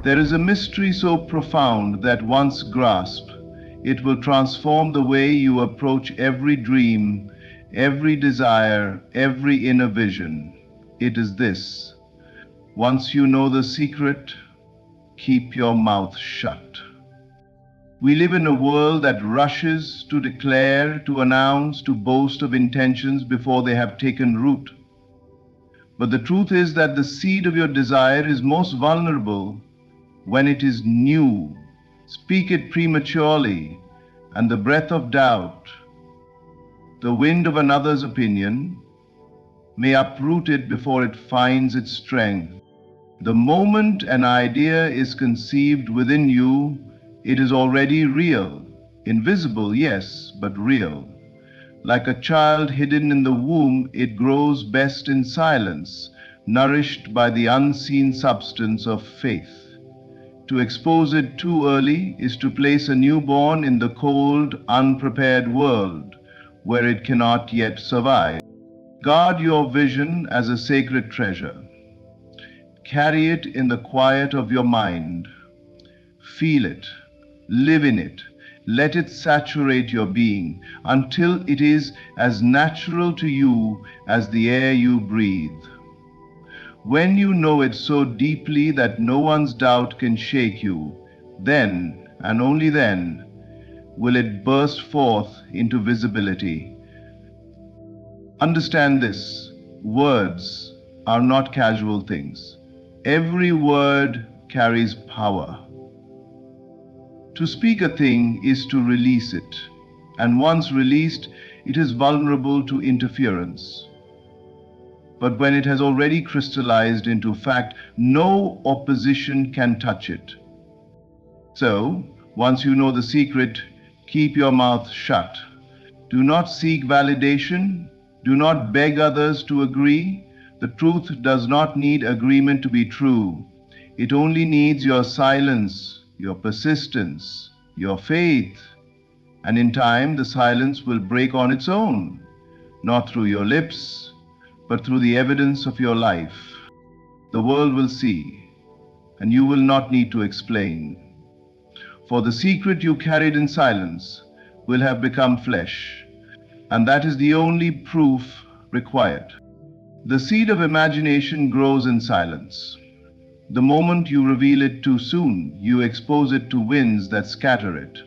There is a mystery so profound that once grasped, it will transform the way you approach every dream, every desire, every inner vision. It is this: once you know the secret, keep your mouth shut. We live in a world that rushes to declare, to announce, to boast of intentions before they have taken root. But the truth is that the seed of your desire is most vulnerable when it is new. Speak it prematurely, and the breath of doubt, the wind of another's opinion, may uproot it before it finds its strength. The moment an idea is conceived within you, it is already real. Invisible, yes, but real. Like a child hidden in the womb, it grows best in silence, nourished by the unseen substance of faith. To expose it too early is to place a newborn in the cold, unprepared world where it cannot yet survive. Guard your vision as a sacred treasure. Carry it in the quiet of your mind. Feel it. Live in it. Let it saturate your being until it is as natural to you as the air you breathe. When you know it so deeply that no one's doubt can shake you, then, and only then, will it burst forth into visibility. Understand this: words are not casual things. Every word carries power. To speak a thing is to release it, and once released, it is vulnerable to interference. But when it has already crystallized into fact, no opposition can touch it. So, once you know the secret, keep your mouth shut. Do not seek validation. Do not beg others to agree. The truth does not need agreement to be true. It only needs your silence, your persistence, your faith, and in time the silence will break on its own, not through your lips, but through the evidence of your life. The world will see, and you will not need to explain. For the secret you carried in silence will have become flesh, and that is the only proof required. The seed of imagination grows in silence. The moment you reveal it too soon, you expose it to winds that scatter it.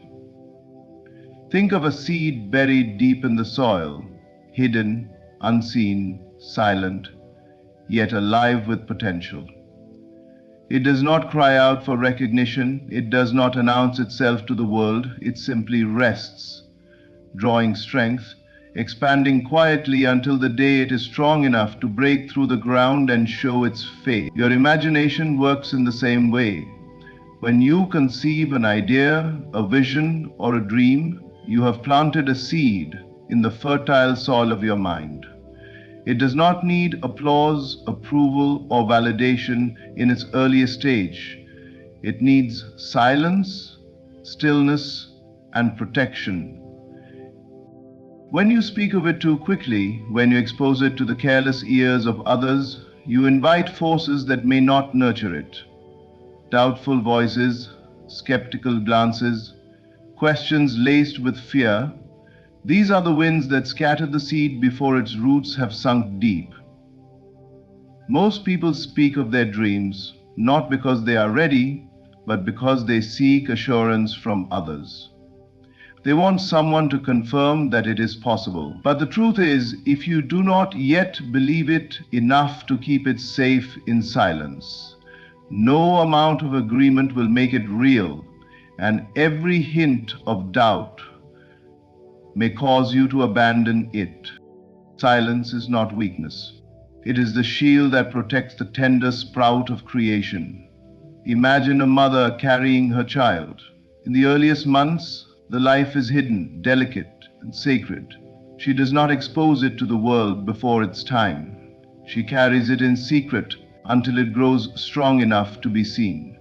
Think of a seed buried deep in the soil, hidden, unseen, silent, yet alive with potential. It does not cry out for recognition. It does not announce itself to the world. It simply rests, drawing strength, expanding quietly until the day it is strong enough to break through the ground and show its face. Your imagination works in the same way. When you conceive an idea, a vision, or a dream, you have planted a seed in the fertile soil of your mind. It does not need applause, approval, or validation in its earliest stage. It needs silence, stillness, and protection. When you speak of it too quickly, when you expose it to the careless ears of others, you invite forces that may not nurture it. Doubtful voices, skeptical glances, questions laced with fear. These are the winds that scatter the seed before its roots have sunk deep. Most people speak of their dreams, not because they are ready, but because they seek assurance from others. They want someone to confirm that it is possible. But the truth is, if you do not yet believe it enough to keep it safe in silence, no amount of agreement will make it real, and every hint of doubt may cause you to abandon it. Silence is not weakness. It is the shield that protects the tender sprout of creation. Imagine a mother carrying her child. In the earliest months, the life is hidden, delicate, and sacred. She does not expose it to the world before its time. She carries it in secret until it grows strong enough to be seen.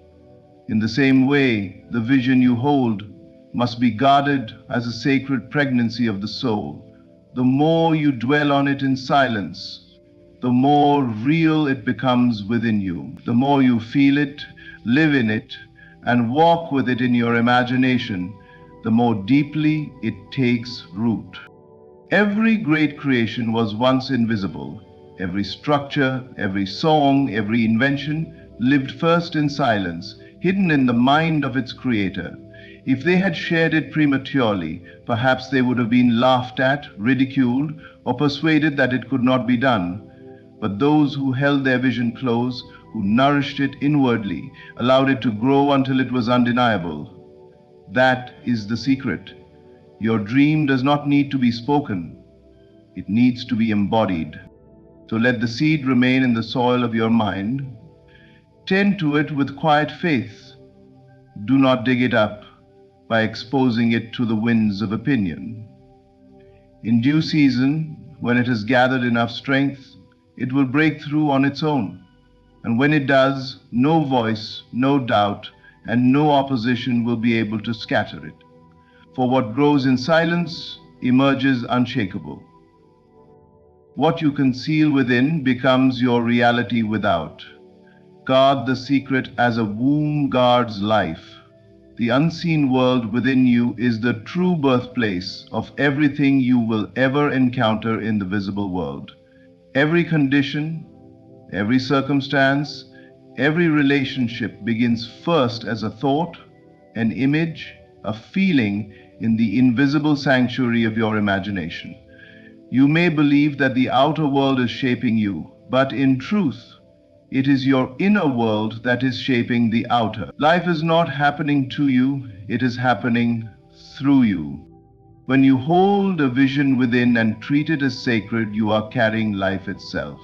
In the same way, the vision you hold must be guarded as a sacred pregnancy of the soul. The more you dwell on it in silence, the more real it becomes within you. The more you feel it, live in it, and walk with it in your imagination, the more deeply it takes root. Every great creation was once invisible. Every structure, every song, every invention lived first in silence, hidden in the mind of its creator. If they had shared it prematurely, perhaps they would have been laughed at, ridiculed, or persuaded that it could not be done. But those who held their vision close, who nourished it inwardly, allowed it to grow until it was undeniable. That is the secret. Your dream does not need to be spoken. It needs to be embodied. So let the seed remain in the soil of your mind. Tend to it with quiet faith. Do not dig it up by exposing it to the winds of opinion. In due season, when it has gathered enough strength, it will break through on its own. And when it does, no voice, no doubt, and no opposition will be able to scatter it. For what grows in silence emerges unshakable. What you conceal within becomes your reality without. Guard the secret as a womb guards life. The unseen world within you is the true birthplace of everything you will ever encounter in the visible world. Every condition, every circumstance, every relationship begins first as a thought, an image, a feeling in the invisible sanctuary of your imagination. You may believe that the outer world is shaping you, but in truth, it is your inner world that is shaping the outer. Life is not happening to you, it is happening through you. When you hold a vision within and treat it as sacred, you are carrying life itself.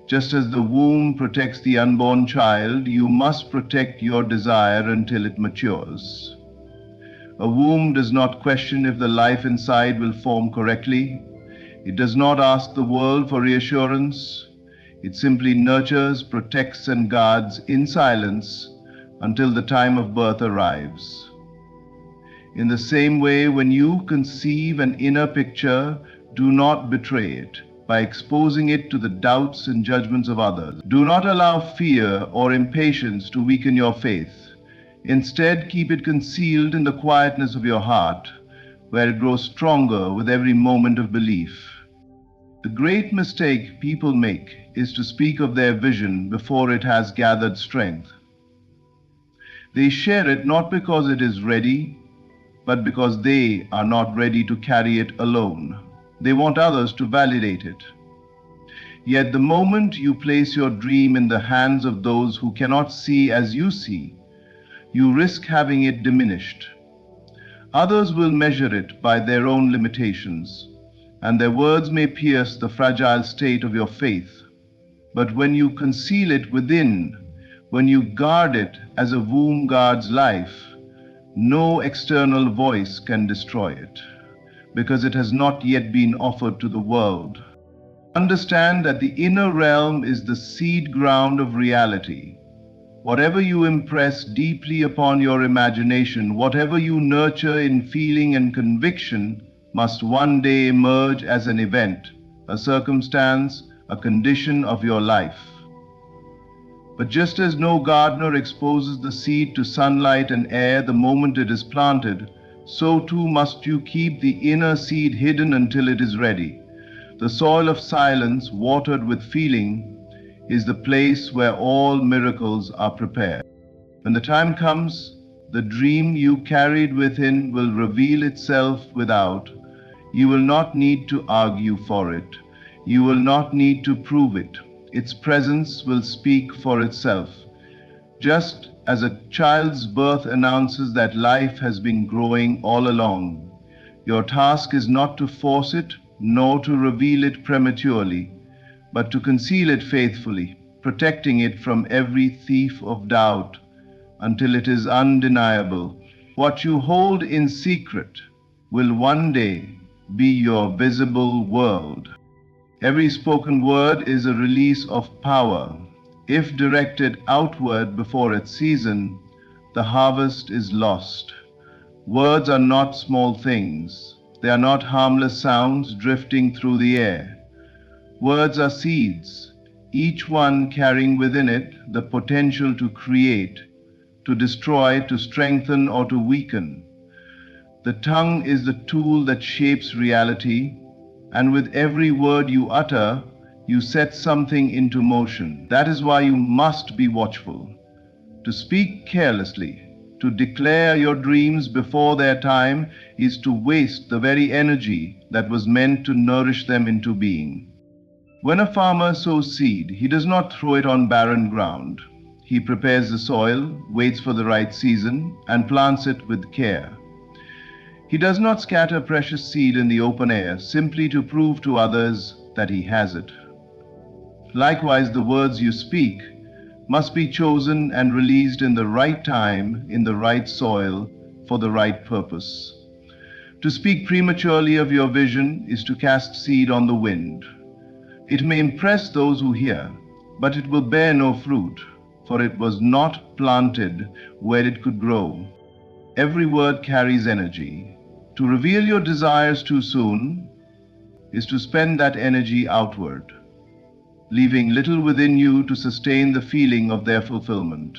Just as the womb protects the unborn child, you must protect your desire until it matures. A womb does not question if the life inside will form correctly. It does not ask the world for reassurance. It simply nurtures, protects, and guards in silence until the time of birth arrives. In the same way, when you conceive an inner picture, do not betray it by exposing it to the doubts and judgments of others. Do not allow fear or impatience to weaken your faith. Instead, keep it concealed in the quietness of your heart, where it grows stronger with every moment of belief. The great mistake people make is to speak of their vision before it has gathered strength. They share it not because it is ready, but because they are not ready to carry it alone. They want others to validate it. Yet the moment you place your dream in the hands of those who cannot see as you see, you risk having it diminished. Others will measure it by their own limitations, and their words may pierce the fragile state of your faith. But when you conceal it within, when you guard it as a womb guards life, no external voice can destroy it, because it has not yet been offered to the world. Understand that the inner realm is the seed ground of reality. Whatever you impress deeply upon your imagination, whatever you nurture in feeling and conviction, must one day emerge as an event, a circumstance, a condition of your life. But just as no gardener exposes the seed to sunlight and air the moment it is planted, so too must you keep the inner seed hidden until it is ready. The soil of silence, watered with feeling, is the place where all miracles are prepared. When the time comes, the dream you carried within will reveal itself without. You will not need to argue for it. You will not need to prove it. Its presence will speak for itself. Just as a child's birth announces that life has been growing all along, your task is not to force it, nor to reveal it prematurely, but to conceal it faithfully, protecting it from every thief of doubt until it is undeniable. What you hold in secret will one day be your visible world. Every spoken word is a release of power. If directed outward before its season, the harvest is lost. Words are not small things. They are not harmless sounds drifting through the air. Words are seeds, each one carrying within it the potential to create, to destroy, to strengthen, or to weaken. The tongue is the tool that shapes reality, and with every word you utter, you set something into motion. That is why you must be watchful. To speak carelessly, to declare your dreams before their time, is to waste the very energy that was meant to nourish them into being. When a farmer sows seed, he does not throw it on barren ground. He prepares the soil, waits for the right season, and plants it with care. He does not scatter precious seed in the open air simply to prove to others that he has it. Likewise, the words you speak must be chosen and released in the right time, in the right soil, for the right purpose. To speak prematurely of your vision is to cast seed on the wind. It may impress those who hear, but it will bear no fruit, for it was not planted where it could grow. Every word carries energy. To reveal your desires too soon is to spend that energy outward, leaving little within you to sustain the feeling of their fulfillment.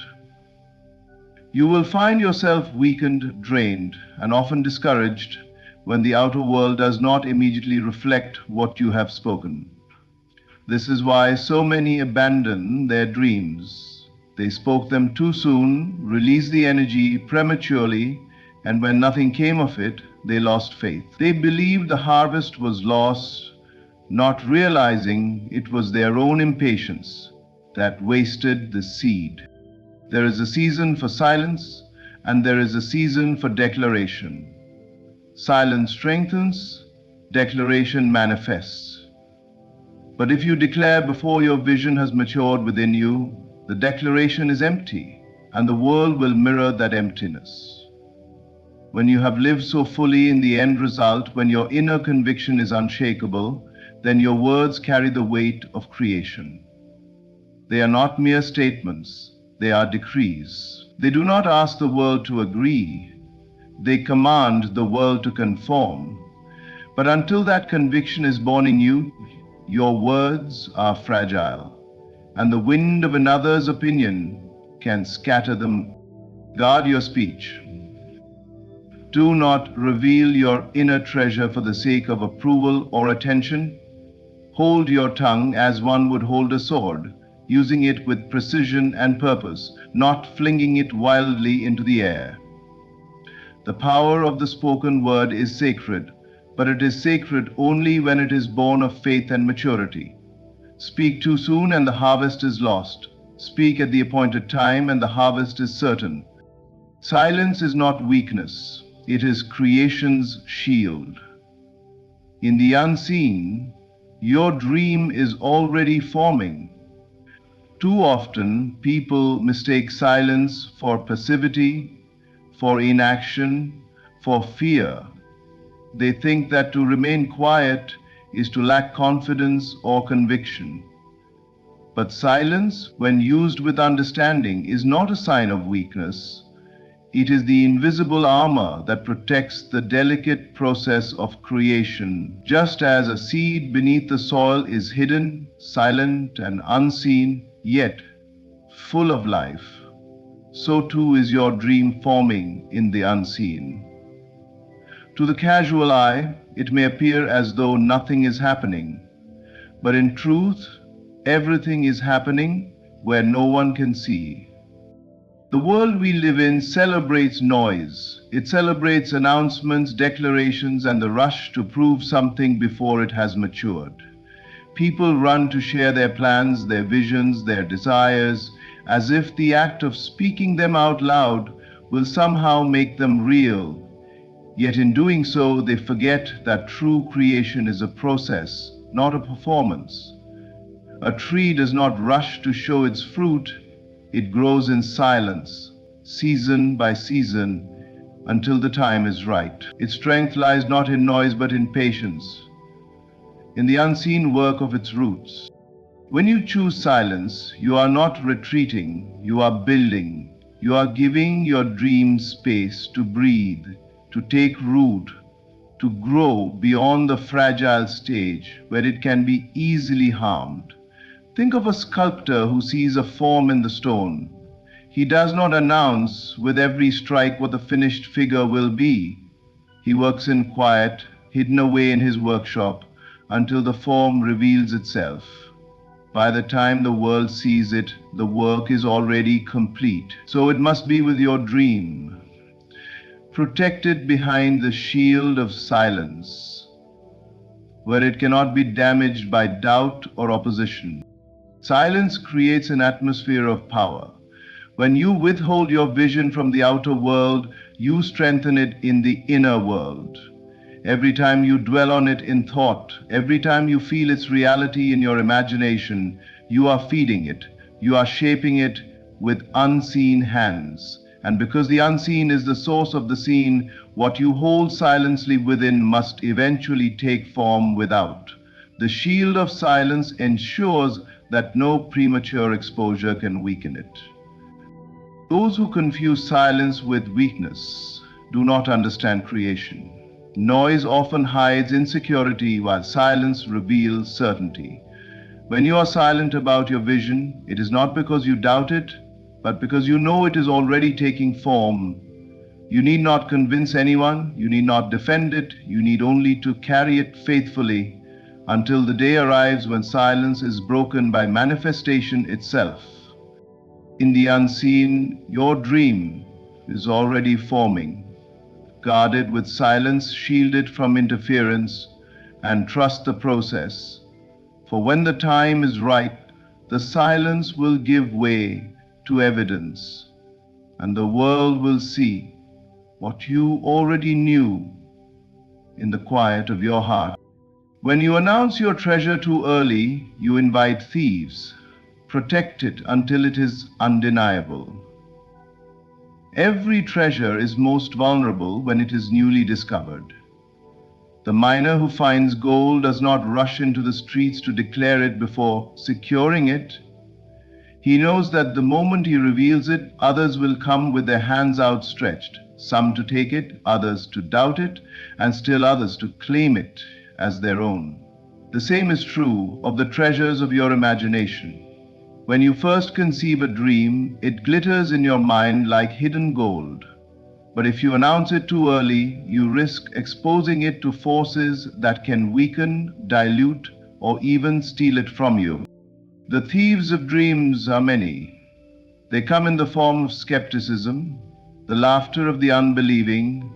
You will find yourself weakened, drained, and often discouraged when the outer world does not immediately reflect what you have spoken. This is why so many abandon their dreams. They spoke them too soon, released the energy prematurely, and when nothing came of it, they lost faith. They believed the harvest was lost, not realizing it was their own impatience that wasted the seed. There is a season for silence, and there is a season for declaration. Silence strengthens, declaration manifests. But if you declare before your vision has matured within you, the declaration is empty, and the world will mirror that emptiness. When you have lived so fully in the end result, when your inner conviction is unshakable, then your words carry the weight of creation. They are not mere statements, they are decrees. They do not ask the world to agree, they command the world to conform. But until that conviction is born in you, your words are fragile, and the wind of another's opinion can scatter them. Guard your speech. Do not reveal your inner treasure for the sake of approval or attention. Hold your tongue as one would hold a sword, using it with precision and purpose, not flinging it wildly into the air. The power of the spoken word is sacred, but it is sacred only when it is born of faith and maturity. Speak too soon and the harvest is lost. Speak at the appointed time and the harvest is certain. Silence is not weakness. It is creation's shield. In the unseen, your dream is already forming. Too often, people mistake silence for passivity, for inaction, for fear. They think that to remain quiet is to lack confidence or conviction. But silence, when used with understanding, is not a sign of weakness. It is the invisible armor that protects the delicate process of creation. Just as a seed beneath the soil is hidden, silent, and unseen, yet full of life, so too is your dream forming in the unseen. To the casual eye, it may appear as though nothing is happening, but in truth, everything is happening where no one can see. The world we live in celebrates noise. It celebrates announcements, declarations, and the rush to prove something before it has matured. People run to share their plans, their visions, their desires, as if the act of speaking them out loud will somehow make them real. Yet in doing so, they forget that true creation is a process, not a performance. A tree does not rush to show its fruit. It grows in silence, season by season, until the time is right. Its strength lies not in noise but in patience, in the unseen work of its roots. When you choose silence, you are not retreating, you are building. You are giving your dreams space to breathe, to take root, to grow beyond the fragile stage where it can be easily harmed. Think of a sculptor who sees a form in the stone. He does not announce with every strike what the finished figure will be. He works in quiet, hidden away in his workshop, until the form reveals itself. By the time the world sees it, the work is already complete. So it must be with your dream. Protect it behind the shield of silence, where it cannot be damaged by doubt or opposition. Silence creates an atmosphere of power. When you withhold your vision from the outer world, you strengthen it in the inner world. Every time you dwell on it in thought, every time you feel its reality in your imagination, you are feeding it, you are shaping it with unseen hands. And because the unseen is the source of the seen, what you hold silently within must eventually take form without. The shield of silence ensures that no premature exposure can weaken it. Those who confuse silence with weakness do not understand creation. Noise often hides insecurity, while silence reveals certainty. When you are silent about your vision, it is not because you doubt it, but because you know it is already taking form. You need not convince anyone, you need not defend it, you need only to carry it faithfully until the day arrives when silence is broken by manifestation itself. In the unseen, your dream is already forming. Guard it with silence, shield it from interference, and trust the process. For when the time is right, the silence will give way to evidence, and the world will see what you already knew in the quiet of your heart. When you announce your treasure too early, you invite thieves. Protect it until it is undeniable. Every treasure is most vulnerable when it is newly discovered. The miner who finds gold does not rush into the streets to declare it before securing it. He knows that the moment he reveals it, others will come with their hands outstretched, some to take it, others to doubt it, and still others to claim it as their own. The same is true of the treasures of your imagination. When you first conceive a dream, it glitters in your mind like hidden gold. But if you announce it too early, you risk exposing it to forces that can weaken, dilute, or even steal it from you. The thieves of dreams are many. They come in the form of skepticism, the laughter of the unbelieving,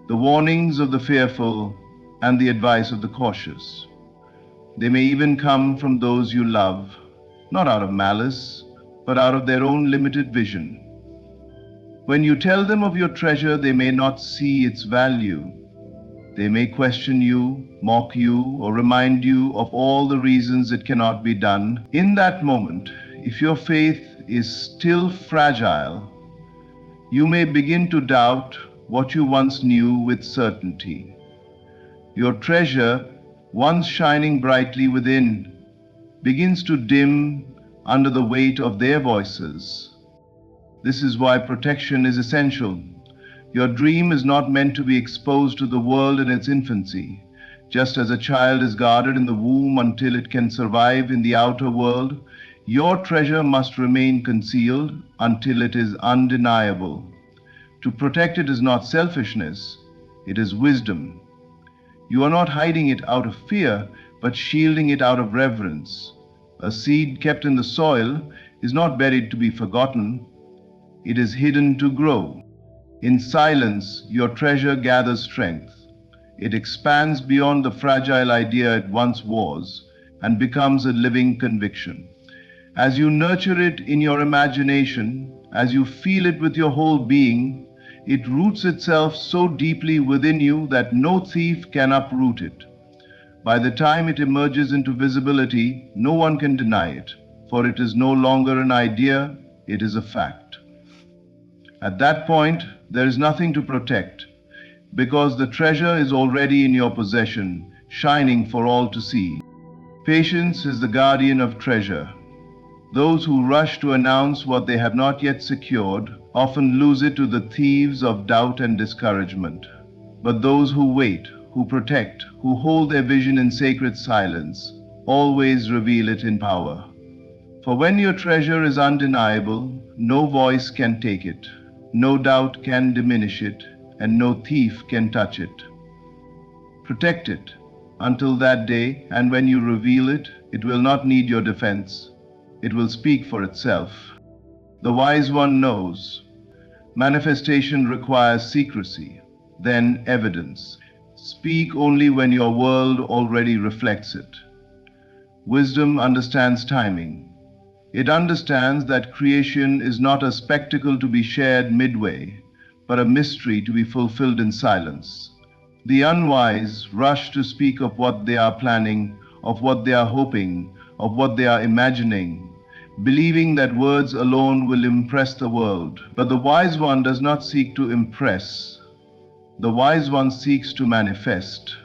the warnings of the fearful, and the advice of the cautious. They may even come from those you love, not out of malice, but out of their own limited vision. When you tell them of your treasure, they may not see its value. They may question you, mock you, or remind you of all the reasons it cannot be done. In that moment, if your faith is still fragile, you may begin to doubt what you once knew with certainty. Your treasure, once shining brightly within, begins to dim under the weight of their voices. This is why protection is essential. Your dream is not meant to be exposed to the world in its infancy. Just as a child is guarded in the womb until it can survive in the outer world, your treasure must remain concealed until it is undeniable. To protect it is not selfishness, it is wisdom. You are not hiding it out of fear, but shielding it out of reverence. A seed kept in the soil is not buried to be forgotten, it is hidden to grow. In silence, your treasure gathers strength. It expands beyond the fragile idea it once was and becomes a living conviction. As you nurture it in your imagination, as you feel it with your whole being, it roots itself so deeply within you that no thief can uproot it. By the time it emerges into visibility, no one can deny it, for it is no longer an idea, it is a fact. At that point, there is nothing to protect, because the treasure is already in your possession, shining for all to see. Patience is the guardian of treasure. Those who rush to announce what they have not yet secured often lose it to the thieves of doubt and discouragement. But those who wait, who protect, who hold their vision in sacred silence, always reveal it in power. For when your treasure is undeniable, no voice can take it, no doubt can diminish it, and no thief can touch it. Protect it until that day, and when you reveal it, it will not need your defense. It will speak for itself. The wise one knows. Manifestation requires secrecy, then evidence. Speak only when your world already reflects it. Wisdom understands timing. It understands that creation is not a spectacle to be shared midway, but a mystery to be fulfilled in silence. The unwise rush to speak of what they are planning, of what they are hoping, of what they are imagining, believing that words alone will impress the world. But the wise one does not seek to impress. The wise one seeks to manifest.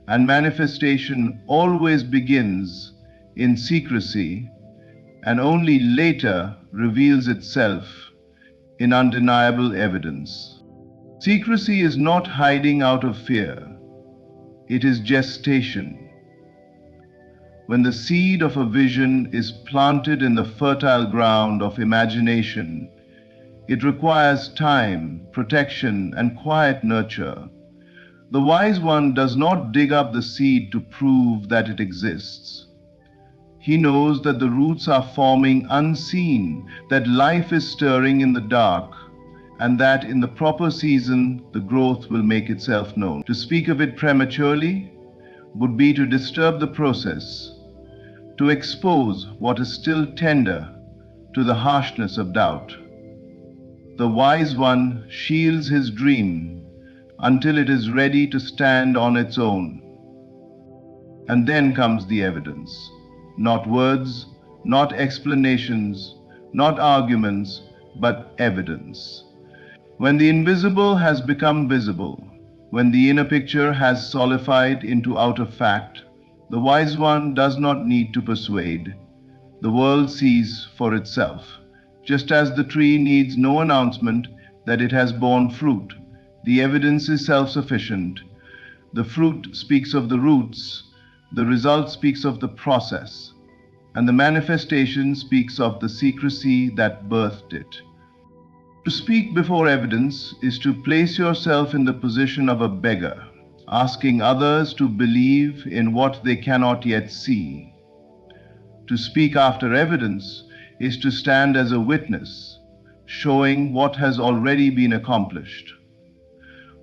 And manifestation always begins in secrecy and only later reveals itself in undeniable evidence. Secrecy is not hiding out of fear. It is gestation. When the seed of a vision is planted in the fertile ground of imagination, it requires time, protection, and quiet nurture. The wise one does not dig up the seed to prove that it exists. He knows that the roots are forming unseen, that life is stirring in the dark, and that in the proper season the growth will make itself known. To speak of it prematurely would be to disturb the process, to expose what is still tender to the harshness of doubt. The wise one shields his dream until it is ready to stand on its own. And then comes the evidence. Not words, not explanations, not arguments, but evidence. When the invisible has become visible, when the inner picture has solidified into outer fact, the wise one does not need to persuade. The world sees for itself. Just as the tree needs no announcement that it has borne fruit, the evidence is self-sufficient. The fruit speaks of the roots, the result speaks of the process, and the manifestation speaks of the secrecy that birthed it. To speak before evidence is to place yourself in the position of a beggar, asking others to believe in what they cannot yet see. To speak after evidence is to stand as a witness, showing what has already been accomplished.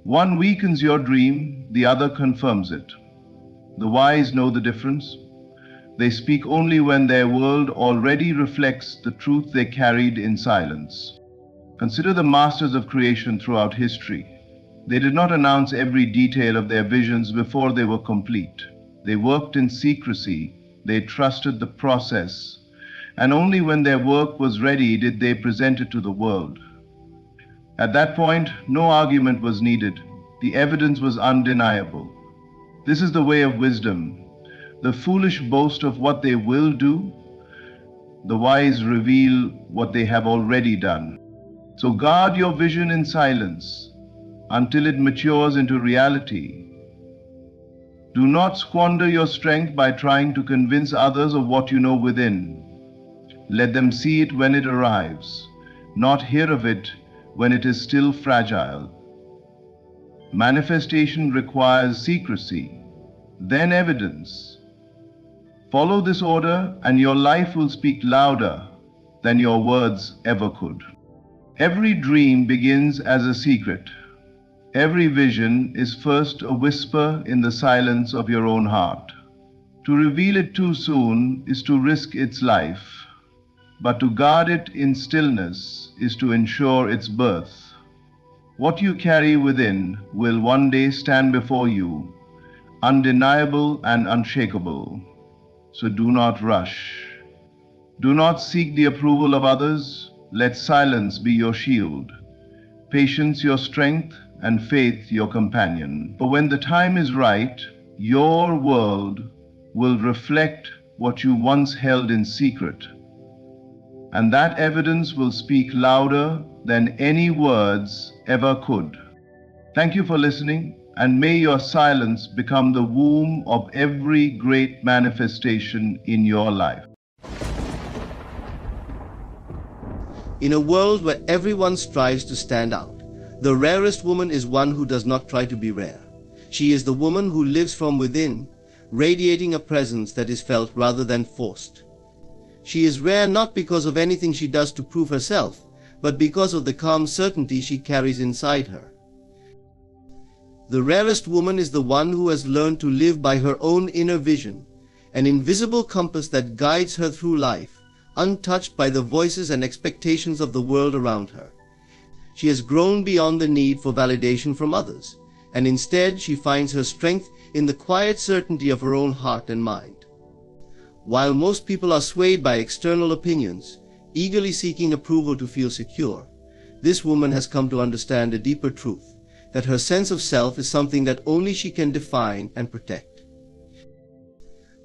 One weakens your dream, the other confirms it. The wise know the difference. They speak only when their world already reflects the truth they carried in silence. Consider the masters of creation throughout history. They did not announce every detail of their visions before they were complete. They worked in secrecy. They trusted the process. And only when their work was ready did they present it to the world. At that point, no argument was needed. The evidence was undeniable. This is the way of wisdom. The foolish boast of what they will do. The wise reveal what they have already done. So guard your vision in silence until it matures into reality. Do not squander your strength by trying to convince others of what you know within. Let them see it when it arrives, not hear of it when it is still fragile. Manifestation requires secrecy, then evidence. Follow this order and your life will speak louder than your words ever could. Every dream begins as a secret. Every vision is first a whisper in the silence of your own heart. To reveal it too soon is to risk its life, but to guard it in stillness is to ensure its birth. What you carry within will one day stand before you, undeniable and unshakable. So do not rush. Do not seek the approval of others. Let silence be your shield, patience your strength, and faith your companion. For when the time is right, your world will reflect what you once held in secret, and that evidence will speak louder than any words ever could. Thank you for listening, and may your silence become the womb of every great manifestation in your life. In a world where everyone strives to stand out, the rarest woman is one who does not try to be rare. She is the woman who lives from within, radiating a presence that is felt rather than forced. She is rare not because of anything she does to prove herself, but because of the calm certainty she carries inside her. The rarest woman is the one who has learned to live by her own inner vision, an invisible compass that guides her through life, untouched by the voices and expectations of the world around her. She has grown beyond the need for validation from others, and instead she finds her strength in the quiet certainty of her own heart and mind. While most people are swayed by external opinions, eagerly seeking approval to feel secure, this woman has come to understand a deeper truth, that her sense of self is something that only she can define and protect.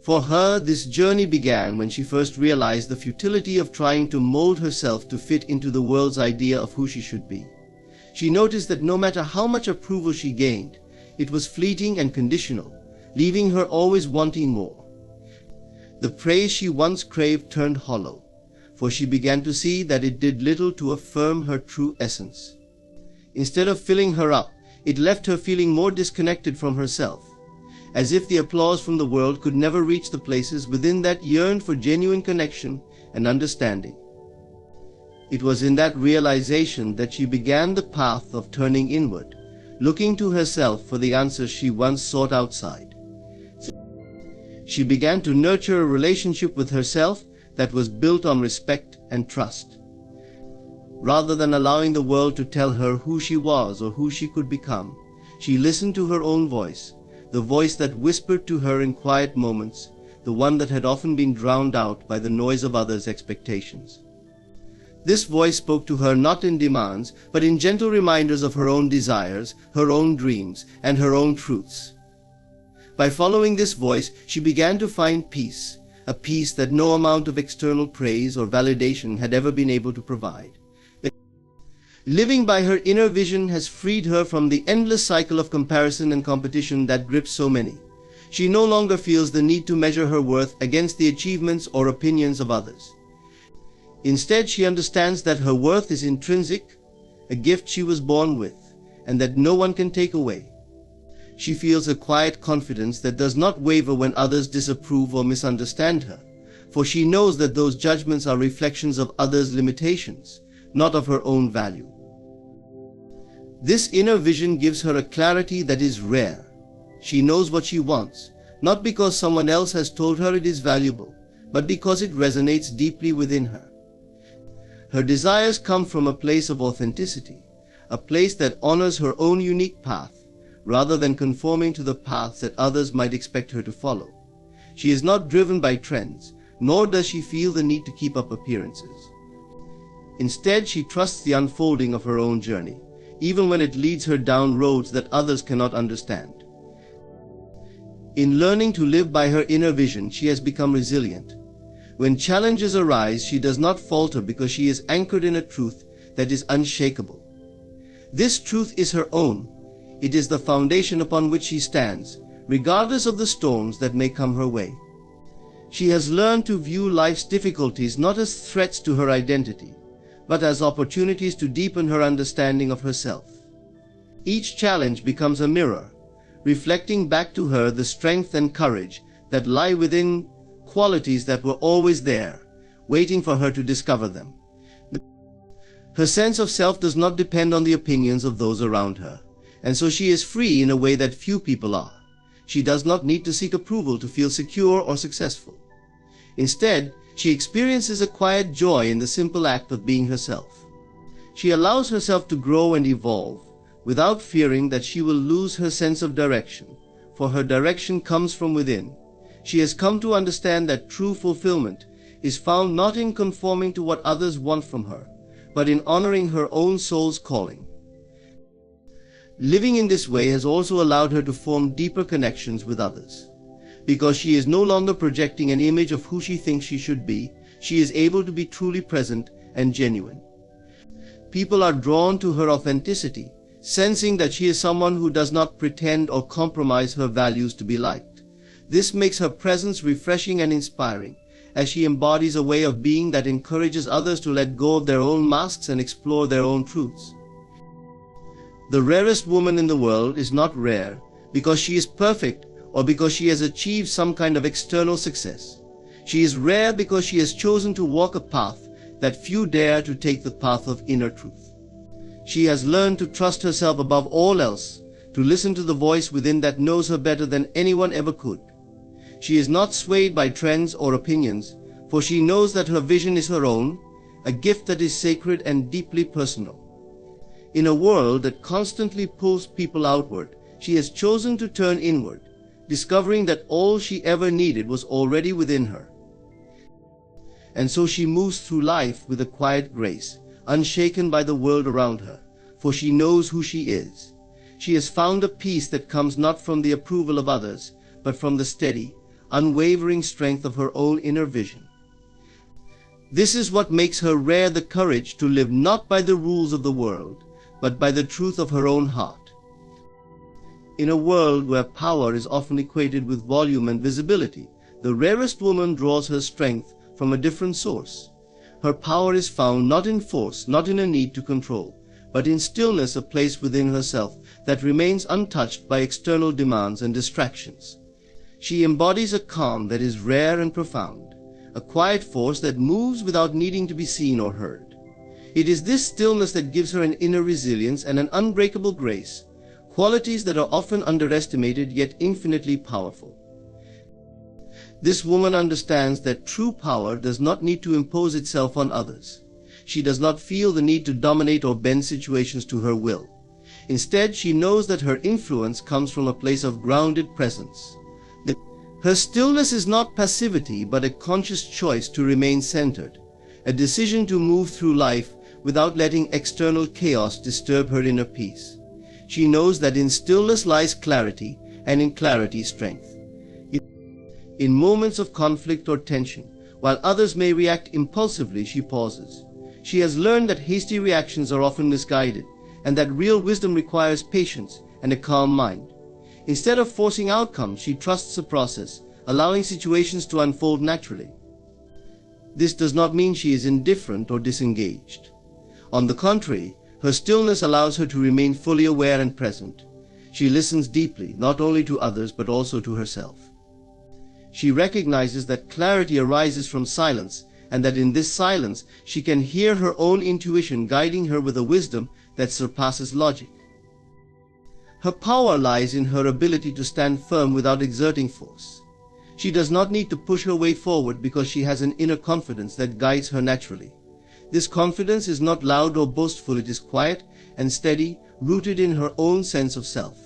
For her, this journey began when she first realized the futility of trying to mold herself to fit into the world's idea of who she should be. She noticed that no matter how much approval she gained, it was fleeting and conditional, leaving her always wanting more. The praise she once craved turned hollow, for she began to see that it did little to affirm her true essence. Instead of filling her up, it left her feeling more disconnected from herself, as if the applause from the world could never reach the places within that yearned for genuine connection and understanding. It was in that realization that she began the path of turning inward, looking to herself for the answers she once sought outside. She began to nurture a relationship with herself that was built on respect and trust. Rather than allowing the world to tell her who she was or who she could become, she listened to her own voice, the voice that whispered to her in quiet moments, the one that had often been drowned out by the noise of others' expectations. This voice spoke to her not in demands, but in gentle reminders of her own desires, her own dreams, and her own truths. By following this voice, she began to find peace, a peace that no amount of external praise or validation had ever been able to provide. Living by her inner vision has freed her from the endless cycle of comparison and competition that grips so many. She no longer feels the need to measure her worth against the achievements or opinions of others. Instead, she understands that her worth is intrinsic, a gift she was born with, and that no one can take away. She feels a quiet confidence that does not waver when others disapprove or misunderstand her, for she knows that those judgments are reflections of others' limitations, not of her own value. This inner vision gives her a clarity that is rare. She knows what she wants, not because someone else has told her it is valuable, but because it resonates deeply within her. Her desires come from a place of authenticity, a place that honors her own unique path, rather than conforming to the paths that others might expect her to follow. She is not driven by trends, nor does she feel the need to keep up appearances. Instead, she trusts the unfolding of her own journey, even when it leads her down roads that others cannot understand. In learning to live by her inner vision, she has become resilient. When challenges arise, she does not falter because she is anchored in a truth that is unshakable. This truth is her own. It is the foundation upon which she stands, regardless of the storms that may come her way. She has learned to view life's difficulties not as threats to her identity, but as opportunities to deepen her understanding of herself. Each challenge becomes a mirror, reflecting back to her the strength and courage that lie within, qualities that were always there, waiting for her to discover them. Her sense of self does not depend on the opinions of those around her, and so she is free in a way that few people are. She does not need to seek approval to feel secure or successful. Instead, she experiences a quiet joy in the simple act of being herself. She allows herself to grow and evolve, without fearing that she will lose her sense of direction, for her direction comes from within. She has come to understand that true fulfillment is found not in conforming to what others want from her, but in honoring her own soul's calling. Living in this way has also allowed her to form deeper connections with others. Because she is no longer projecting an image of who she thinks she should be, she is able to be truly present and genuine. People are drawn to her authenticity sensing that she is someone who does not pretend or compromise her values to be liked. This makes her presence refreshing and inspiring, as she embodies a way of being that encourages others to let go of their own masks and explore their own truths. The rarest woman in the world is not rare because she is perfect or because she has achieved some kind of external success. She is rare because she has chosen to walk a path that few dare to take, the path of inner truth. She has learned to trust herself above all else, to listen to the voice within that knows her better than anyone ever could. She is not swayed by trends or opinions, for she knows that her vision is her own, a gift that is sacred and deeply personal. In a world that constantly pulls people outward, she has chosen to turn inward, discovering that all she ever needed was already within her. And so she moves through life with a quiet grace, unshaken by the world around her, for she knows who she is. She has found a peace that comes not from the approval of others, but from the steady, unwavering strength of her own inner vision. This is what makes her rare, the courage to live not by the rules of the world, but by the truth of her own heart. In a world where power is often equated with volume and visibility, the rarest woman draws her strength from a different source. Her power is found not in force, not in a need to control, but in stillness, a place within herself that remains untouched by external demands and distractions. She embodies a calm that is rare and profound, a quiet force that moves without needing to be seen or heard. It is this stillness that gives her an inner resilience and an unbreakable grace, qualities that are often underestimated yet infinitely powerful. This woman understands that true power does not need to impose itself on others. She does not feel the need to dominate or bend situations to her will. Instead, she knows that her influence comes from a place of grounded presence. Her stillness is not passivity, but a conscious choice to remain centered, a decision to move through life without letting external chaos disturb her inner peace. She knows that in stillness lies clarity, and in clarity strength. In moments of conflict or tension, while others may react impulsively, she pauses. She has learned that hasty reactions are often misguided, and that real wisdom requires patience and a calm mind. Instead of forcing outcomes, she trusts the process, allowing situations to unfold naturally. This does not mean she is indifferent or disengaged. On the contrary, her stillness allows her to remain fully aware and present. She listens deeply, not only to others but also to herself. She recognizes that clarity arises from silence, and that in this silence she can hear her own intuition guiding her with a wisdom that surpasses logic. Her power lies in her ability to stand firm without exerting force. She does not need to push her way forward because she has an inner confidence that guides her naturally. This confidence is not loud or boastful, it is quiet and steady, rooted in her own sense of self.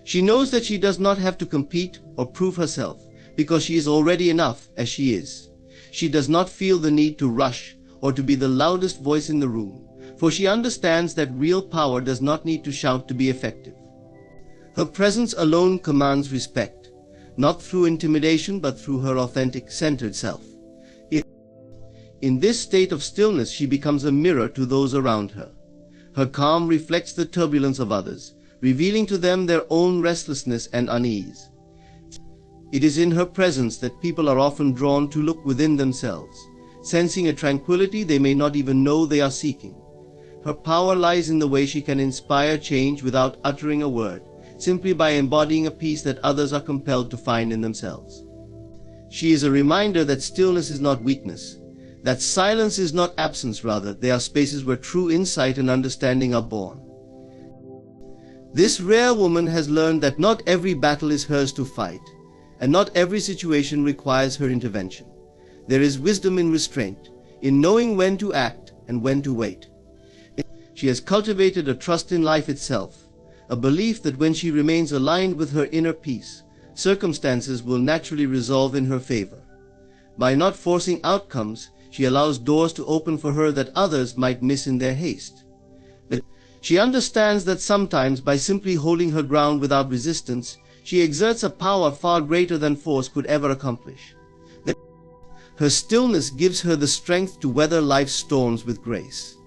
She knows that she does not have to compete or prove herself, because she is already enough as she is. She does not feel the need to rush or to be the loudest voice in the room, for she understands that real power does not need to shout to be effective. Her presence alone commands respect, not through intimidation but through her authentic, centered self. In this state of stillness, she becomes a mirror to those around her. Her calm reflects the turbulence of others, revealing to them their own restlessness and unease. It is in her presence that people are often drawn to look within themselves, sensing a tranquility they may not even know they are seeking. Her power lies in the way she can inspire change without uttering a word, simply by embodying a peace that others are compelled to find in themselves. She is a reminder that stillness is not weakness, that silence is not absence, rather, they are spaces where true insight and understanding are born. This rare woman has learned that not every battle is hers to fight, and not every situation requires her intervention. There is wisdom in restraint, in knowing when to act and when to wait. She has cultivated a trust in life itself, a belief that when she remains aligned with her inner peace, circumstances will naturally resolve in her favor. By not forcing outcomes, she allows doors to open for her that others might miss in their haste. She understands that sometimes, by simply holding her ground without resistance, she exerts a power far greater than force could ever accomplish. Her stillness gives her the strength to weather life's storms with grace.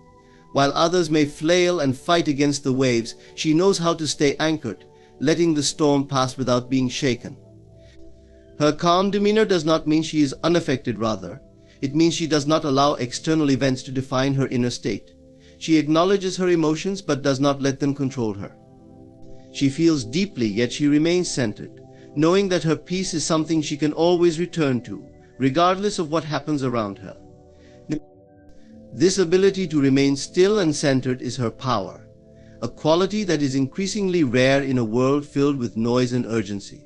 While others may flail and fight against the waves, she knows how to stay anchored, letting the storm pass without being shaken. Her calm demeanor does not mean she is unaffected, rather, it means she does not allow external events to define her inner state. She acknowledges her emotions but does not let them control her. She feels deeply, yet she remains centered, knowing that her peace is something she can always return to, regardless of what happens around her. This ability to remain still and centered is her power, a quality that is increasingly rare in a world filled with noise and urgency.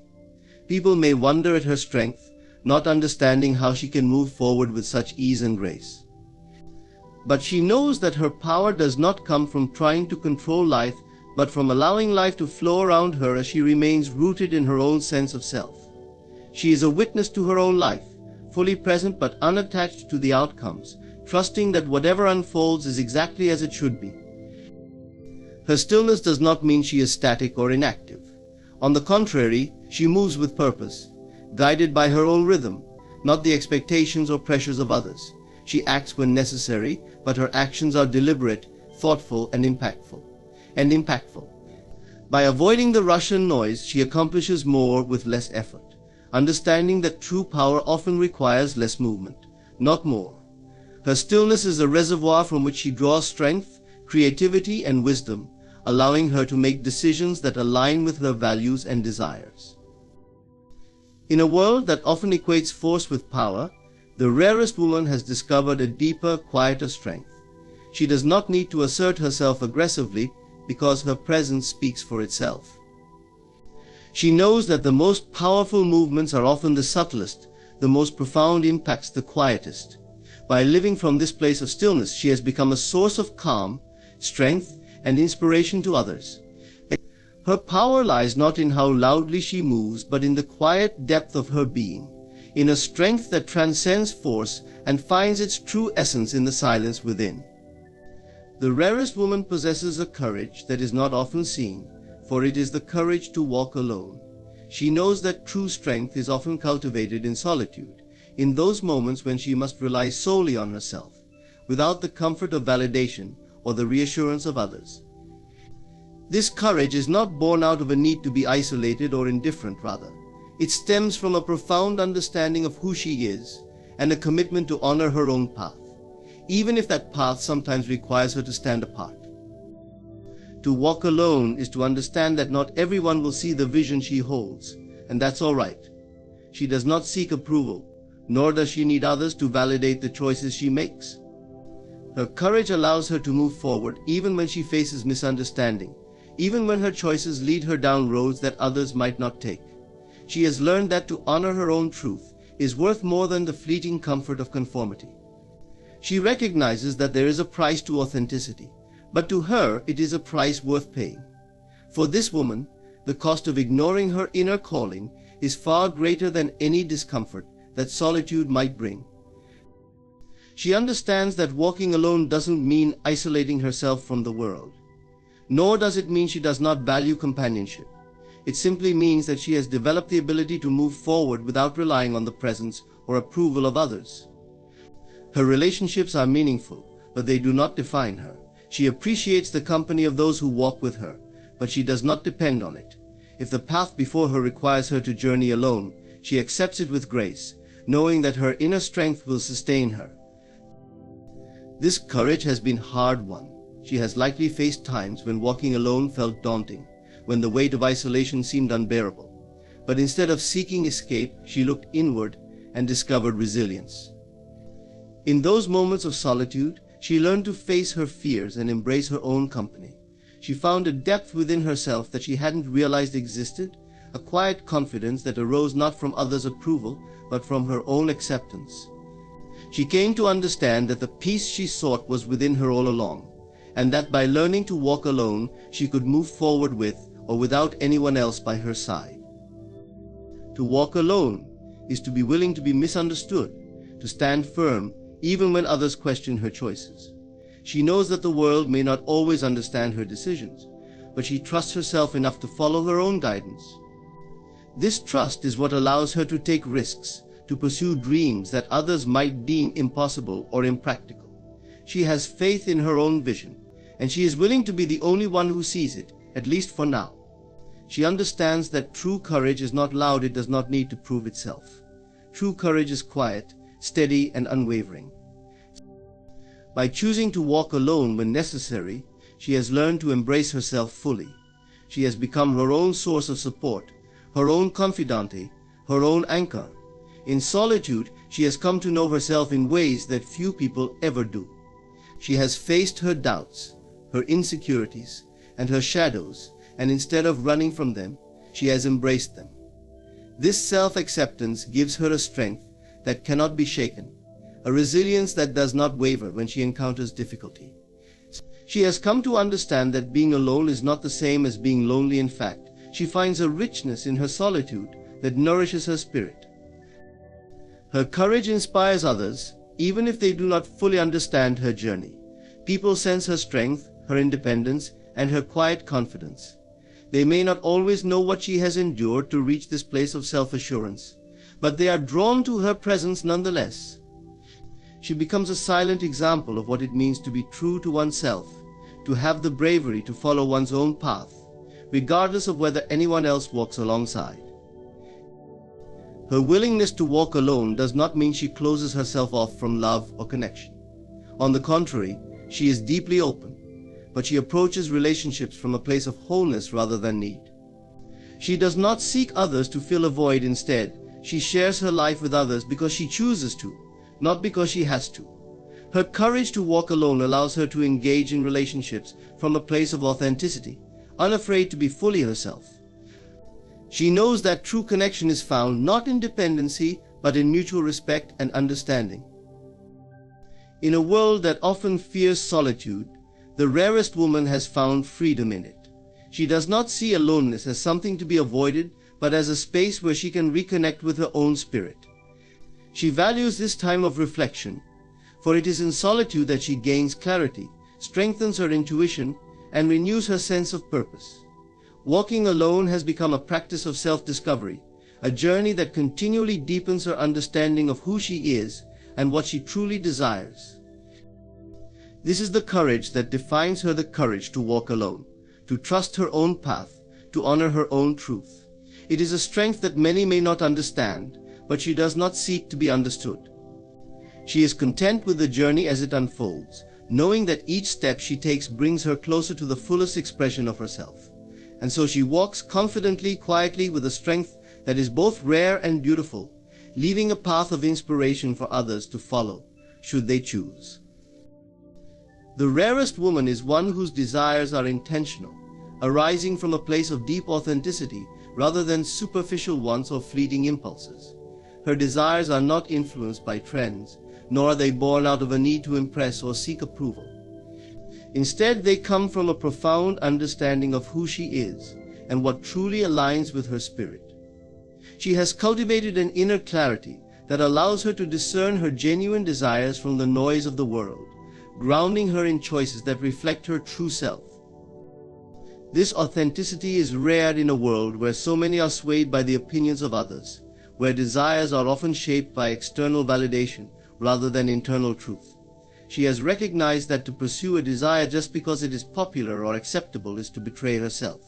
People may wonder at her strength, not understanding how she can move forward with such ease and grace. But she knows that her power does not come from trying to control life, but from allowing life to flow around her as she remains rooted in her own sense of self. She is a witness to her own life, fully present but unattached to the outcomes, trusting that whatever unfolds is exactly as it should be. Her stillness does not mean she is static or inactive. On the contrary, she moves with purpose, guided by her own rhythm, not the expectations or pressures of others. She acts when necessary, but her actions are deliberate, thoughtful, and impactful. By avoiding the rush and noise, she accomplishes more with less effort, understanding that true power often requires less movement, not more. Her stillness is a reservoir from which she draws strength, creativity, and wisdom, allowing her to make decisions that align with her values and desires. In a world that often equates force with power, the rarest woman has discovered a deeper, quieter strength. She does not need to assert herself aggressively because her presence speaks for itself. She knows that the most powerful movements are often the subtlest, the most profound impacts the quietest. By living from this place of stillness, she has become a source of calm, strength, and inspiration to others. Her power lies not in how loudly she moves, but in the quiet depth of her being, in a strength that transcends force and finds its true essence in the silence within. The rarest woman possesses a courage that is not often seen, for it is the courage to walk alone. She knows that true strength is often cultivated in solitude, in those moments when she must rely solely on herself, without the comfort of validation or the reassurance of others. This courage is not born out of a need to be isolated or indifferent, rather. It stems from a profound understanding of who she is and a commitment to honor her own path, even if that path sometimes requires her to stand apart. To walk alone is to understand that not everyone will see the vision she holds, and that's all right. She does not seek approval, nor does she need others to validate the choices she makes. Her courage allows her to move forward even when she faces misunderstanding, even when her choices lead her down roads that others might not take. She has learned that to honor her own truth is worth more than the fleeting comfort of conformity. She recognizes that there is a price to authenticity, but to her it is a price worth paying. For this woman, the cost of ignoring her inner calling is far greater than any discomfort that solitude might bring. She understands that walking alone doesn't mean isolating herself from the world, nor does it mean she does not value companionship. It simply means that she has developed the ability to move forward without relying on the presence or approval of others. Her relationships are meaningful, but they do not define her. She appreciates the company of those who walk with her, but she does not depend on it. If the path before her requires her to journey alone, she accepts it with grace, knowing that her inner strength will sustain her. This courage has been hard-won. She has likely faced times when walking alone felt daunting, when the weight of isolation seemed unbearable. But instead of seeking escape, she looked inward and discovered resilience. In those moments of solitude, she learned to face her fears and embrace her own company. She found a depth within herself that she hadn't realized existed, a quiet confidence that arose not from others' approval, but from her own acceptance. She came to understand that the peace she sought was within her all along, and that by learning to walk alone, she could move forward with or without anyone else by her side. To walk alone is to be willing to be misunderstood, to stand firm even when others question her choices. She knows that the world may not always understand her decisions, but she trusts herself enough to follow her own guidance. This trust is what allows her to take risks, to pursue dreams that others might deem impossible or impractical. She has faith in her own vision, and she is willing to be the only one who sees it, at least for now. She understands that true courage is not loud, it does not need to prove itself. True courage is quiet, steady, and unwavering. By choosing to walk alone when necessary, she has learned to embrace herself fully. She has become her own source of support, her own confidante, her own anchor. In solitude, she has come to know herself in ways that few people ever do. She has faced her doubts, her insecurities, and her shadows, and instead of running from them, she has embraced them. This self-acceptance gives her a strength that cannot be shaken, a resilience that does not waver when she encounters difficulty. She has come to understand that being alone is not the same as being lonely. In fact, she finds a richness in her solitude that nourishes her spirit. Her courage inspires others, even if they do not fully understand her journey. People sense her strength, her independence, and her quiet confidence. They may not always know what she has endured to reach this place of self-assurance, but they are drawn to her presence nonetheless. She becomes a silent example of what it means to be true to oneself, to have the bravery to follow one's own path, regardless of whether anyone else walks alongside. Her willingness to walk alone does not mean she closes herself off from love or connection. On the contrary, she is deeply open, but she approaches relationships from a place of wholeness rather than need. She does not seek others to fill a void. Instead, she shares her life with others because she chooses to, not because she has to. Her courage to walk alone allows her to engage in relationships from a place of authenticity, unafraid to be fully herself. She knows that true connection is found not in dependency, but in mutual respect and understanding. In a world that often fears solitude, the rarest woman has found freedom in it. She does not see aloneness as something to be avoided, but as a space where she can reconnect with her own spirit. She values this time of reflection, for it is in solitude that she gains clarity, strengthens her intuition, and renews her sense of purpose. Walking alone has become a practice of self-discovery, a journey that continually deepens her understanding of who she is and what she truly desires. This is the courage that defines her, the courage to walk alone, to trust her own path, to honor her own truth. It is a strength that many may not understand, but she does not seek to be understood. She is content with the journey as it unfolds, knowing that each step she takes brings her closer to the fullest expression of herself. And so she walks confidently, quietly, with a strength that is both rare and beautiful, leaving a path of inspiration for others to follow, should they choose. The rarest woman is one whose desires are intentional, arising from a place of deep authenticity rather than superficial wants or fleeting impulses. Her desires are not influenced by trends, nor are they born out of a need to impress or seek approval. Instead, they come from a profound understanding of who she is and what truly aligns with her spirit. She has cultivated an inner clarity that allows her to discern her genuine desires from the noise of the world, grounding her in choices that reflect her true self. This authenticity is rare in a world where so many are swayed by the opinions of others, where desires are often shaped by external validation rather than internal truth. She has recognized that to pursue a desire just because it is popular or acceptable is to betray herself.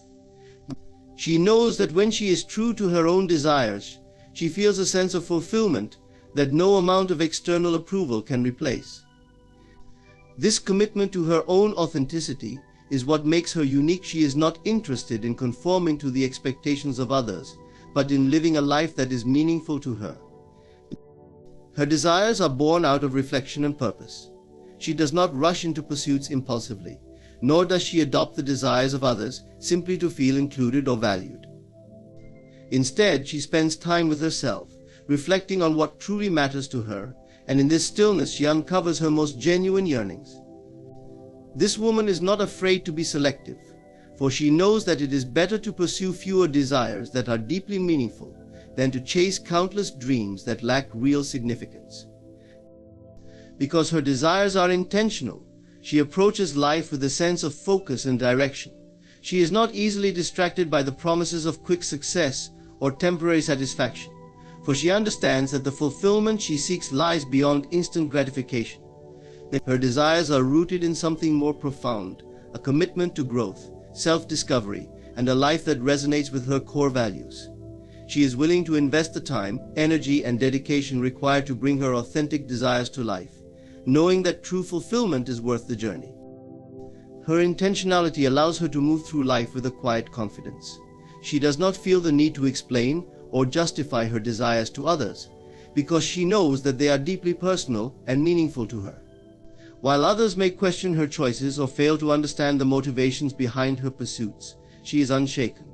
She knows that when she is true to her own desires, she feels a sense of fulfillment that no amount of external approval can replace. This commitment to her own authenticity is what makes her unique. She is not interested in conforming to the expectations of others, but in living a life that is meaningful to her. Her desires are born out of reflection and purpose. She does not rush into pursuits impulsively, nor does she adopt the desires of others simply to feel included or valued. Instead, she spends time with herself, reflecting on what truly matters to her, and in this stillness she uncovers her most genuine yearnings. This woman is not afraid to be selective, for she knows that it is better to pursue fewer desires that are deeply meaningful than to chase countless dreams that lack real significance. Because her desires are intentional, she approaches life with a sense of focus and direction. She is not easily distracted by the promises of quick success or temporary satisfaction, for she understands that the fulfillment she seeks lies beyond instant gratification. that her desires are rooted in something more profound, a commitment to growth, self-discovery, and a life that resonates with her core values. She is willing to invest the time, energy, and dedication required to bring her authentic desires to life, knowing that true fulfillment is worth the journey. Her intentionality allows her to move through life with a quiet confidence. She does not feel the need to explain or justify her desires to others, because she knows that they are deeply personal and meaningful to her. While others may question her choices or fail to understand the motivations behind her pursuits, she is unshaken.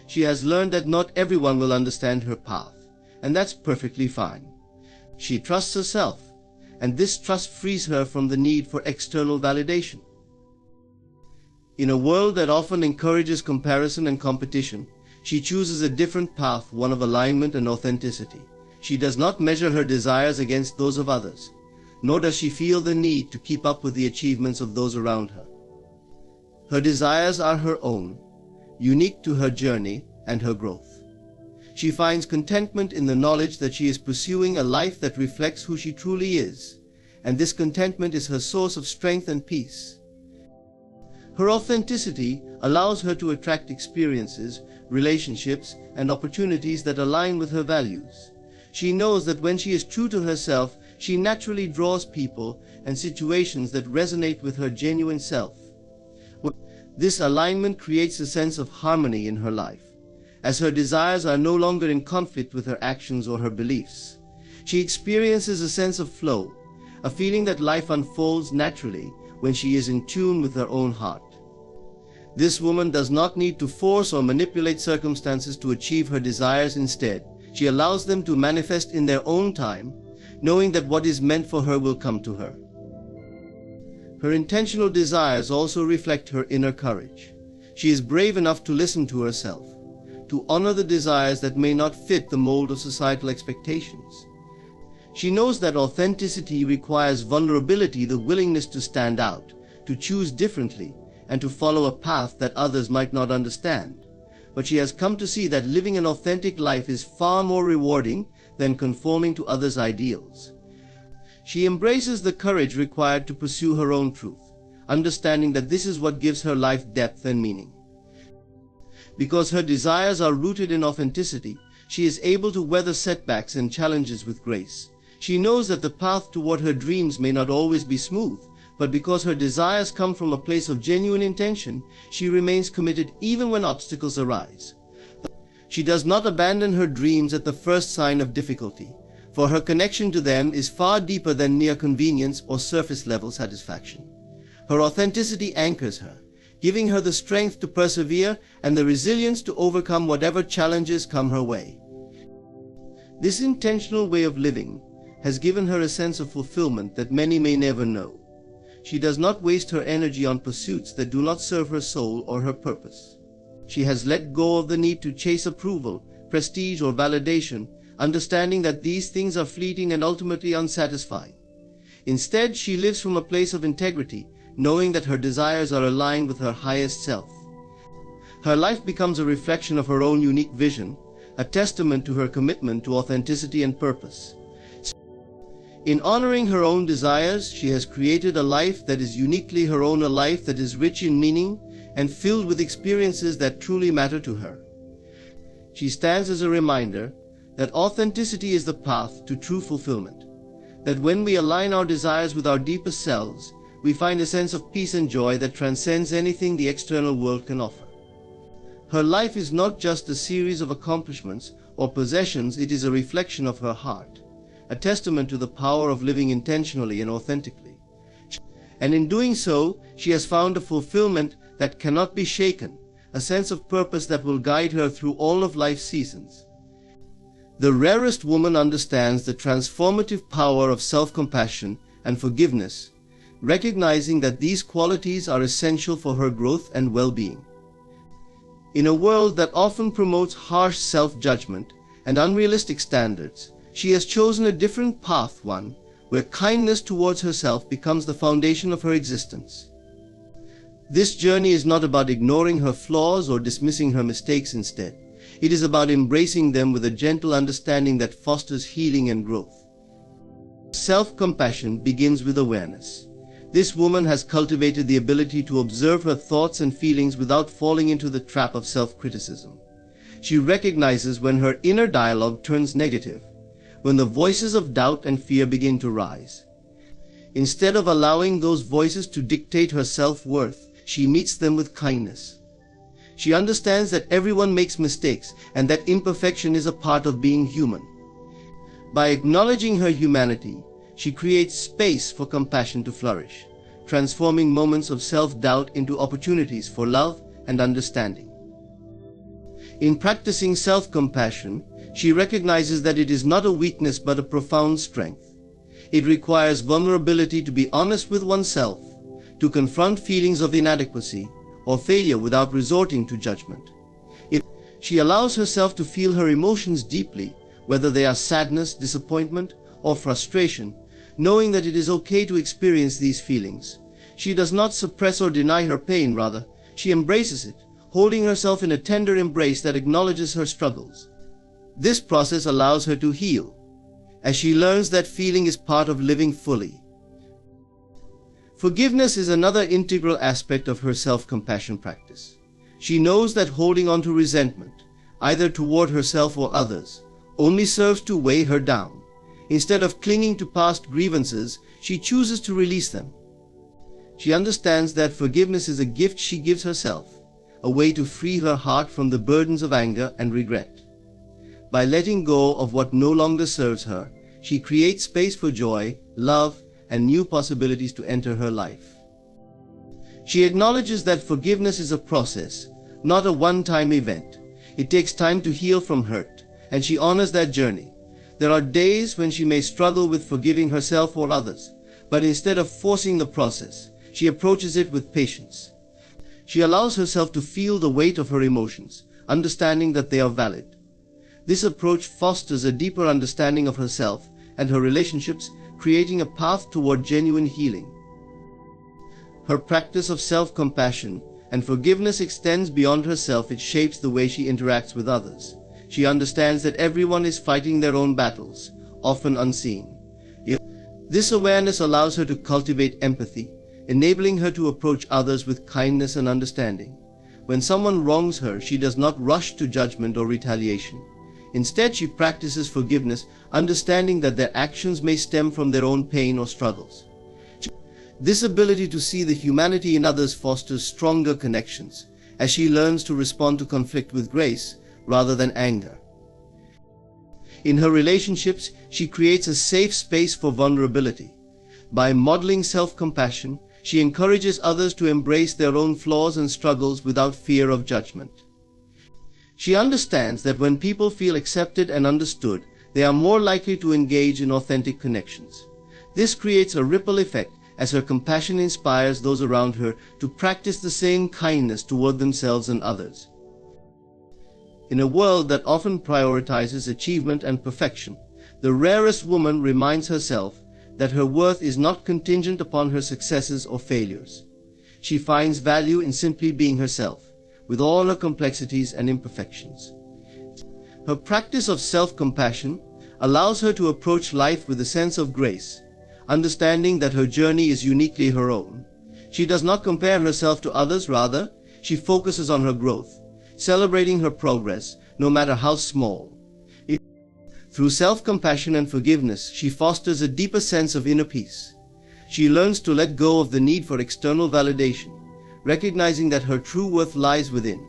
She has learned that not everyone will understand her path, and that's perfectly fine. She trusts herself, and this trust frees her from the need for external validation. In a world that often encourages comparison and competition, she chooses a different path, one of alignment and authenticity. She does not measure her desires against those of others, nor does she feel the need to keep up with the achievements of those around her. Her desires are her own, unique to her journey and her growth. She finds contentment in the knowledge that she is pursuing a life that reflects who she truly is, and this contentment is her source of strength and peace. Her authenticity allows her to attract experiences, relationships, and opportunities that align with her values. She knows that when she is true to herself, she naturally draws people and situations that resonate with her genuine self. This alignment creates a sense of harmony in her life, as her desires are no longer in conflict with her actions or her beliefs. She experiences a sense of flow, a feeling that life unfolds naturally when she is in tune with her own heart. This woman does not need to force or manipulate circumstances to achieve her desires. Instead, she allows them to manifest in their own time, knowing that what is meant for her will come to her. Her intentional desires also reflect her inner courage. She is brave enough to listen to herself, to honor the desires that may not fit the mold of societal expectations. She knows that authenticity requires vulnerability, the willingness to stand out, to choose differently, and to follow a path that others might not understand. But she has come to see that living an authentic life is far more rewarding than conforming to others' ideals. She embraces the courage required to pursue her own truth, understanding that this is what gives her life depth and meaning. Because her desires are rooted in authenticity, she is able to weather setbacks and challenges with grace. She knows that the path toward her dreams may not always be smooth, but because her desires come from a place of genuine intention, she remains committed even when obstacles arise. She does not abandon her dreams at the first sign of difficulty, for her connection to them is far deeper than mere convenience or surface-level satisfaction. Her authenticity anchors her, giving her the strength to persevere and the resilience to overcome whatever challenges come her way. This intentional way of living has given her a sense of fulfillment that many may never know. She does not waste her energy on pursuits that do not serve her soul or her purpose. She has let go of the need to chase approval, prestige, or validation, understanding that these things are fleeting and ultimately unsatisfying. Instead, she lives from a place of integrity, knowing that her desires are aligned with her highest self. Her life becomes a reflection of her own unique vision, a testament to her commitment to authenticity and purpose. In honoring her own desires, she has created a life that is uniquely her own, a life that is rich in meaning and filled with experiences that truly matter to her. She stands as a reminder that authenticity is the path to true fulfillment, that when we align our desires with our deepest selves, we find a sense of peace and joy that transcends anything the external world can offer. Her life is not just a series of accomplishments or possessions, it is a reflection of her heart, a testament to the power of living intentionally and authentically. And in doing so, she has found a fulfillment that cannot be shaken, a sense of purpose that will guide her through all of life's seasons. The rarest woman understands the transformative power of self-compassion and forgiveness, recognizing that these qualities are essential for her growth and well-being. In a world that often promotes harsh self-judgment and unrealistic standards, she has chosen a different path, one where kindness towards herself becomes the foundation of her existence. This journey is not about ignoring her flaws or dismissing her mistakes. Instead, it is about embracing them with a gentle understanding that fosters healing and growth. Self-compassion begins with awareness. This woman has cultivated the ability to observe her thoughts and feelings without falling into the trap of self-criticism. She recognizes when her inner dialogue turns negative, when the voices of doubt and fear begin to rise. Instead of allowing those voices to dictate her self-worth, she meets them with kindness. She understands that everyone makes mistakes and that imperfection is a part of being human. By acknowledging her humanity, she creates space for compassion to flourish, transforming moments of self-doubt into opportunities for love and understanding. In practicing self-compassion, she recognizes that it is not a weakness but a profound strength. It requires vulnerability to be honest with oneself, to confront feelings of inadequacy or failure without resorting to judgment. She allows herself to feel her emotions deeply, whether they are sadness, disappointment, or frustration, knowing that it is okay to experience these feelings. She does not suppress or deny her pain, rather, she embraces it, holding herself in a tender embrace that acknowledges her struggles. This process allows her to heal, as she learns that feeling is part of living fully. Forgiveness is another integral aspect of her self-compassion practice. She knows that holding on to resentment, either toward herself or others, only serves to weigh her down. Instead of clinging to past grievances, she chooses to release them. She understands that forgiveness is a gift she gives herself, a way to free her heart from the burdens of anger and regret. By letting go of what no longer serves her, she creates space for joy, love, and new possibilities to enter her life. She acknowledges that forgiveness is a process, not a one-time event. It takes time to heal from hurt, and she honors that journey. There are days when she may struggle with forgiving herself or others, but instead of forcing the process, she approaches it with patience. She allows herself to feel the weight of her emotions, understanding that they are valid. This approach fosters a deeper understanding of herself and her relationships, creating a path toward genuine healing. Her practice of self-compassion and forgiveness extends beyond herself. It shapes the way she interacts with others. She understands that everyone is fighting their own battles, often unseen. This awareness allows her to cultivate empathy, enabling her to approach others with kindness and understanding. When someone wrongs her, she does not rush to judgment or retaliation. Instead, she practices forgiveness, understanding that their actions may stem from their own pain or struggles. This ability to see the humanity in others fosters stronger connections, as she learns to respond to conflict with grace rather than anger. In her relationships, she creates a safe space for vulnerability. By modeling self-compassion, she encourages others to embrace their own flaws and struggles without fear of judgment. She understands that when people feel accepted and understood, they are more likely to engage in authentic connections. This creates a ripple effect as her compassion inspires those around her to practice the same kindness toward themselves and others. In a world that often prioritizes achievement and perfection, the rarest woman reminds herself that her worth is not contingent upon her successes or failures. She finds value in simply being herself, with all her complexities and imperfections. Her practice of self-compassion allows her to approach life with a sense of grace, understanding that her journey is uniquely her own. She does not compare herself to others, rather, she focuses on her growth, celebrating her progress, no matter how small. Through self-compassion and forgiveness, she fosters a deeper sense of inner peace. She learns to let go of the need for external validation, recognizing that her true worth lies within.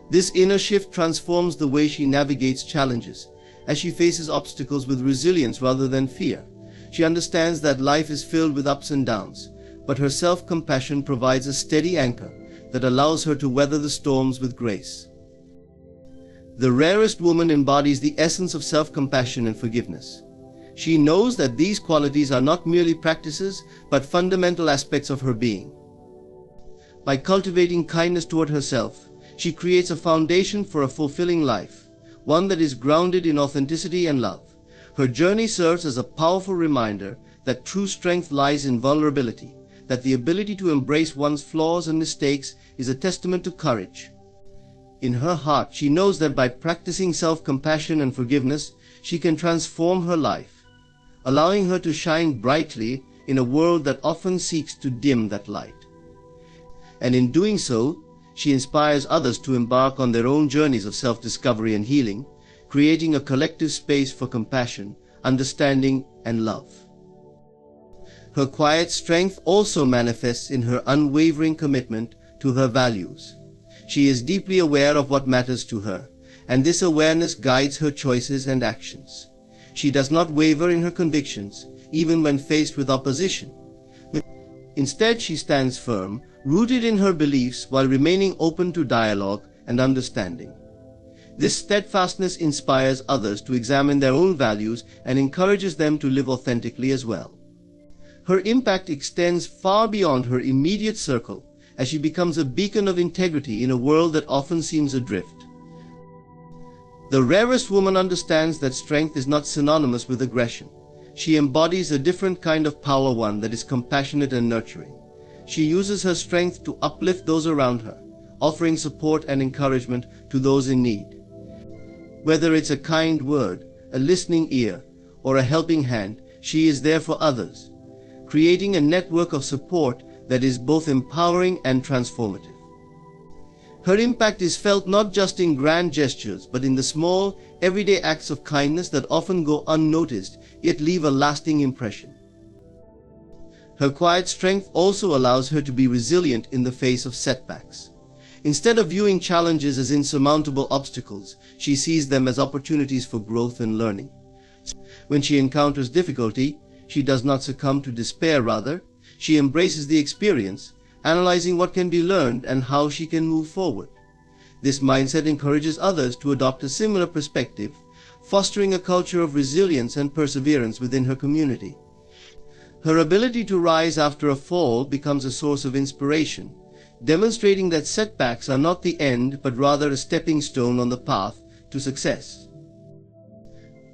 This inner shift transforms the way she navigates challenges, as she faces obstacles with resilience rather than fear. She understands that life is filled with ups and downs, but her self-compassion provides a steady anchor that allows her to weather the storms with grace. The rarest woman embodies the essence of self-compassion and forgiveness. She knows that these qualities are not merely practices, but fundamental aspects of her being. By cultivating kindness toward herself, she creates a foundation for a fulfilling life, one that is grounded in authenticity and love. Her journey serves as a powerful reminder that true strength lies in vulnerability, that the ability to embrace one's flaws and mistakes is a testament to courage. In her heart, she knows that by practicing self-compassion and forgiveness, she can transform her life, allowing her to shine brightly in a world that often seeks to dim that light. And in doing so, she inspires others to embark on their own journeys of self-discovery and healing, creating a collective space for compassion, understanding, and love. Her quiet strength also manifests in her unwavering commitment to her values. She is deeply aware of what matters to her, and this awareness guides her choices and actions. She does not waver in her convictions, even when faced with opposition. Instead, she stands firm, rooted in her beliefs while remaining open to dialogue and understanding. This steadfastness inspires others to examine their own values and encourages them to live authentically as well. Her impact extends far beyond her immediate circle as she becomes a beacon of integrity in a world that often seems adrift. The rarest woman understands that strength is not synonymous with aggression. She embodies a different kind of power, one that is compassionate and nurturing. She uses her strength to uplift those around her, offering support and encouragement to those in need. Whether it's a kind word, a listening ear, or a helping hand, she is there for others, creating a network of support that is both empowering and transformative. Her impact is felt not just in grand gestures, but in the small, everyday acts of kindness that often go unnoticed, yet leave a lasting impression. Her quiet strength also allows her to be resilient in the face of setbacks. Instead of viewing challenges as insurmountable obstacles, she sees them as opportunities for growth and learning. When she encounters difficulty, she does not succumb to despair. Rather, she embraces the experience, analyzing what can be learned and how she can move forward. This mindset encourages others to adopt a similar perspective, fostering a culture of resilience and perseverance within her community. Her ability to rise after a fall becomes a source of inspiration, demonstrating that setbacks are not the end, but rather a stepping stone on the path to success.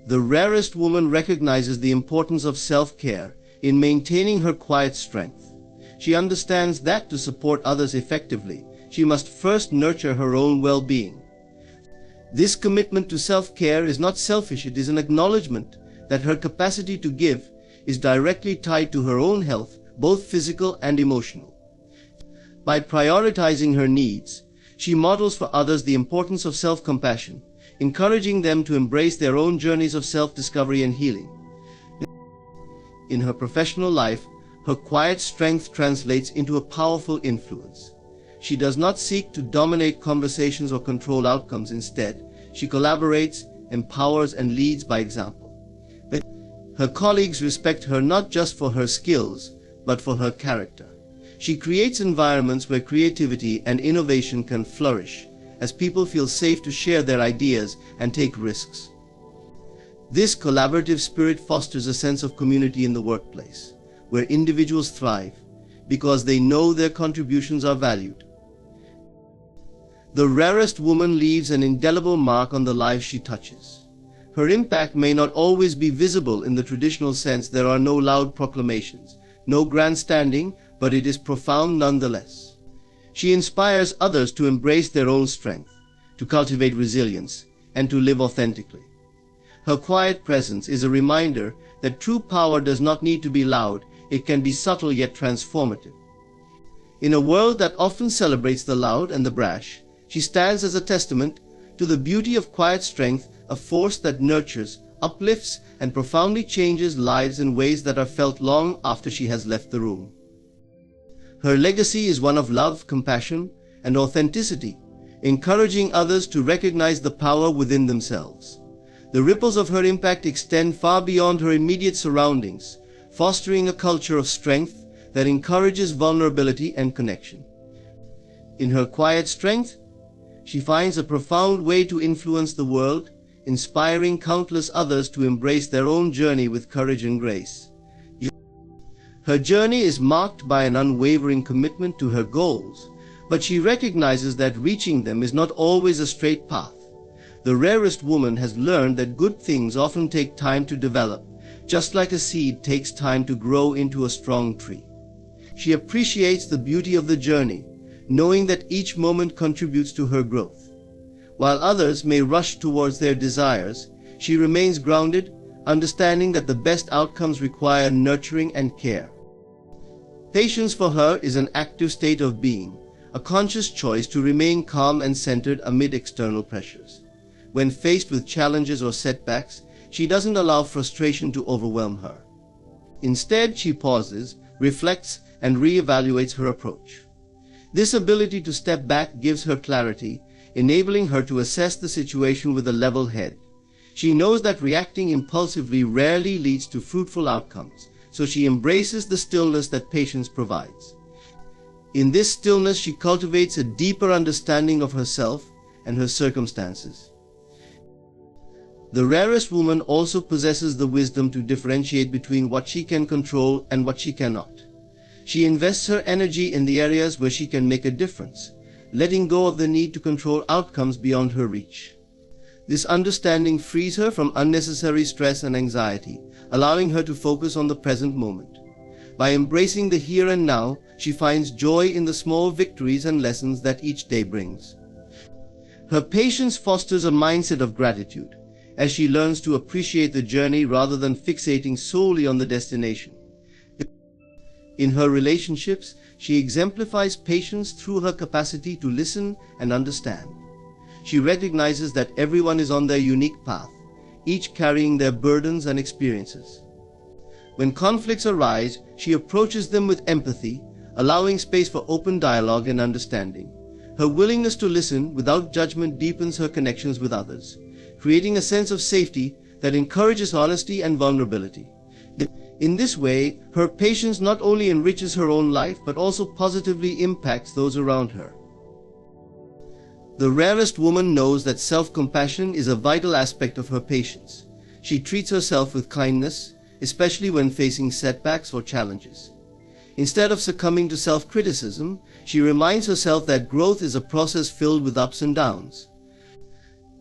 The rarest woman recognizes the importance of self-care in maintaining her quiet strength. She understands that to support others effectively, she must first nurture her own well-being. This commitment to self-care is not selfish, it is an acknowledgement that her capacity to give is directly tied to her own health, both physical and emotional. By prioritizing her needs, she models for others the importance of self-compassion, encouraging them to embrace their own journeys of self-discovery and healing. In her professional life, her quiet strength translates into a powerful influence. She does not seek to dominate conversations or control outcomes. Instead, she collaborates, empowers, and leads by example. Her colleagues respect her not just for her skills, but for her character. She creates environments where creativity and innovation can flourish, as people feel safe to share their ideas and take risks. This collaborative spirit fosters a sense of community in the workplace, where individuals thrive because they know their contributions are valued. The rarest woman leaves an indelible mark on the lives she touches. Her impact may not always be visible in the traditional sense. There are no loud proclamations, no grandstanding, but it is profound nonetheless. She inspires others to embrace their own strength, to cultivate resilience, and to live authentically. Her quiet presence is a reminder that true power does not need to be loud, it can be subtle yet transformative. In a world that often celebrates the loud and the brash, she stands as a testament to the beauty of quiet strength, a force that nurtures, uplifts, and profoundly changes lives in ways that are felt long after she has left the room. Her legacy is one of love, compassion, and authenticity, encouraging others to recognize the power within themselves. The ripples of her impact extend far beyond her immediate surroundings, fostering a culture of strength that encourages vulnerability and connection. In her quiet strength, she finds a profound way to influence the world, inspiring countless others to embrace their own journey with courage and grace. Her journey is marked by an unwavering commitment to her goals, but she recognizes that reaching them is not always a straight path. The rarest woman has learned that good things often take time to develop, just like a seed takes time to grow into a strong tree. She appreciates the beauty of the journey, knowing that each moment contributes to her growth. While others may rush towards their desires, she remains grounded, understanding that the best outcomes require nurturing and care. Patience for her is an active state of being, a conscious choice to remain calm and centered amid external pressures. When faced with challenges or setbacks, she doesn't allow frustration to overwhelm her. Instead, she pauses, reflects, and reevaluates her approach. This ability to step back gives her clarity, enabling her to assess the situation with a level head. She knows that reacting impulsively rarely leads to fruitful outcomes, so she embraces the stillness that patience provides. In this stillness, she cultivates a deeper understanding of herself and her circumstances. The rarest woman also possesses the wisdom to differentiate between what she can control and what she cannot. She invests her energy in the areas where she can make a difference, letting go of the need to control outcomes beyond her reach. This understanding frees her from unnecessary stress and anxiety, allowing her to focus on the present moment. By embracing the here and now, she finds joy in the small victories and lessons that each day brings. Her patience fosters a mindset of gratitude, as she learns to appreciate the journey rather than fixating solely on the destination. In her relationships, she exemplifies patience through her capacity to listen and understand. She recognizes that everyone is on their unique path, each carrying their burdens and experiences. When conflicts arise, she approaches them with empathy, allowing space for open dialogue and understanding. Her willingness to listen without judgment deepens her connections with others, creating a sense of safety that encourages honesty and vulnerability. In this way, her patience not only enriches her own life but also positively impacts those around her. The rarest woman knows that self-compassion is a vital aspect of her patience. She treats herself with kindness, especially when facing setbacks or challenges. Instead of succumbing to self-criticism, she reminds herself that growth is a process filled with ups and downs.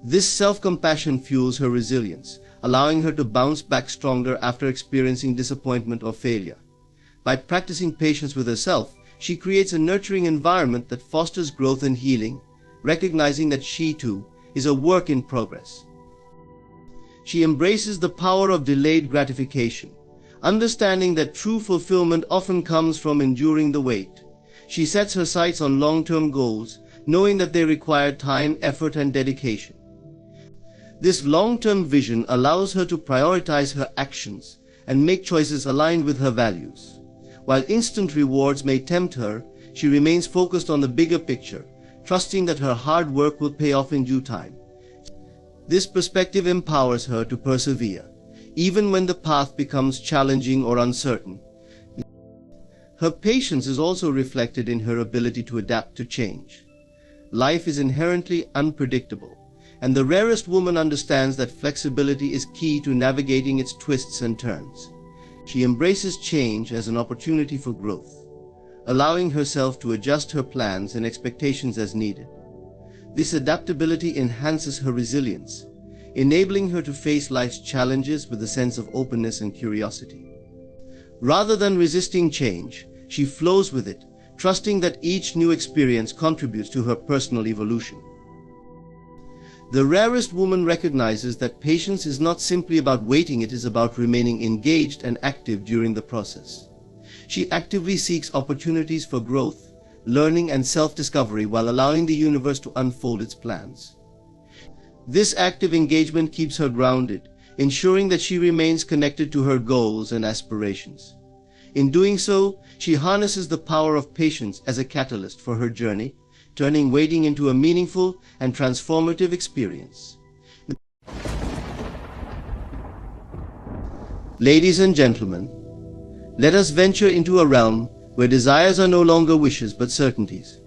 This self-compassion fuels her resilience, allowing her to bounce back stronger after experiencing disappointment or failure. By practicing patience with herself, she creates a nurturing environment that fosters growth and healing, recognizing that she too is a work in progress. She embraces the power of delayed gratification, understanding that true fulfillment often comes from enduring the wait. She sets her sights on long-term goals, knowing that they require time, effort, and dedication. This long-term vision allows her to prioritize her actions and make choices aligned with her values. While instant rewards may tempt her, she remains focused on the bigger picture, trusting that her hard work will pay off in due time. This perspective empowers her to persevere, even when the path becomes challenging or uncertain. Her patience is also reflected in her ability to adapt to change. Life is inherently unpredictable, and the rarest woman understands that flexibility is key to navigating its twists and turns. She embraces change as an opportunity for growth, allowing herself to adjust her plans and expectations as needed. This adaptability enhances her resilience, enabling her to face life's challenges with a sense of openness and curiosity. Rather than resisting change, she flows with it, trusting that each new experience contributes to her personal evolution. The rarest woman recognizes that patience is not simply about waiting, it is about remaining engaged and active during the process. She actively seeks opportunities for growth, learning, and self-discovery while allowing the universe to unfold its plans. This active engagement keeps her grounded, ensuring that she remains connected to her goals and aspirations. In doing so, she harnesses the power of patience as a catalyst for her journey, turning waiting into a meaningful and transformative experience. Ladies and gentlemen, let us venture into a realm where desires are no longer wishes but certainties.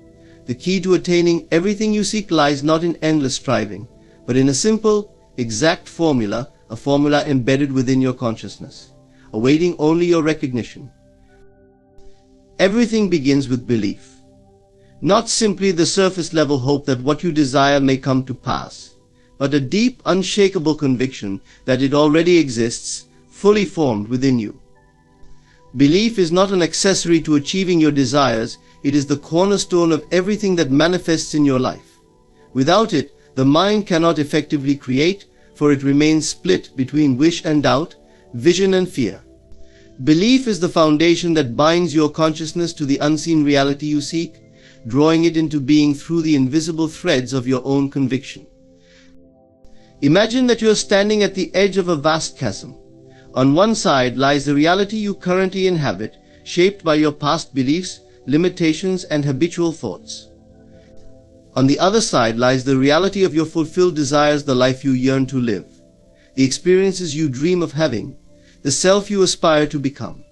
The key to attaining everything you seek lies not in endless striving, but in a simple, exact formula, a formula embedded within your consciousness, awaiting only your recognition. Everything begins with belief. Not simply the surface-level hope that what you desire may come to pass, but a deep, unshakable conviction that it already exists, fully formed within you. Belief is not an accessory to achieving your desires, it is the cornerstone of everything that manifests in your life. Without it, the mind cannot effectively create, for it remains split between wish and doubt, vision and fear. Belief is the foundation that binds your consciousness to the unseen reality you seek, drawing it into being through the invisible threads of your own conviction. Imagine that you are standing at the edge of a vast chasm. On one side lies the reality you currently inhabit, shaped by your past beliefs, limitations, and habitual thoughts. On the other side lies the reality of your fulfilled desires, the life you yearn to live, the experiences you dream of having, the self you aspire to become.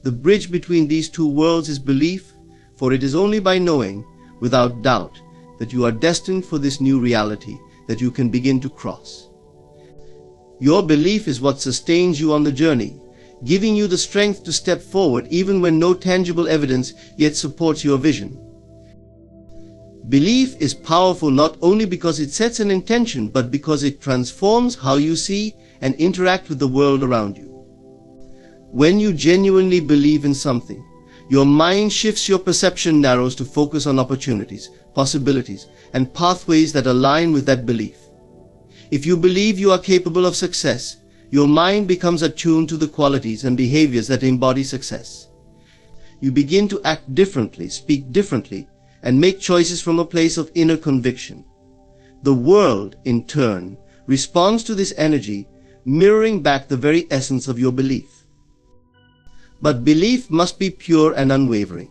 The bridge between these two worlds is belief, for it is only by knowing, without doubt, that you are destined for this new reality that you can begin to cross. Your belief is what sustains you on the journey, giving you the strength to step forward even when no tangible evidence yet supports your vision. Belief is powerful not only because it sets an intention, but because it transforms how you see and interact with the world around you. When you genuinely believe in something, your mind shifts, your perception narrows to focus on opportunities, possibilities, and pathways that align with that belief. If you believe you are capable of success, your mind becomes attuned to the qualities and behaviors that embody success. You begin to act differently, speak differently, and make choices from a place of inner conviction. The world, in turn, responds to this energy, mirroring back the very essence of your belief. But belief must be pure and unwavering.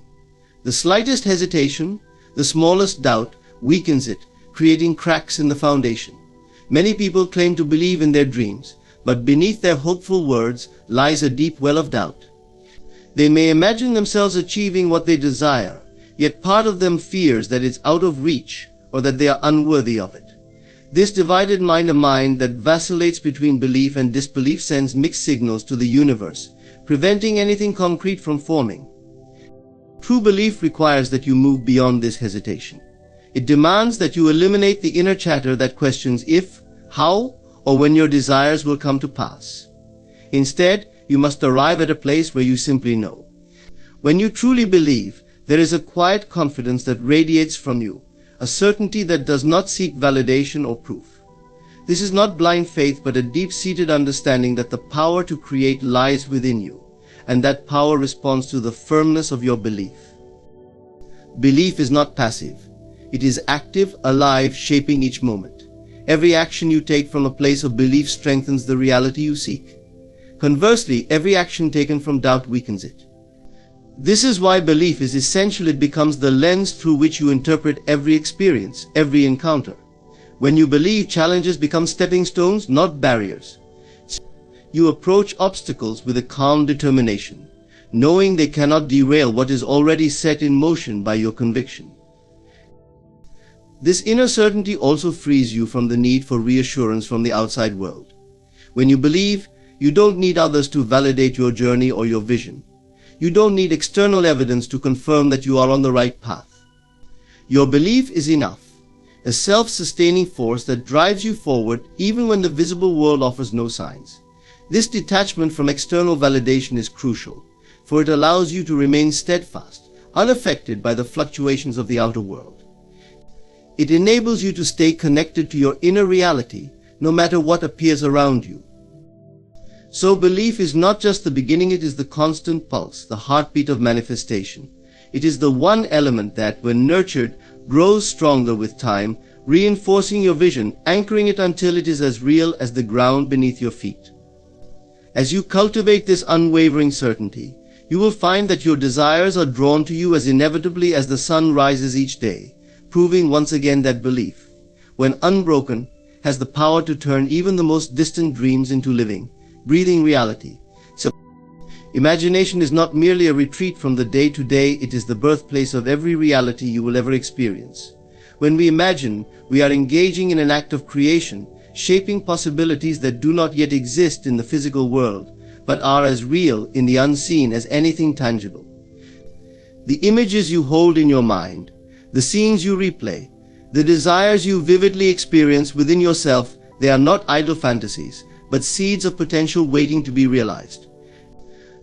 The slightest hesitation, the smallest doubt, weakens it, creating cracks in the foundation. Many people claim to believe in their dreams, but beneath their hopeful words lies a deep well of doubt. They may imagine themselves achieving what they desire, yet part of them fears that it's out of reach or that they are unworthy of it. This divided mind, a mind that vacillates between belief and disbelief, sends mixed signals to the universe, preventing anything concrete from forming. True belief requires that you move beyond this hesitation. It demands that you eliminate the inner chatter that questions if, how, or when your desires will come to pass. Instead, you must arrive at a place where you simply know. When you truly believe, there is a quiet confidence that radiates from you, a certainty that does not seek validation or proof. This is not blind faith, but a deep-seated understanding that the power to create lies within you, and that power responds to the firmness of your belief. Belief is not passive. It is active, alive, shaping each moment. Every action you take from a place of belief strengthens the reality you seek. Conversely, every action taken from doubt weakens it. This is why belief is essential. It becomes the lens through which you interpret every experience, every encounter. When you believe, challenges become stepping stones, not barriers. You approach obstacles with a calm determination, knowing they cannot derail what is already set in motion by your conviction. This inner certainty also frees you from the need for reassurance from the outside world. When you believe, you don't need others to validate your journey or your vision. You don't need external evidence to confirm that you are on the right path. Your belief is enough, a self-sustaining force that drives you forward even when the visible world offers no signs. This detachment from external validation is crucial, for it allows you to remain steadfast, unaffected by the fluctuations of the outer world. It enables you to stay connected to your inner reality, no matter what appears around you. So belief is not just the beginning, it is the constant pulse, the heartbeat of manifestation. It is the one element that, when nurtured, grows stronger with time, reinforcing your vision, anchoring it until it is as real as the ground beneath your feet. As you cultivate this unwavering certainty, you will find that your desires are drawn to you as inevitably as the sun rises each day, proving once again that belief, when unbroken, has the power to turn even the most distant dreams into living, breathing reality. So, imagination is not merely a retreat from the day-to-day, it is the birthplace of every reality you will ever experience. When we imagine, we are engaging in an act of creation, shaping possibilities that do not yet exist in the physical world, but are as real in the unseen as anything tangible. The images you hold in your mind, the scenes you replay, the desires you vividly experience within yourself, they are not idle fantasies, but seeds of potential waiting to be realized.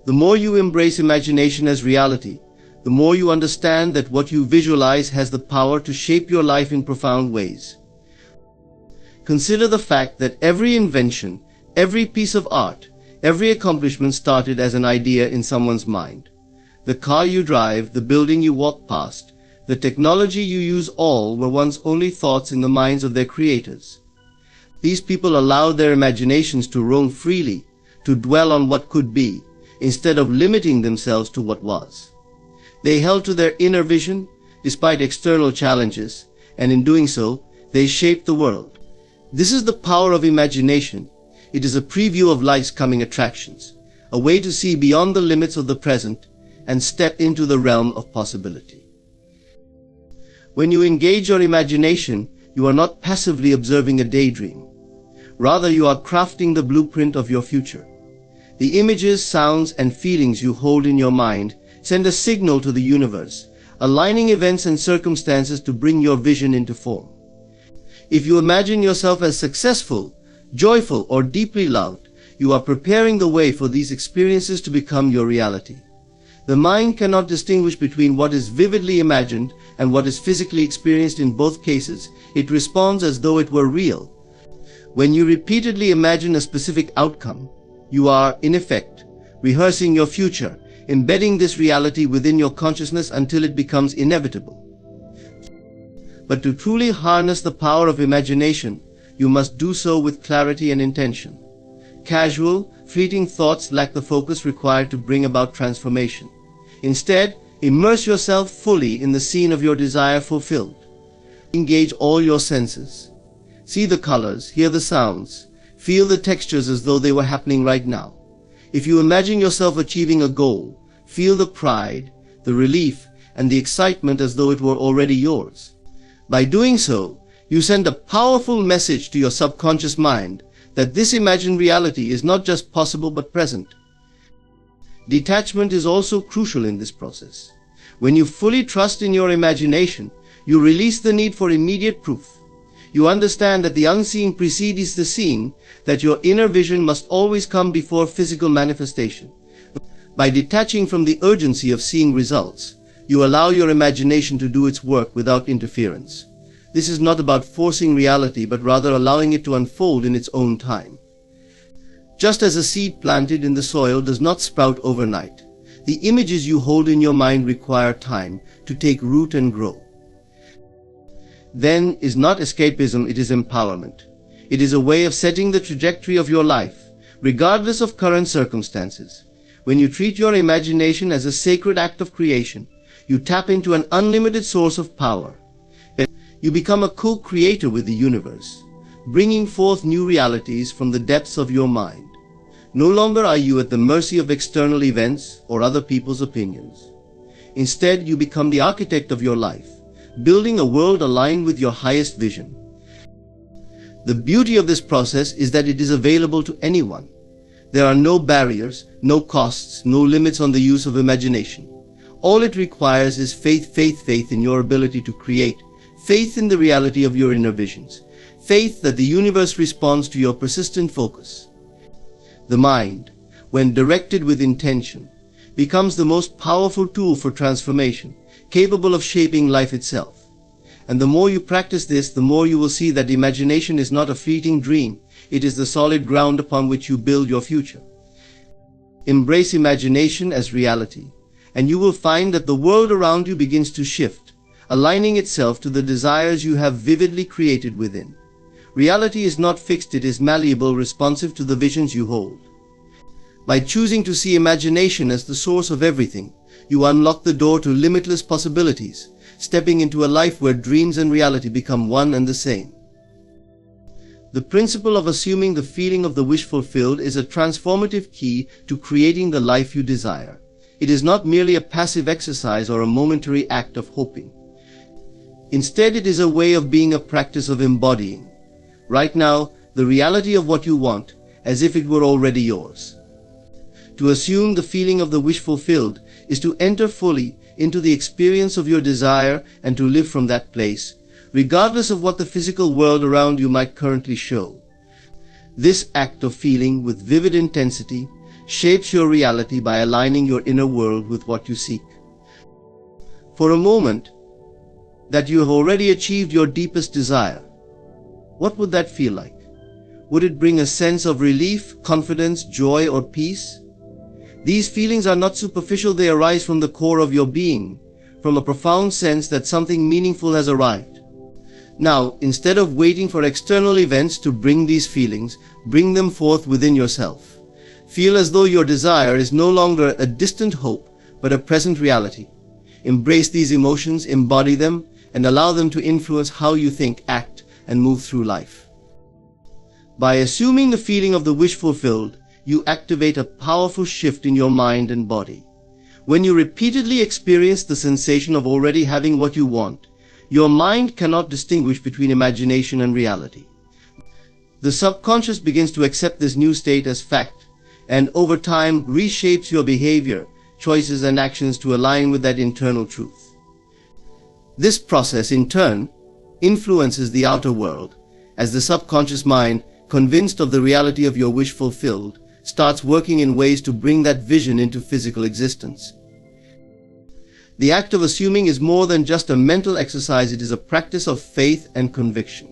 The more you embrace imagination as reality, the more you understand that what you visualize has the power to shape your life in profound ways. Consider the fact that every invention, every piece of art, Every accomplishment started as an idea in someone's mind. The car you drive, the building you walk past, the technology you use, all were once only thoughts in the minds of their creators. These people allowed their imaginations to roam freely, to dwell on what could be, instead of limiting themselves to what was. They held to their inner vision despite external challenges, and in doing so, they shaped the world. This is the power of imagination. It is a preview of life's coming attractions, a way to see beyond the limits of the present and step into the realm of possibility. When you engage your imagination, you are not passively observing a daydream. Rather, you are crafting the blueprint of your future. The images, sounds, and feelings you hold in your mind send a signal to the universe, aligning events and circumstances to bring your vision into form. If you imagine yourself as successful, joyful, or deeply loved, you are preparing the way for these experiences to become your reality. The mind cannot distinguish between what is vividly imagined and what is physically experienced. In both cases, it responds as though it were real. When you repeatedly imagine a specific outcome, you are, in effect, rehearsing your future, embedding this reality within your consciousness until it becomes inevitable. But to truly harness the power of imagination, you must do so with clarity and intention. Casual, fleeting thoughts lack the focus required to bring about transformation. Instead, immerse yourself fully in the scene of your desire fulfilled. Engage all your senses. See the colors, hear the sounds, feel the textures as though they were happening right now. If you imagine yourself achieving a goal, feel the pride, the relief, and the excitement as though it were already yours. By doing so, you send a powerful message to your subconscious mind that this imagined reality is not just possible but present. Detachment is also crucial in this process. When you fully trust in your imagination, you release the need for immediate proof. You understand that the unseen precedes the seen, that your inner vision must always come before physical manifestation. By detaching from the urgency of seeing results, you allow your imagination to do its work without interference. This is not about forcing reality, but rather allowing it to unfold in its own time. Just as a seed planted in the soil does not sprout overnight, the images you hold in your mind require time to take root and grow. Then is not escapism, it is empowerment. It is a way of setting the trajectory of your life, regardless of current circumstances. When you treat your imagination as a sacred act of creation, you tap into an unlimited source of power. You become a co-creator with the universe, bringing forth new realities from the depths of your mind. No longer are you at the mercy of external events or other people's opinions. Instead, you become the architect of your life, building a world aligned with your highest vision. The beauty of this process is that it is available to anyone. There are no barriers, no costs, no limits on the use of imagination. All it requires is faith in your ability to create, faith in the reality of your inner visions, faith that the universe responds to your persistent focus. The mind, when directed with intention, becomes the most powerful tool for transformation, capable of shaping life itself. And the more you practice this, the more you will see that imagination is not a fleeting dream, it is the solid ground upon which you build your future. Embrace imagination as reality, and you will find that the world around you begins to shift, aligning itself to the desires you have vividly created within. Reality is not fixed, it is malleable, responsive to the visions you hold. By choosing to see imagination as the source of everything, you unlock the door to limitless possibilities, stepping into a life where dreams and reality become one and the same. The principle of assuming the feeling of the wish fulfilled is a transformative key to creating the life you desire. It is not merely a passive exercise or a momentary act of hoping. Instead, it is a way of being, a practice of embodying, right now, the reality of what you want, as if it were already yours. To assume the feeling of the wish fulfilled is to enter fully into the experience of your desire and to live from that place, regardless of what the physical world around you might currently show. This act of feeling with vivid intensity shapes your reality by aligning your inner world with what you seek. For a moment, that you have already achieved your deepest desire, what would that feel like? Would it bring a sense of relief, confidence, joy, or peace? These feelings are not superficial, they arise from the core of your being, from a profound sense that something meaningful has arrived. Now, instead of waiting for external events to bring these feelings, bring them forth within yourself. Feel as though your desire is no longer a distant hope, but a present reality. Embrace these emotions, embody them, and allow them to influence how you think, act, and move through life. By assuming the feeling of the wish fulfilled, you activate a powerful shift in your mind and body. When you repeatedly experience the sensation of already having what you want, your mind cannot distinguish between imagination and reality. The subconscious begins to accept this new state as fact, and over time reshapes your behavior, choices, and actions to align with that internal truth. This process, in turn, influences the outer world, as the subconscious mind, convinced of the reality of your wish fulfilled, starts working in ways to bring that vision into physical existence. The act of assuming is more than just a mental exercise, it is a practice of faith and conviction.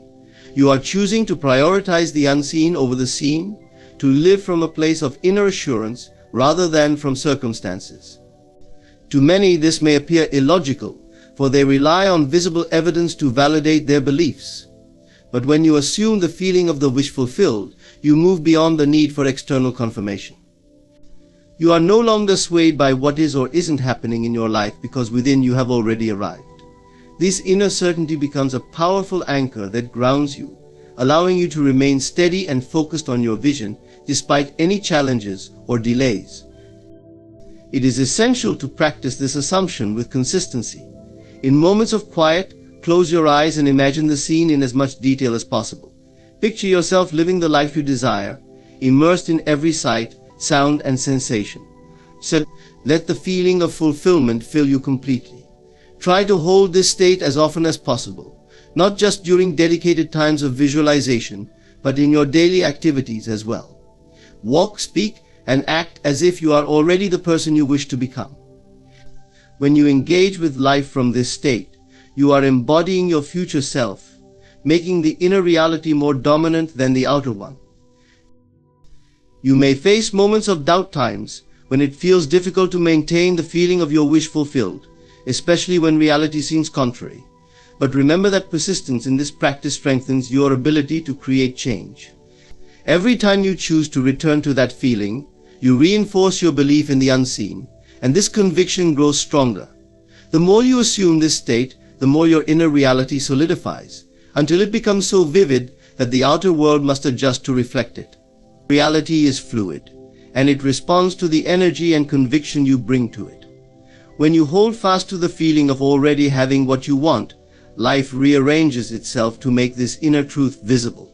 You are choosing to prioritize the unseen over the seen, to live from a place of inner assurance rather than from circumstances. To many, this may appear illogical, for they rely on visible evidence to validate their beliefs. But when you assume the feeling of the wish fulfilled, you move beyond the need for external confirmation. You are no longer swayed by what is or isn't happening in your life, because within you have already arrived. This inner certainty becomes a powerful anchor that grounds you, allowing you to remain steady and focused on your vision despite any challenges or delays. It is essential to practice this assumption with consistency. In moments of quiet, close your eyes and imagine the scene in as much detail as possible. Picture yourself living the life you desire, immersed in every sight, sound, and sensation. So let the feeling of fulfillment fill you completely. Try to hold this state as often as possible, not just during dedicated times of visualization, but in your daily activities as well. Walk, speak, and act as if you are already the person you wish to become. When you engage with life from this state, you are embodying your future self, making the inner reality more dominant than the outer one. You may face moments of doubt, times when it feels difficult to maintain the feeling of your wish fulfilled, especially when reality seems contrary. But remember that persistence in this practice strengthens your ability to create change. Every time you choose to return to that feeling, you reinforce your belief in the unseen, and this conviction grows stronger. The more you assume this state, the more your inner reality solidifies, until it becomes so vivid that the outer world must adjust to reflect it. Reality is fluid, and it responds to the energy and conviction you bring to it. When you hold fast to the feeling of already having what you want, life rearranges itself to make this inner truth visible.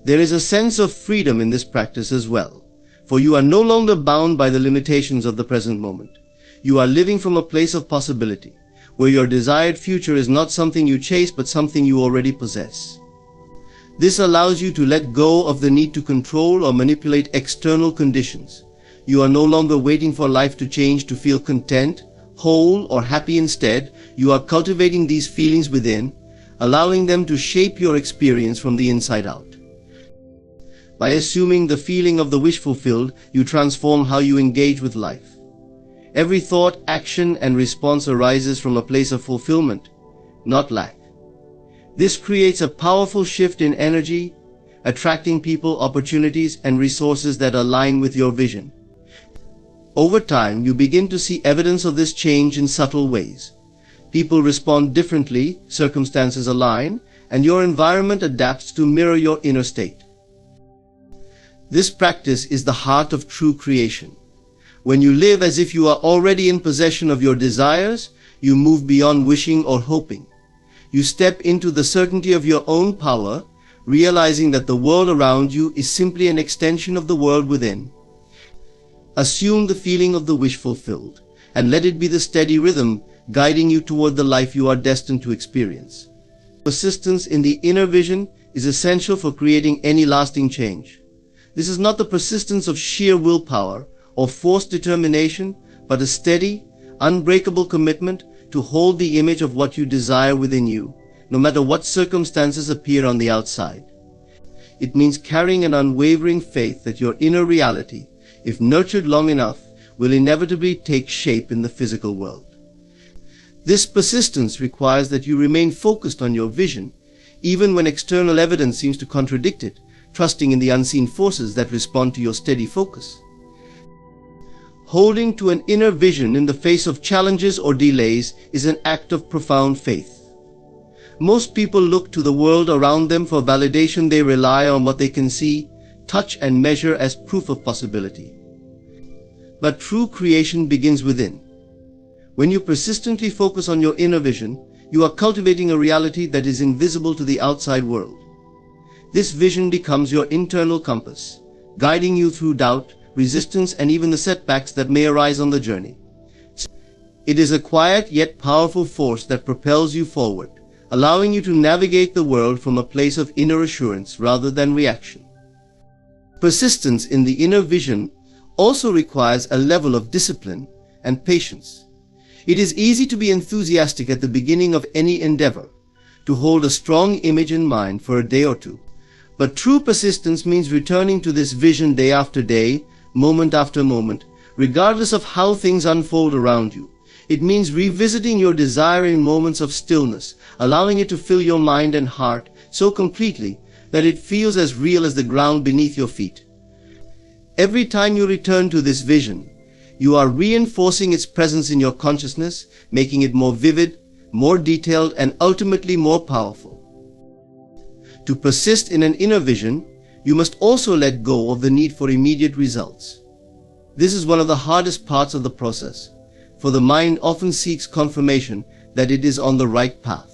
There is a sense of freedom in this practice as well, for you are no longer bound by the limitations of the present moment. You are living from a place of possibility, where your desired future is not something you chase but something you already possess. This allows you to let go of the need to control or manipulate external conditions. You are no longer waiting for life to change to feel content, whole, or happy. Instead, you are cultivating these feelings within, allowing them to shape your experience from the inside out. By assuming the feeling of the wish fulfilled, you transform how you engage with life. Every thought, action, and response arises from a place of fulfillment, not lack. This creates a powerful shift in energy, attracting people, opportunities, and resources that align with your vision. Over time, you begin to see evidence of this change in subtle ways. People respond differently, circumstances align, and your environment adapts to mirror your inner state. This practice is the heart of true creation. When you live as if you are already in possession of your desires, you move beyond wishing or hoping. You step into the certainty of your own power, realizing that the world around you is simply an extension of the world within. Assume the feeling of the wish fulfilled, and let it be the steady rhythm guiding you toward the life you are destined to experience. Persistence in the inner vision is essential for creating any lasting change. This is not the persistence of sheer willpower or forced determination, but a steady, unbreakable commitment to hold the image of what you desire within you, no matter what circumstances appear on the outside. it means carrying an unwavering faith that your inner reality, if nurtured long enough, will inevitably take shape in the physical world. This persistence requires that you remain focused on your vision, even when external evidence seems to contradict it, trusting in the unseen forces that respond to your steady focus. Holding to an inner vision in the face of challenges or delays is an act of profound faith. Most people look to the world around them for validation. They rely on what they can see, touch, and measure as proof of possibility. But true creation begins within. When you persistently focus on your inner vision, you are cultivating a reality that is invisible to the outside world. This vision becomes your internal compass, guiding you through doubt, resistance, and even the setbacks that may arise on the journey. It is a quiet yet powerful force that propels you forward, allowing you to navigate the world from a place of inner assurance rather than reaction. Persistence in the inner vision also requires a level of discipline and patience. It is easy to be enthusiastic at the beginning of any endeavor, to hold a strong image in mind for a day or two. But true persistence means returning to this vision day after day, moment after moment, regardless of how things unfold around you. It means revisiting your desire in moments of stillness, allowing it to fill your mind and heart so completely that it feels as real as the ground beneath your feet. Every time you return to this vision, you are reinforcing its presence in your consciousness, making it more vivid, more detailed, and ultimately more powerful. To persist in an inner vision, you must also let go of the need for immediate results. This is one of the hardest parts of the process, for the mind often seeks confirmation that it is on the right path.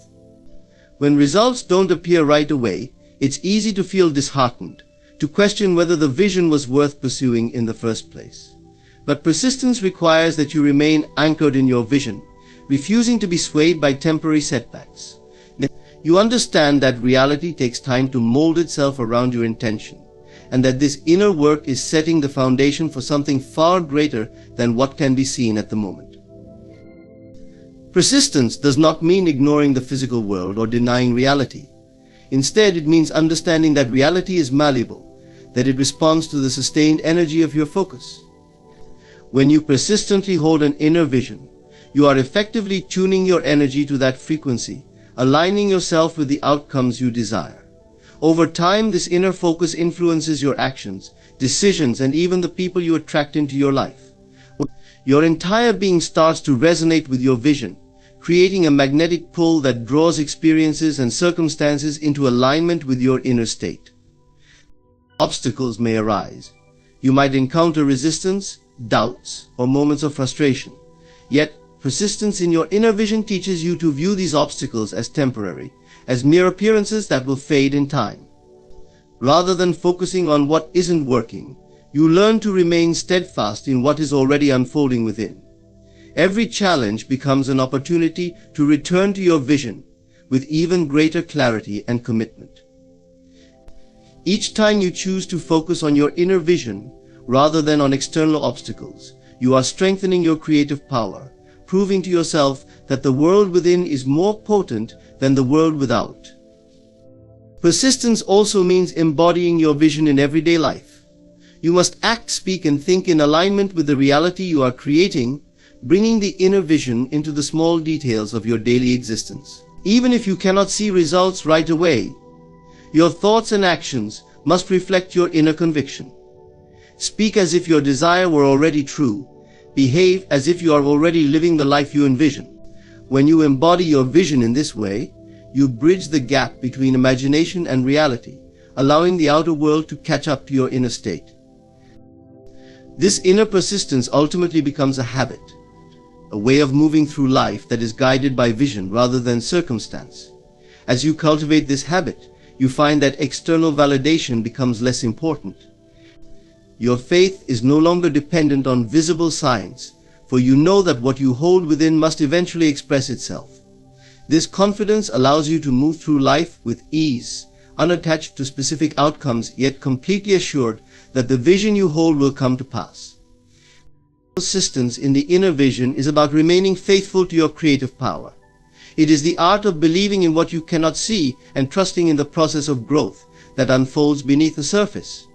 When results don't appear right away, it's easy to feel disheartened, to question whether the vision was worth pursuing in the first place. But persistence requires that you remain anchored in your vision, refusing to be swayed by temporary setbacks. You understand that reality takes time to mold itself around your intention, and that this inner work is setting the foundation for something far greater than what can be seen at the moment. Persistence does not mean ignoring the physical world or denying reality. Instead, it means understanding that reality is malleable, that it responds to the sustained energy of your focus. When you persistently hold an inner vision, you are effectively tuning your energy to that frequency, aligning yourself with the outcomes you desire. Over time, this inner focus influences your actions, decisions, and even the people you attract into your life. Your entire being starts to resonate with your vision, creating a magnetic pull that draws experiences and circumstances into alignment with your inner state. Obstacles may arise. You might encounter resistance, doubts, or moments of frustration. Yet, persistence in your inner vision teaches you to view these obstacles as temporary, as mere appearances that will fade in time. Rather than focusing on what isn't working, you learn to remain steadfast in what is already unfolding within. Every challenge becomes an opportunity to return to your vision with even greater clarity and commitment. Each time you choose to focus on your inner vision rather than on external obstacles, you are strengthening your creative power, proving to yourself that the world within is more potent than the world without. Persistence also means embodying your vision in everyday life. You must act, speak, and think in alignment with the reality you are creating, bringing the inner vision into the small details of your daily existence. Even if you cannot see results right away, your thoughts and actions must reflect your inner conviction. Speak as if your desire were already true. Behave as if you are already living the life you envision. When you embody your vision in this way, you bridge the gap between imagination and reality, allowing the outer world to catch up to your inner state. This inner persistence ultimately becomes a habit, a way of moving through life that is guided by vision rather than circumstance. As you cultivate this habit, you find that external validation becomes less important. Your faith is no longer dependent on visible signs, for you know that what you hold within must eventually express itself. This confidence allows you to move through life with ease, unattached to specific outcomes, yet completely assured that the vision you hold will come to pass. Persistence in the inner vision is about remaining faithful to your creative power. It is the art of believing in what you cannot see and trusting in the process of growth that unfolds beneath the surface.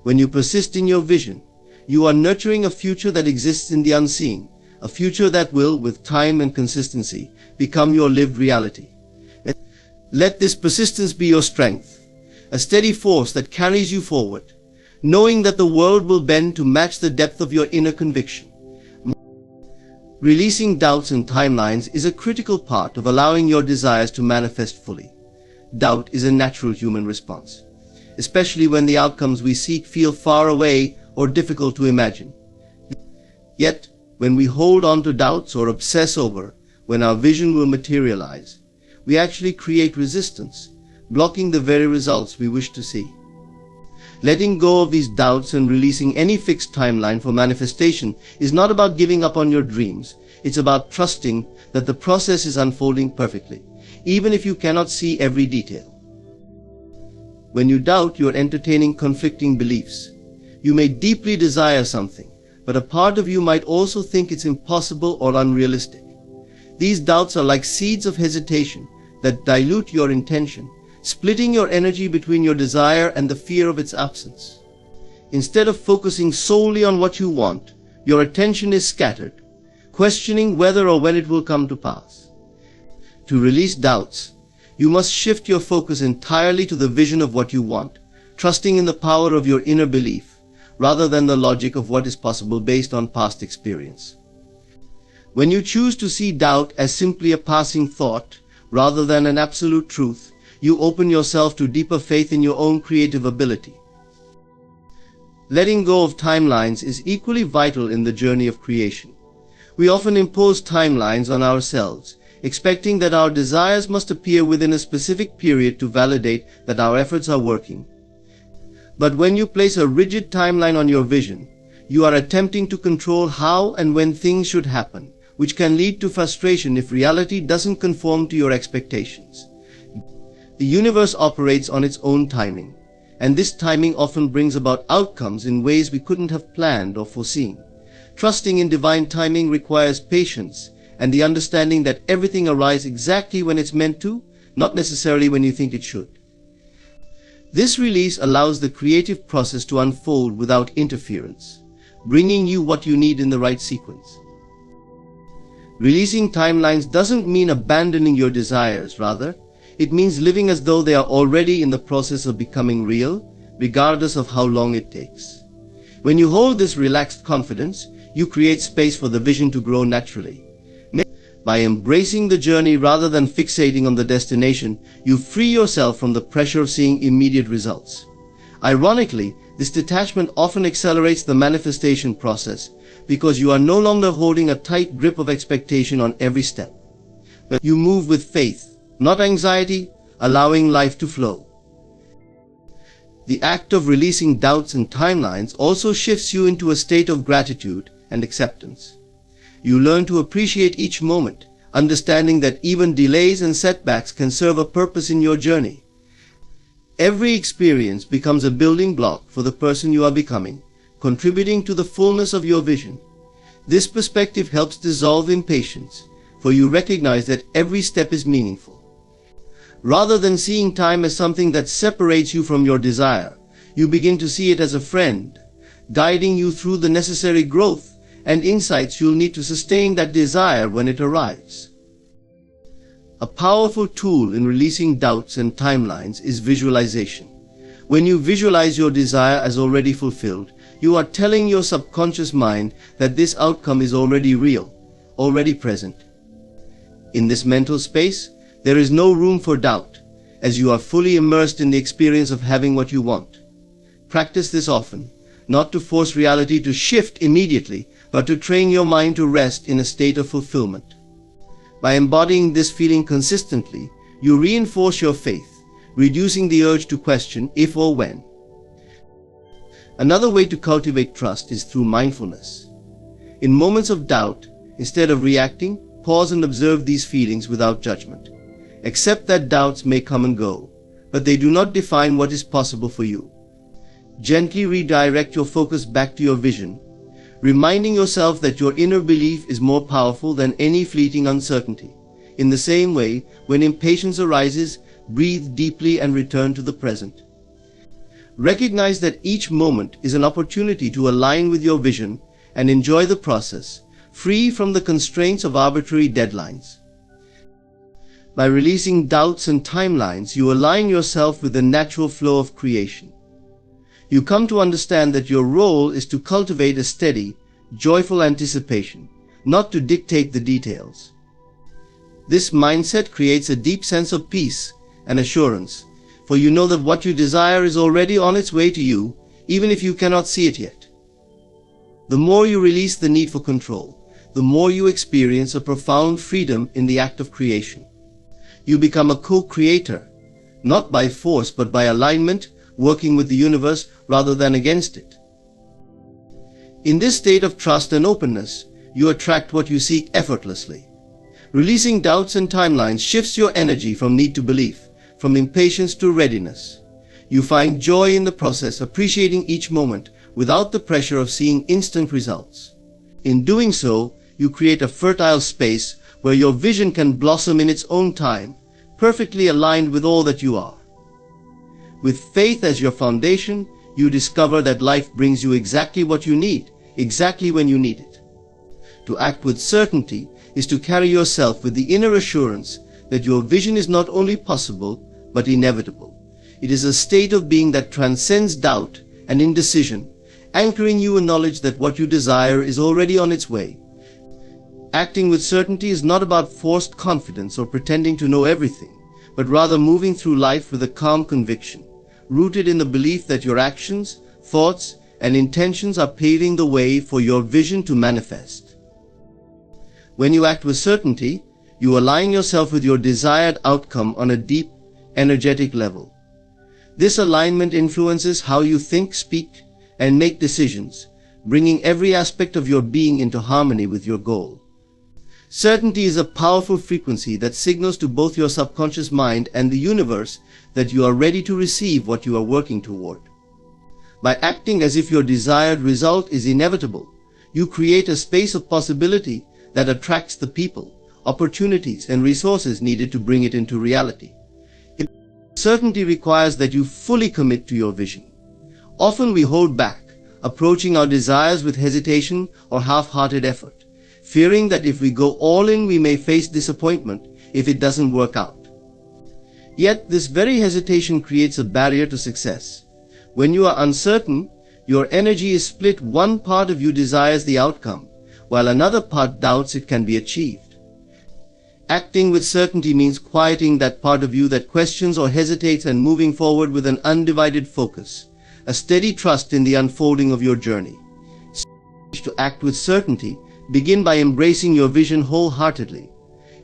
When you persist in your vision, you are nurturing a future that exists in the unseen, a future that will, with time and consistency, become your lived reality. Let this persistence be your strength, a steady force that carries you forward, knowing that the world will bend to match the depth of your inner conviction. Releasing doubts and timelines is a critical part of allowing your desires to manifest fully. Doubt is a natural human response, especially when the outcomes we seek feel far away or difficult to imagine. Yet, when we hold on to doubts or obsess over when our vision will materialize, we actually create resistance, blocking the very results we wish to see. Letting go of these doubts and releasing any fixed timeline for manifestation is not about giving up on your dreams. It's about trusting that the process is unfolding perfectly, even if you cannot see every detail. When you doubt, you are entertaining conflicting beliefs. You may deeply desire something, but a part of you might also think it's impossible or unrealistic. These doubts are like seeds of hesitation that dilute your intention, splitting your energy between your desire and the fear of its absence. Instead of focusing solely on what you want, your attention is scattered, questioning whether or when it will come to pass. To release doubts, you must shift your focus entirely to the vision of what you want, trusting in the power of your inner belief, rather than the logic of what is possible based on past experience. When you choose to see doubt as simply a passing thought, rather than an absolute truth, you open yourself to deeper faith in your own creative ability. Letting go of timelines is equally vital in the journey of creation. We often impose timelines on ourselves, expecting that our desires must appear within a specific period to validate that our efforts are working. But when you place a rigid timeline on your vision, you are attempting to control how and when things should happen, which can lead to frustration if reality doesn't conform to your expectations. The universe operates on its own timing, and this timing often brings about outcomes in ways we couldn't have planned or foreseen. Trusting in divine timing requires patience and the understanding that everything arrives exactly when it's meant to, not necessarily when you think it should. This release allows the creative process to unfold without interference, bringing you what you need in the right sequence. Releasing timelines doesn't mean abandoning your desires, rather, it means living as though they are already in the process of becoming real, regardless of how long it takes. When you hold this relaxed confidence, you create space for the vision to grow naturally. By embracing the journey rather than fixating on the destination, you free yourself from the pressure of seeing immediate results. Ironically, this detachment often accelerates the manifestation process because you are no longer holding a tight grip of expectation on every step. You move with faith, not anxiety, allowing life to flow. The act of releasing doubts and timelines also shifts you into a state of gratitude and acceptance. You learn to appreciate each moment, understanding that even delays and setbacks can serve a purpose in your journey. Every experience becomes a building block for the person you are becoming, contributing to the fullness of your vision. This perspective helps dissolve impatience, for you recognize that every step is meaningful. Rather than seeing time as something that separates you from your desire, you begin to see it as a friend, guiding you through the necessary growth and insights you'll need to sustain that desire when it arrives. A powerful tool in releasing doubts and timelines is visualization. When you visualize your desire as already fulfilled, you are telling your subconscious mind that this outcome is already real, already present. In this mental space, there is no room for doubt, as you are fully immersed in the experience of having what you want. Practice this often, not to force reality to shift immediately, but to train your mind to rest in a state of fulfillment. By embodying this feeling consistently, you reinforce your faith, reducing the urge to question if or when. Another way to cultivate trust is through mindfulness. In moments of doubt, instead of reacting, pause and observe these feelings without judgment. Accept that doubts may come and go, but they do not define what is possible for you. Gently redirect your focus back to your vision, reminding yourself that your inner belief is more powerful than any fleeting uncertainty. In the same way, when impatience arises, breathe deeply and return to the present. Recognize that each moment is an opportunity to align with your vision and enjoy the process, free from the constraints of arbitrary deadlines. By releasing doubts and timelines, you align yourself with the natural flow of creation. You come to understand that your role is to cultivate a steady, joyful anticipation, not to dictate the details. This mindset creates a deep sense of peace and assurance, for you know that what you desire is already on its way to you, even if you cannot see it yet. The more you release the need for control, the more you experience a profound freedom in the act of creation. You become a co-creator, not by force but by alignment, working with the universe rather than against it. In this state of trust and openness, you attract what you seek effortlessly. Releasing doubts and timelines shifts your energy from need to belief, from impatience to readiness. You find joy in the process, appreciating each moment without the pressure of seeing instant results. In doing so, you create a fertile space where your vision can blossom in its own time, perfectly aligned with all that you are. With faith as your foundation, you discover that life brings you exactly what you need, exactly when you need it. To act with certainty is to carry yourself with the inner assurance that your vision is not only possible, but inevitable. It is a state of being that transcends doubt and indecision, anchoring you in knowledge that what you desire is already on its way. Acting with certainty is not about forced confidence or pretending to know everything, but rather moving through life with a calm conviction, rooted in the belief that your actions, thoughts, and intentions are paving the way for your vision to manifest. When you act with certainty, you align yourself with your desired outcome on a deep, energetic level. This alignment influences how you think, speak, and make decisions, bringing every aspect of your being into harmony with your goal. Certainty is a powerful frequency that signals to both your subconscious mind and the universe that you are ready to receive what you are working toward. By acting as if your desired result is inevitable, you create a space of possibility that attracts the people, opportunities, and resources needed to bring it into reality. Certainty requires that you fully commit to your vision. Often we hold back, approaching our desires with hesitation or half-hearted effort, fearing that if we go all in, we may face disappointment if it doesn't work out. Yet this very hesitation creates a barrier to success. When you are uncertain, your energy is split. One part of you desires the outcome, while another part doubts it can be achieved. Acting with certainty means quieting that part of you that questions or hesitates and moving forward with an undivided focus, a steady trust in the unfolding of your journey. To act with certainty, begin by embracing your vision wholeheartedly.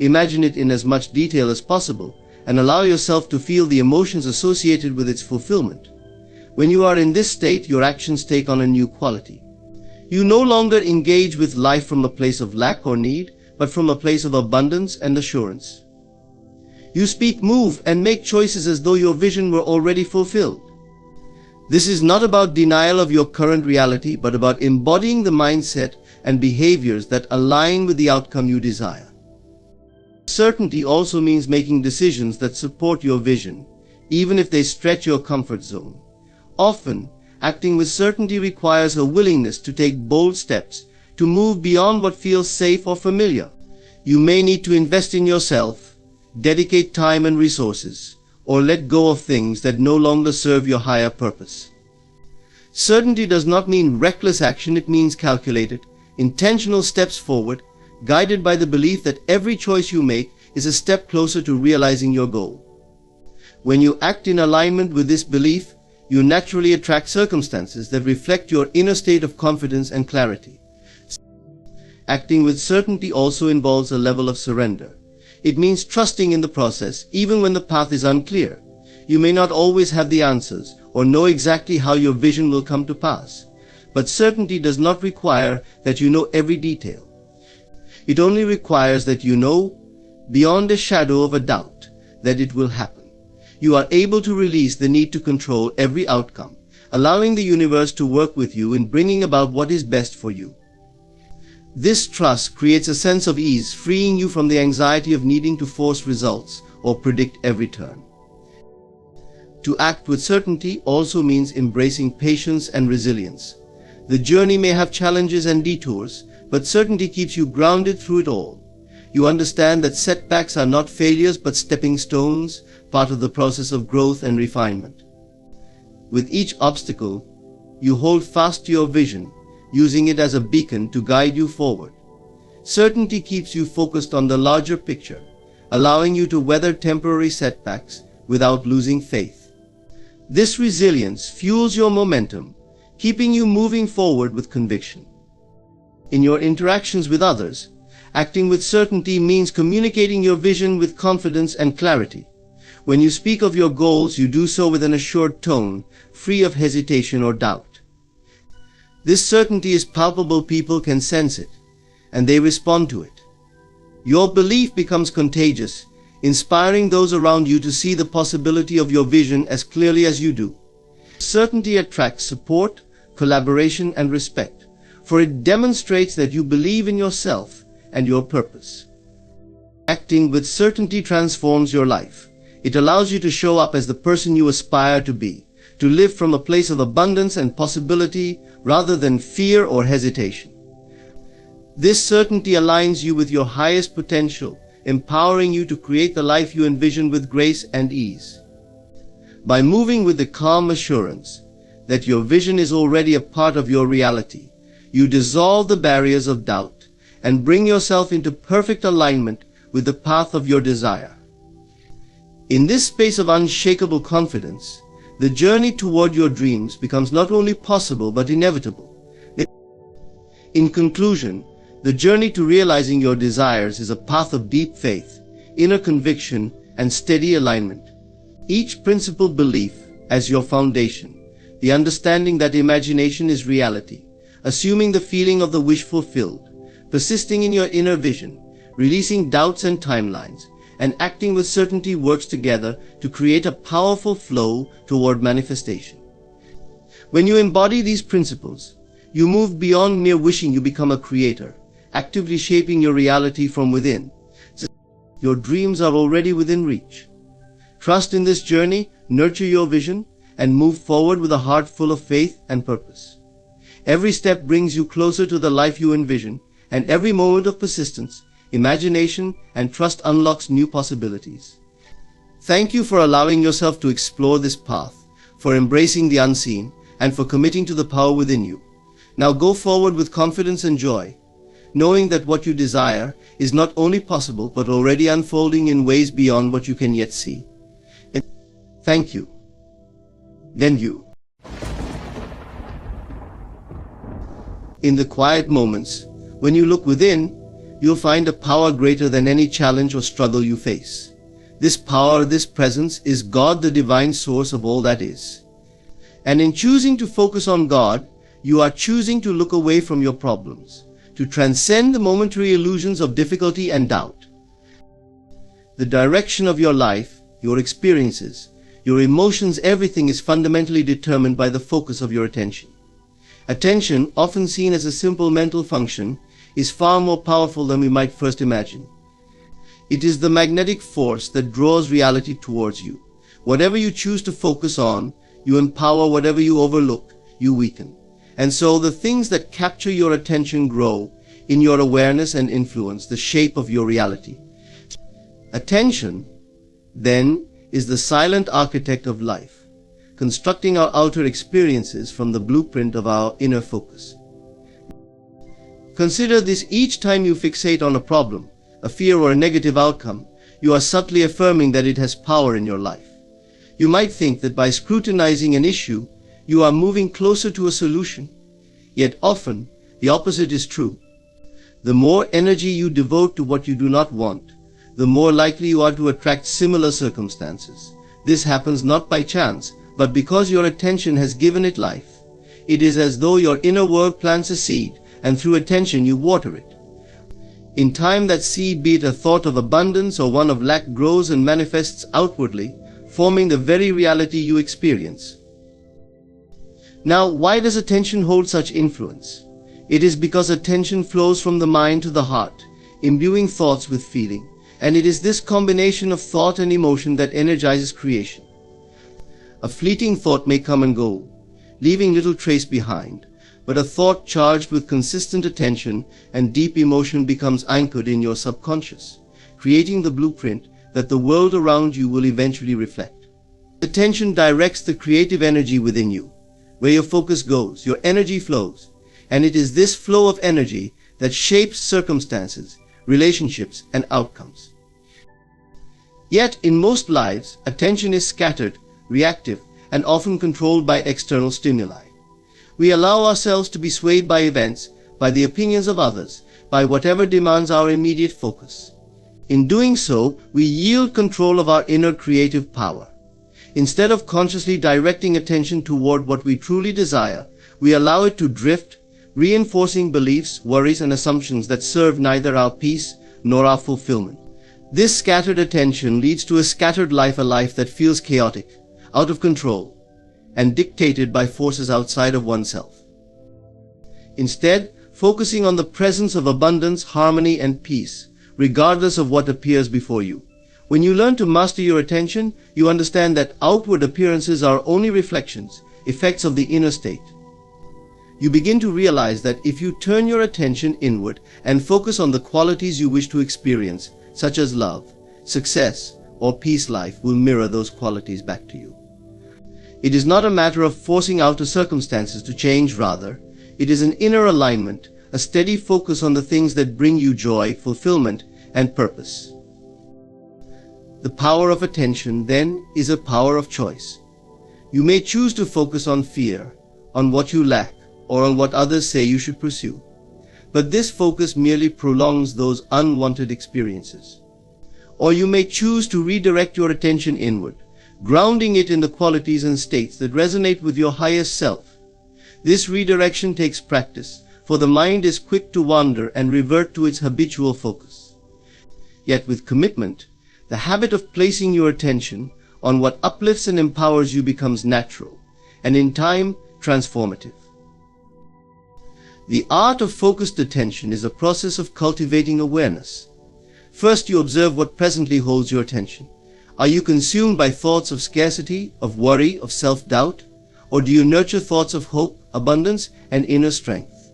Imagine it in as much detail as possible and allow yourself to feel the emotions associated with its fulfillment. When you are in this state, your actions take on a new quality. You no longer engage with life from a place of lack or need, but from a place of abundance and assurance. You speak, move, and make choices as though your vision were already fulfilled. This is not about denial of your current reality, but about embodying the mindset and behaviors that align with the outcome you desire. Certainty also means making decisions that support your vision, even if they stretch your comfort zone. Often, acting with certainty requires a willingness to take bold steps, to move beyond what feels safe or familiar. You may need to invest in yourself, dedicate time and resources, or let go of things that no longer serve your higher purpose. Certainty does not mean reckless action. It means calculated, intentional steps forward, guided by the belief that every choice you make is a step closer to realizing your goal. When you act in alignment with this belief, you naturally attract circumstances that reflect your inner state of confidence and clarity. Acting with certainty also involves a level of surrender. It means trusting in the process, even when the path is unclear. You may not always have the answers or know exactly how your vision will come to pass. But certainty does not require that you know every detail. It only requires that you know, beyond a shadow of a doubt, that it will happen. You are able to release the need to control every outcome, allowing the universe to work with you in bringing about what is best for you. This trust creates a sense of ease, freeing you from the anxiety of needing to force results or predict every turn. To act with certainty also means embracing patience and resilience. The journey may have challenges and detours, but certainty keeps you grounded through it all. You understand that setbacks are not failures but stepping stones, part of the process of growth and refinement. With each obstacle, you hold fast to your vision, using it as a beacon to guide you forward. Certainty keeps you focused on the larger picture, allowing you to weather temporary setbacks without losing faith. This resilience fuels your momentum, keeping you moving forward with conviction. In your interactions with others, acting with certainty means communicating your vision with confidence and clarity. When you speak of your goals, you do so with an assured tone, free of hesitation or doubt. This certainty is palpable. People can sense it, and they respond to it. Your belief becomes contagious, inspiring those around you to see the possibility of your vision as clearly as you do. Certainty attracts support, collaboration, and respect, for it demonstrates that you believe in yourself and your purpose. Acting with certainty transforms your life. It allows you to show up as the person you aspire to be, to live from a place of abundance and possibility rather than fear or hesitation. This certainty aligns you with your highest potential, empowering you to create the life you envision with grace and ease. By moving with the calm assurance that your vision is already a part of your reality, you dissolve the barriers of doubt and bring yourself into perfect alignment with the path of your desire. In this space of unshakable confidence, the journey toward your dreams becomes not only possible but inevitable. In conclusion, the journey to realizing your desires is a path of deep faith, inner conviction, and steady alignment. Each principled belief as your foundation, the understanding that imagination is reality, assuming the feeling of the wish fulfilled, persisting in your inner vision, releasing doubts and timelines, and acting with certainty works together to create a powerful flow toward manifestation. When you embody these principles, you move beyond mere wishing. You become a creator, actively shaping your reality from within. Your dreams are already within reach. Trust in this journey, nurture your vision, and move forward with a heart full of faith and purpose. Every step brings you closer to the life you envision, and every moment of persistence, imagination, and trust unlocks new possibilities. Thank you for allowing yourself to explore this path, for embracing the unseen, and for committing to the power within you. Now go forward with confidence and joy, knowing that what you desire is not only possible but already unfolding in ways beyond what you can yet see. Thank you. Then you. In the quiet moments, when you look within, you'll find a power greater than any challenge or struggle you face. This power, this presence, is God, the divine source of all that is. And in choosing to focus on God, you are choosing to look away from your problems, to transcend the momentary illusions of difficulty and doubt. The direction of your life, your experiences, your emotions, everything is fundamentally determined by the focus of your attention. Attention, often seen as a simple mental function, is far more powerful than we might first imagine. It is the magnetic force that draws reality towards you. Whatever you choose to focus on, you empower. Whatever you overlook, you weaken. And so the things that capture your attention grow in your awareness and influence the shape of your reality. Attention, then, is the silent architect of life, constructing our outer experiences from the blueprint of our inner focus. Consider this: each time you fixate on a problem, a fear, or a negative outcome, you are subtly affirming that it has power in your life. You might think that by scrutinizing an issue, you are moving closer to a solution. Yet often, the opposite is true. The more energy you devote to what you do not want, the more likely you are to attract similar circumstances. This happens not by chance, but because your attention has given it life. It is as though your inner world plants a seed, and through attention you water it. In time, that seed, be it a thought of abundance or one of lack, grows and manifests outwardly, forming the very reality you experience. Now, why does attention hold such influence? It is because attention flows from the mind to the heart, imbuing thoughts with feeling, and it is this combination of thought and emotion that energizes creation. A fleeting thought may come and go, leaving little trace behind, but a thought charged with consistent attention and deep emotion becomes anchored in your subconscious, creating the blueprint that the world around you will eventually reflect. Attention directs the creative energy within you. Where your focus goes, your energy flows, and it is this flow of energy that shapes circumstances, relationships, and outcomes. Yet, in most lives, attention is scattered, reactive, and often controlled by external stimuli. We allow ourselves to be swayed by events, by the opinions of others, by whatever demands our immediate focus. In doing so, we yield control of our inner creative power. Instead of consciously directing attention toward what we truly desire, we allow it to drift, reinforcing beliefs, worries, and assumptions that serve neither our peace nor our fulfillment. This scattered attention leads to a scattered life, a life that feels chaotic, out of control, and dictated by forces outside of oneself. Instead, focusing on the presence of abundance, harmony, and peace, regardless of what appears before you. When you learn to master your attention, you understand that outward appearances are only reflections, effects of the inner state. You begin to realize that if you turn your attention inward and focus on the qualities you wish to experience, such as love, success, or peace, life will mirror those qualities back to you. It is not a matter of forcing outer circumstances to change, rather, it is an inner alignment, a steady focus on the things that bring you joy, fulfillment, and purpose. The power of attention, then, is a power of choice. You may choose to focus on fear, on what you lack, or on what others say you should pursue. But this focus merely prolongs those unwanted experiences. Or you may choose to redirect your attention inward, grounding it in the qualities and states that resonate with your highest self. This redirection takes practice, for the mind is quick to wander and revert to its habitual focus. Yet with commitment, the habit of placing your attention on what uplifts and empowers you becomes natural, and in time, transformative. The art of focused attention is a process of cultivating awareness. First, you observe what presently holds your attention. Are you consumed by thoughts of scarcity, of worry, of self-doubt? Or do you nurture thoughts of hope, abundance, and inner strength?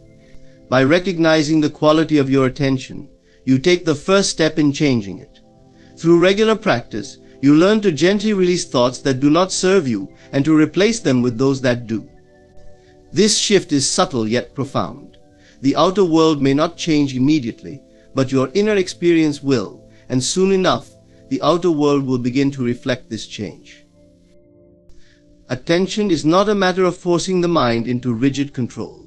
By recognizing the quality of your attention, you take the first step in changing it. Through regular practice, you learn to gently release thoughts that do not serve you and to replace them with those that do. This shift is subtle yet profound. The outer world may not change immediately, but your inner experience will, and soon enough, the outer world will begin to reflect this change. Attention is not a matter of forcing the mind into rigid control.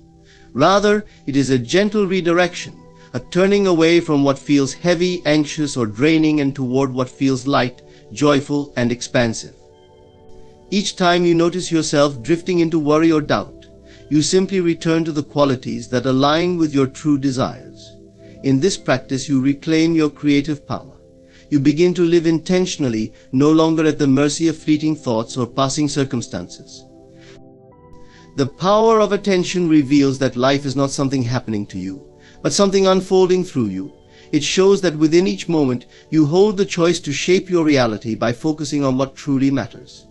Rather, it is a gentle redirection, a turning away from what feels heavy, anxious, or draining and toward what feels light, joyful, and expansive. Each time you notice yourself drifting into worry or doubt, you simply return to the qualities that align with your true desires. In this practice, you reclaim your creative power. You begin to live intentionally, no longer at the mercy of fleeting thoughts or passing circumstances. The power of attention reveals that life is not something happening to you, but something unfolding through you. It shows that within each moment, you hold the choice to shape your reality by focusing on what truly matters.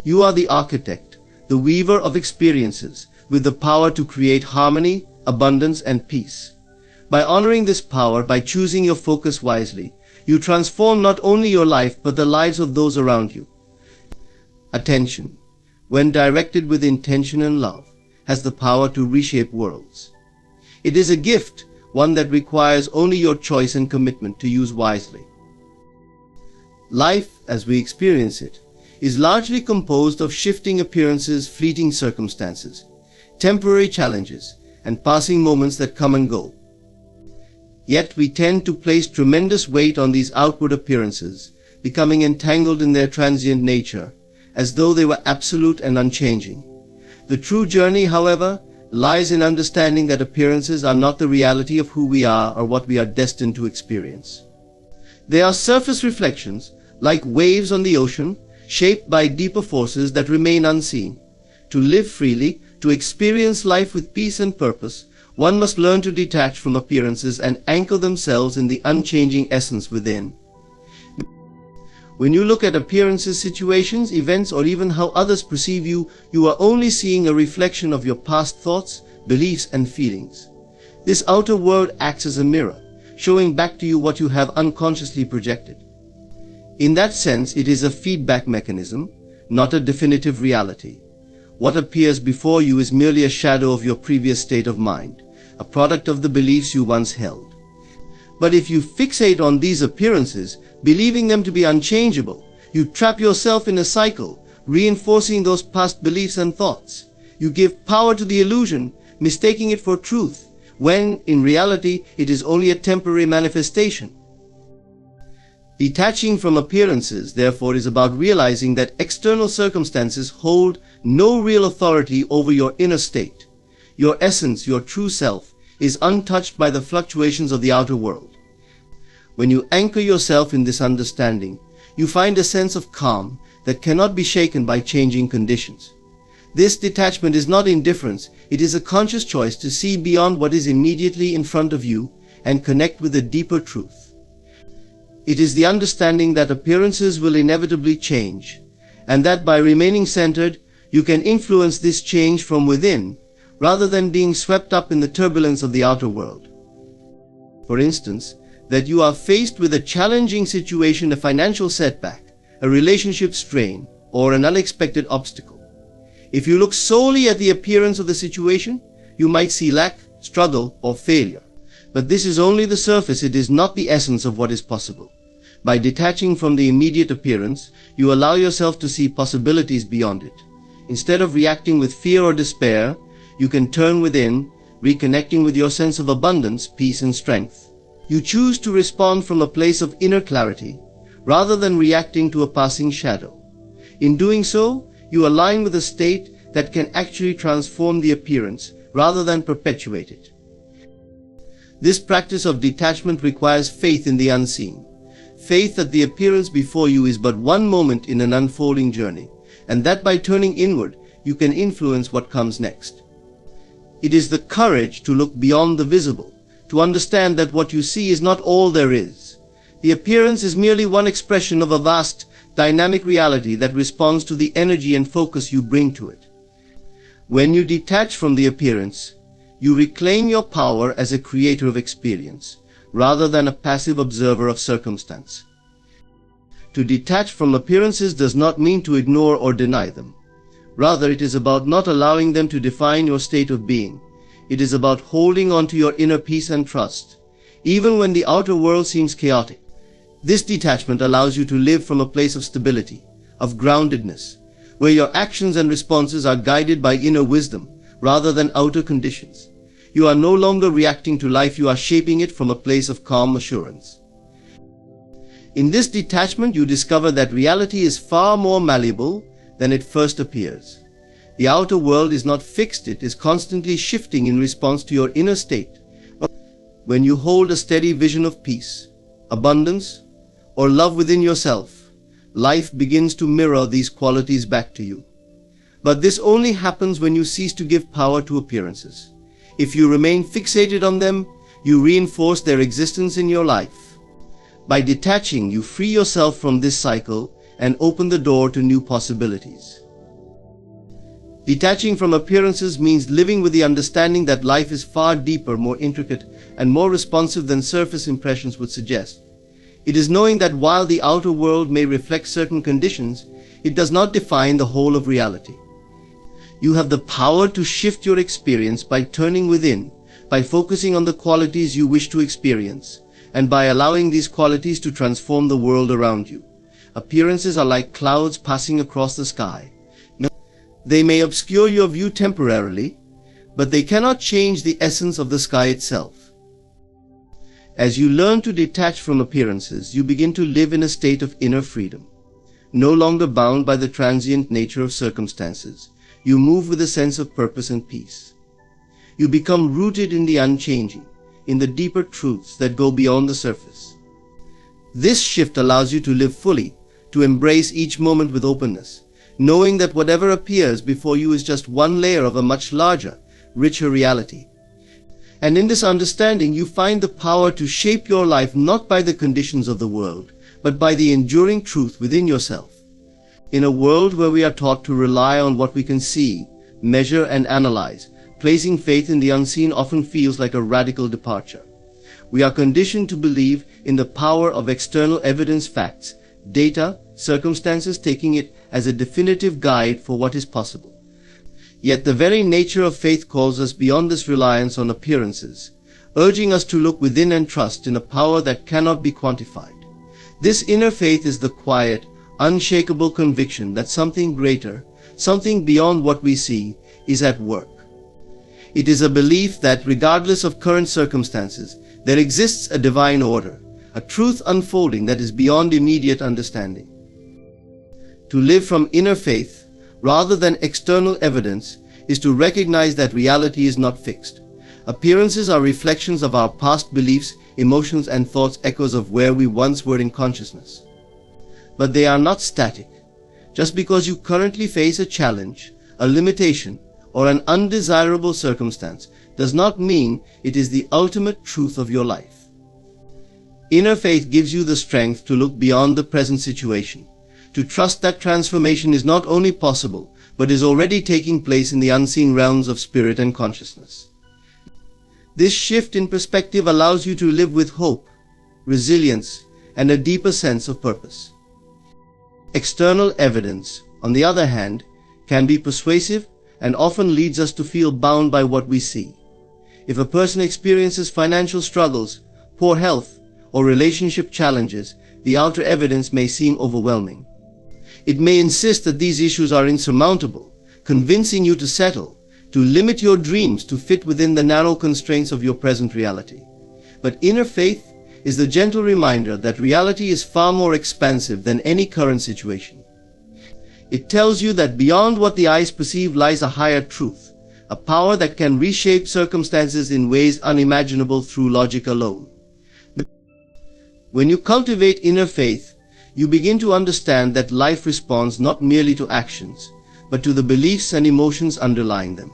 You are the architect, the weaver of experiences, with the power to create harmony, abundance, and peace. By honoring this power, by choosing your focus wisely, you transform not only your life, but the lives of those around you. Attention, when directed with intention and love, has the power to reshape worlds. It is a gift, one that requires only your choice and commitment to use wisely. Life, as we experience it, is largely composed of shifting appearances, fleeting circumstances, temporary challenges, and passing moments that come and go. Yet we tend to place tremendous weight on these outward appearances, becoming entangled in their transient nature, as though they were absolute and unchanging. The true journey, however, lies in understanding that appearances are not the reality of who we are or what we are destined to experience. They are surface reflections, like waves on the ocean, shaped by deeper forces that remain unseen. To live freely, to experience life with peace and purpose, one must learn to detach from appearances and anchor themselves in the unchanging essence within. When you look at appearances, situations, events, or even how others perceive you, you are only seeing a reflection of your past thoughts, beliefs, and feelings. This outer world acts as a mirror, showing back to you what you have unconsciously projected. In that sense, it is a feedback mechanism, not a definitive reality. What appears before you is merely a shadow of your previous state of mind, a product of the beliefs you once held. But if you fixate on these appearances, believing them to be unchangeable, you trap yourself in a cycle, reinforcing those past beliefs and thoughts. You give power to the illusion, mistaking it for truth, when, in reality, it is only a temporary manifestation. Detaching from appearances, therefore, is about realizing that external circumstances hold no real authority over your inner state. Your essence, your true self, is untouched by the fluctuations of the outer world. When you anchor yourself in this understanding, you find a sense of calm that cannot be shaken by changing conditions. This detachment is not indifference, it is a conscious choice to see beyond what is immediately in front of you and connect with a deeper truth. It is the understanding that appearances will inevitably change, and that by remaining centered, you can influence this change from within, rather than being swept up in the turbulence of the outer world. For instance, that you are faced with a challenging situation, a financial setback, a relationship strain, or an unexpected obstacle. If you look solely at the appearance of the situation, you might see lack, struggle, or failure. But this is only the surface, it is not the essence of what is possible. By detaching from the immediate appearance, you allow yourself to see possibilities beyond it. Instead of reacting with fear or despair, you can turn within, reconnecting with your sense of abundance, peace, and strength. You choose to respond from a place of inner clarity, rather than reacting to a passing shadow. In doing so, you align with a state that can actually transform the appearance, rather than perpetuate it. This practice of detachment requires faith in the unseen. Faith that the appearance before you is but one moment in an unfolding journey, and that by turning inward, you can influence what comes next. It is the courage to look beyond the visible, to understand that what you see is not all there is. The appearance is merely one expression of a vast, dynamic reality that responds to the energy and focus you bring to it. When you detach from the appearance, you reclaim your power as a creator of experience, rather than a passive observer of circumstance. To detach from appearances does not mean to ignore or deny them. Rather, it is about not allowing them to define your state of being. It is about holding on to your inner peace and trust, even when the outer world seems chaotic. This detachment allows you to live from a place of stability, of groundedness, where your actions and responses are guided by inner wisdom, rather than outer conditions. You are no longer reacting to life, you are shaping it from a place of calm assurance. In this detachment, you discover that reality is far more malleable than it first appears. The outer world is not fixed, it is constantly shifting in response to your inner state. When you hold a steady vision of peace, abundance, or love within yourself, life begins to mirror these qualities back to you. But this only happens when you cease to give power to appearances. If you remain fixated on them, you reinforce their existence in your life. By detaching, you free yourself from this cycle and open the door to new possibilities. Detaching from appearances means living with the understanding that life is far deeper, more intricate, and more responsive than surface impressions would suggest. It is knowing that while the outer world may reflect certain conditions, it does not define the whole of reality. You have the power to shift your experience by turning within, by focusing on the qualities you wish to experience, and by allowing these qualities to transform the world around you. Appearances are like clouds passing across the sky. They may obscure your view temporarily, but they cannot change the essence of the sky itself. As you learn to detach from appearances, you begin to live in a state of inner freedom. No longer bound by the transient nature of circumstances, you move with a sense of purpose and peace. You become rooted in the unchanging, in the deeper truths that go beyond the surface. This shift allows you to live fully, to embrace each moment with openness, knowing that whatever appears before you is just one layer of a much larger, richer reality. And in this understanding, you find the power to shape your life not by the conditions of the world, but by the enduring truth within yourself. In a world where we are taught to rely on what we can see, measure and analyze, placing faith in the unseen often feels like a radical departure. We are conditioned to believe in the power of external evidence, facts, data, circumstances, taking it as a definitive guide for what is possible. Yet the very nature of faith calls us beyond this reliance on appearances, urging us to look within and trust in a power that cannot be quantified. This inner faith is the quiet, unshakable conviction that something greater, something beyond what we see, is at work. It is a belief that, regardless of current circumstances, there exists a divine order, a truth unfolding that is beyond immediate understanding. To live from inner faith, rather than external evidence, is to recognize that reality is not fixed. Appearances are reflections of our past beliefs, emotions and thoughts, echoes of where we once were in consciousness. But they are not static. Just because you currently face a challenge, a limitation, or an undesirable circumstance does not mean it is the ultimate truth of your life. Inner faith gives you the strength to look beyond the present situation, to trust that transformation is not only possible, but is already taking place in the unseen realms of spirit and consciousness. This shift in perspective allows you to live with hope, resilience, and a deeper sense of purpose. External evidence, on the other hand, can be persuasive and often leads us to feel bound by what we see. If a person experiences financial struggles, poor health, or relationship challenges, the outer evidence may seem overwhelming. It may insist that these issues are insurmountable, convincing you to settle, to limit your dreams to fit within the narrow constraints of your present reality. But inner faith is the gentle reminder that reality is far more expansive than any current situation. It tells you that beyond what the eyes perceive lies a higher truth, a power that can reshape circumstances in ways unimaginable through logic alone. When you cultivate inner faith, you begin to understand that life responds not merely to actions, but to the beliefs and emotions underlying them.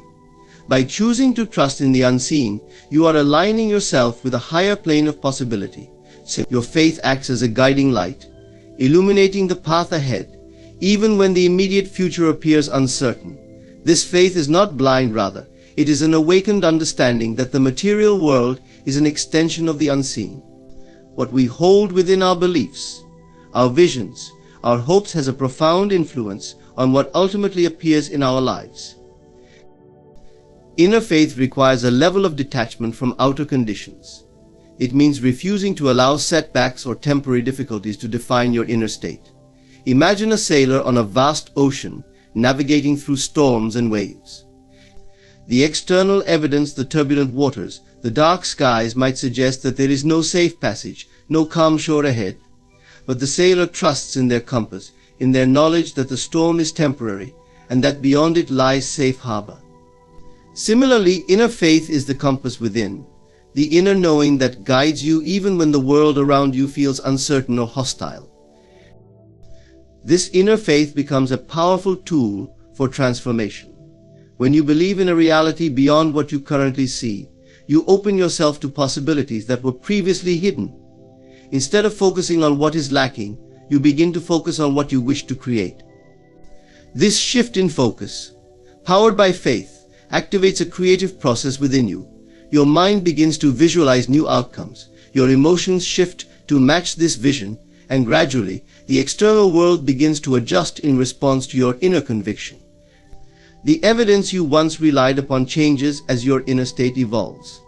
By choosing to trust in the unseen, you are aligning yourself with a higher plane of possibility. So your faith acts as a guiding light, illuminating the path ahead, even when the immediate future appears uncertain. This faith is not blind, rather, it is an awakened understanding that the material world is an extension of the unseen. What we hold within our beliefs, our visions, our hopes has a profound influence on what ultimately appears in our lives. Inner faith requires a level of detachment from outer conditions. It means refusing to allow setbacks or temporary difficulties to define your inner state. Imagine a sailor on a vast ocean, navigating through storms and waves. The external evidence, the turbulent waters, the dark skies, might suggest that there is no safe passage, no calm shore ahead. But the sailor trusts in their compass, in their knowledge that the storm is temporary, and that beyond it lies safe harbor. Similarly, inner faith is the compass within, the inner knowing that guides you even when the world around you feels uncertain or hostile. This inner faith becomes a powerful tool for transformation. When you believe in a reality beyond what you currently see, you open yourself to possibilities that were previously hidden. Instead of focusing on what is lacking, you begin to focus on what you wish to create. This shift in focus, powered by faith, activates a creative process within you. Your mind begins to visualize new outcomes. Your emotions shift to match this vision, and gradually, the external world begins to adjust in response to your inner conviction. The evidence you once relied upon changes as your inner state evolves.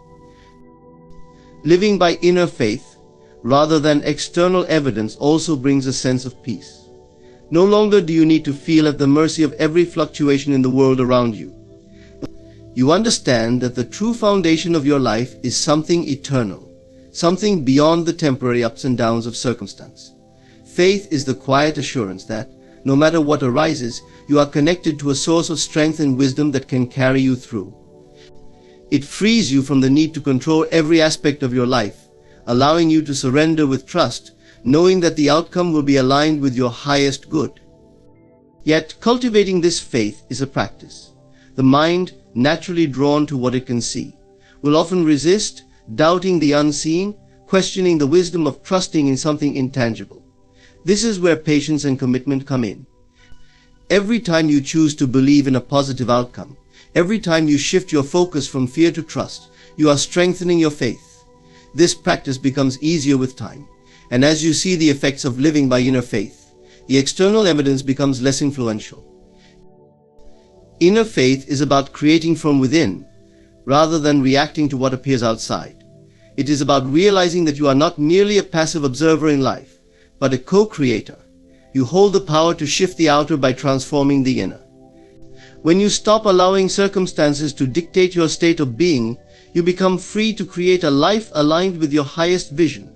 Living by inner faith, rather than external evidence, also brings a sense of peace. No longer do you need to feel at the mercy of every fluctuation in the world around you. You understand that the true foundation of your life is something eternal, something beyond the temporary ups and downs of circumstance. Faith is the quiet assurance that, no matter what arises, you are connected to a source of strength and wisdom that can carry you through. It frees you from the need to control every aspect of your life, allowing you to surrender with trust, knowing that the outcome will be aligned with your highest good. Yet, cultivating this faith is a practice. The mind, naturally drawn to what it can see, will often resist, doubting the unseen, questioning the wisdom of trusting in something intangible. This is where patience and commitment come in. Every time you choose to believe in a positive outcome, every time you shift your focus from fear to trust, you are strengthening your faith. This practice becomes easier with time, and as you see the effects of living by inner faith, the external evidence becomes less influential. Inner faith is about creating from within, rather than reacting to what appears outside. It is about realizing that you are not merely a passive observer in life, but a co-creator. You hold the power to shift the outer by transforming the inner. When you stop allowing circumstances to dictate your state of being, you become free to create a life aligned with your highest vision.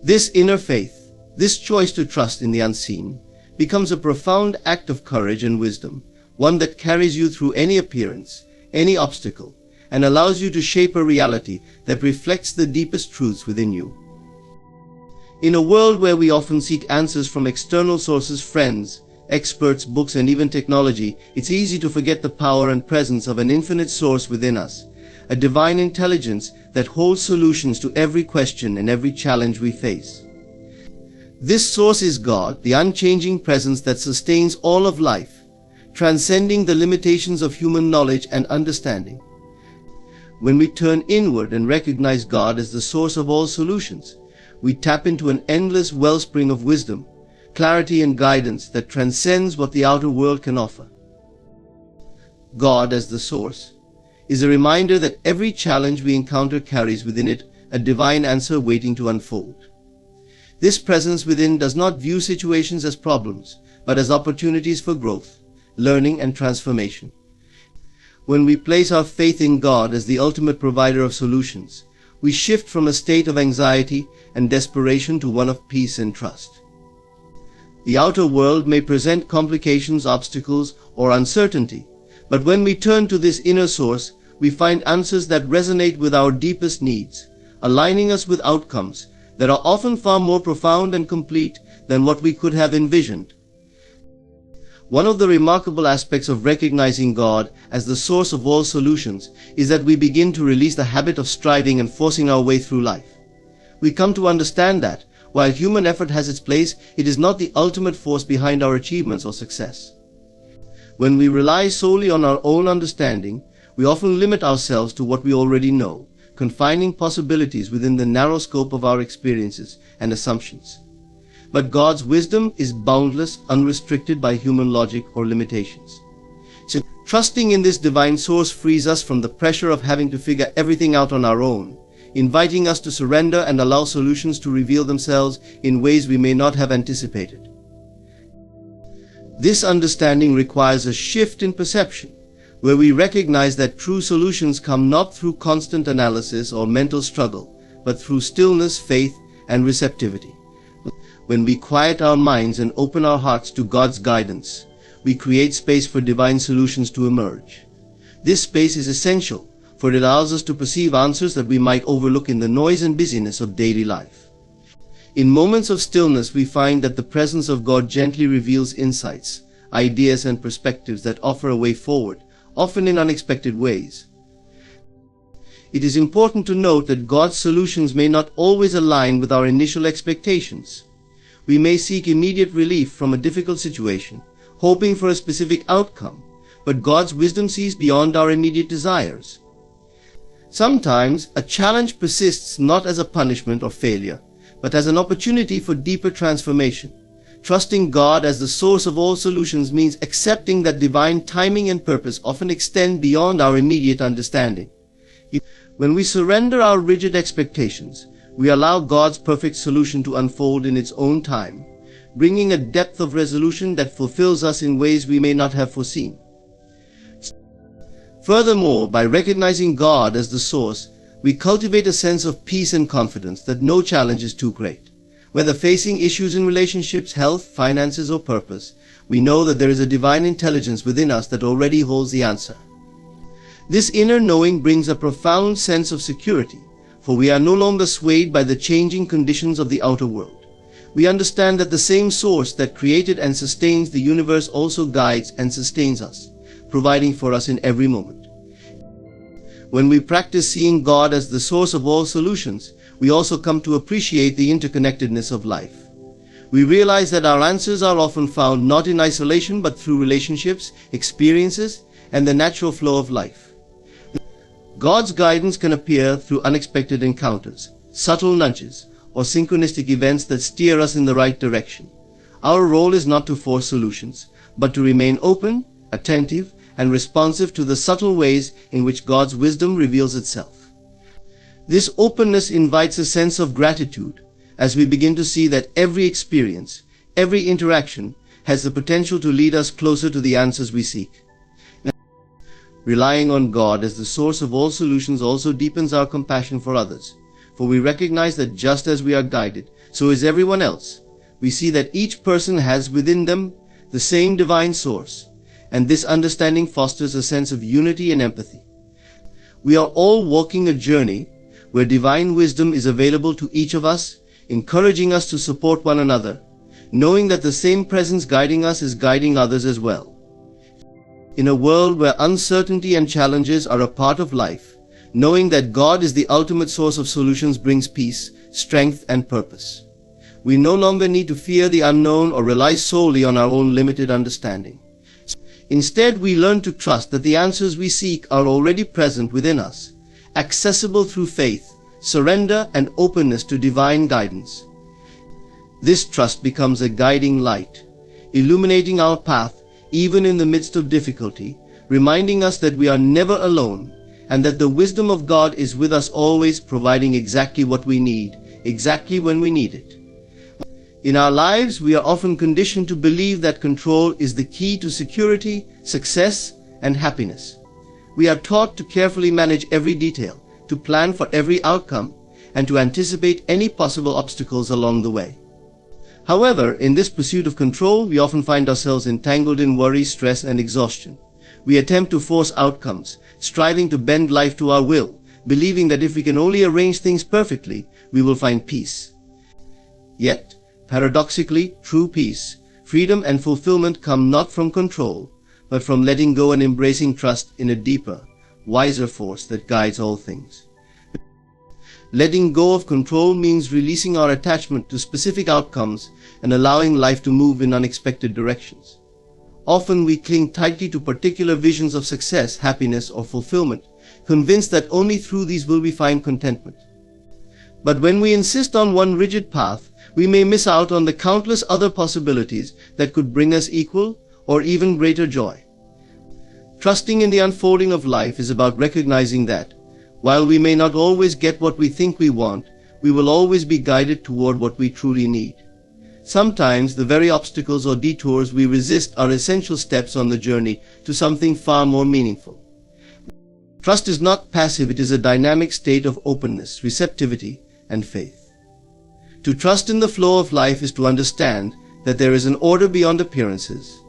This inner faith, this choice to trust in the unseen, becomes a profound act of courage and wisdom, one that carries you through any appearance, any obstacle, and allows you to shape a reality that reflects the deepest truths within you. In a world where we often seek answers from external sources, friends, experts, books, and even technology, it's easy to forget the power and presence of an infinite source within us, a divine intelligence that holds solutions to every question and every challenge we face. This source is God, the unchanging presence that sustains all of life, transcending the limitations of human knowledge and understanding. When we turn inward and recognize God as the source of all solutions, we tap into an endless wellspring of wisdom, clarity, and guidance that transcends what the outer world can offer. God as the source is a reminder that every challenge we encounter carries within it a divine answer waiting to unfold. This presence within does not view situations as problems, but as opportunities for growth, learning, and transformation. When we place our faith in God as the ultimate provider of solutions, we shift from a state of anxiety and desperation to one of peace and trust. The outer world may present complications, obstacles, or uncertainty, but when we turn to this inner source, we find answers that resonate with our deepest needs, aligning us with outcomes that are often far more profound and complete than what we could have envisioned. One of the remarkable aspects of recognizing God as the source of all solutions is that we begin to release the habit of striving and forcing our way through life. We come to understand that, while human effort has its place, it is not the ultimate force behind our achievements or success. When we rely solely on our own understanding, we often limit ourselves to what we already know, confining possibilities within the narrow scope of our experiences and assumptions. But God's wisdom is boundless, unrestricted by human logic or limitations. So, trusting in this divine source frees us from the pressure of having to figure everything out on our own, inviting us to surrender and allow solutions to reveal themselves in ways we may not have anticipated. This understanding requires a shift in perception, where we recognize that true solutions come not through constant analysis or mental struggle, but through stillness, faith, and receptivity. When we quiet our minds and open our hearts to God's guidance, we create space for divine solutions to emerge. This space is essential, for it allows us to perceive answers that we might overlook in the noise and busyness of daily life. In moments of stillness, we find that the presence of God gently reveals insights, ideas, and perspectives that offer a way forward, often in unexpected ways. It is important to note that God's solutions may not always align with our initial expectations. We may seek immediate relief from a difficult situation, hoping for a specific outcome, but God's wisdom sees beyond our immediate desires. Sometimes, a challenge persists not as a punishment or failure, but as an opportunity for deeper transformation. Trusting God as the source of all solutions means accepting that divine timing and purpose often extend beyond our immediate understanding. When we surrender our rigid expectations, we allow God's perfect solution to unfold in its own time, bringing a depth of resolution that fulfills us in ways we may not have foreseen. Furthermore, by recognizing God as the source, we cultivate a sense of peace and confidence that no challenge is too great. Whether facing issues in relationships, health, finances, or purpose, we know that there is a divine intelligence within us that already holds the answer. This inner knowing brings a profound sense of security, for we are no longer swayed by the changing conditions of the outer world. We understand that the same source that created and sustains the universe also guides and sustains us, providing for us in every moment. When we practice seeing God as the source of all solutions, we also come to appreciate the interconnectedness of life. We realize that our answers are often found not in isolation but through relationships, experiences, and the natural flow of life. God's guidance can appear through unexpected encounters, subtle nudges, or synchronistic events that steer us in the right direction. Our role is not to force solutions, but to remain open, attentive, and responsive to the subtle ways in which God's wisdom reveals itself. This openness invites a sense of gratitude as we begin to see that every experience, every interaction has the potential to lead us closer to the answers we seek. Relying on God as the source of all solutions also deepens our compassion for others, for we recognize that just as we are guided, so is everyone else. We see that each person has within them the same divine source, and this understanding fosters a sense of unity and empathy. We are all walking a journey where divine wisdom is available to each of us, encouraging us to support one another, knowing that the same presence guiding us is guiding others as well. In a world where uncertainty and challenges are a part of life, knowing that God is the ultimate source of solutions brings peace, strength, and purpose. We no longer need to fear the unknown or rely solely on our own limited understanding. Instead, we learn to trust that the answers we seek are already present within us, accessible through faith, surrender, and openness to divine guidance. This trust becomes a guiding light, illuminating our path even in the midst of difficulty, reminding us that we are never alone and that the wisdom of God is with us always, providing exactly what we need, exactly when we need it. In our lives, we are often conditioned to believe that control is the key to security, success, and happiness. We are taught to carefully manage every detail, to plan for every outcome, and to anticipate any possible obstacles along the way. However, in this pursuit of control, we often find ourselves entangled in worry, stress, and exhaustion. We attempt to force outcomes, striving to bend life to our will, believing that if we can only arrange things perfectly, we will find peace. Yet, paradoxically, true peace, freedom, and fulfillment come not from control, but from letting go and embracing trust in a deeper, wiser force that guides all things. Letting go of control means releasing our attachment to specific outcomes and allowing life to move in unexpected directions. Often we cling tightly to particular visions of success, happiness, or fulfillment, convinced that only through these will we find contentment. But when we insist on one rigid path, we may miss out on the countless other possibilities that could bring us equal or even greater joy. Trusting in the unfolding of life is about recognizing that, while we may not always get what we think we want, we will always be guided toward what we truly need. Sometimes the very obstacles or detours we resist are essential steps on the journey to something far more meaningful. Trust is not passive, it is a dynamic state of openness, receptivity, and faith. To trust in the flow of life is to understand that there is an order beyond appearances,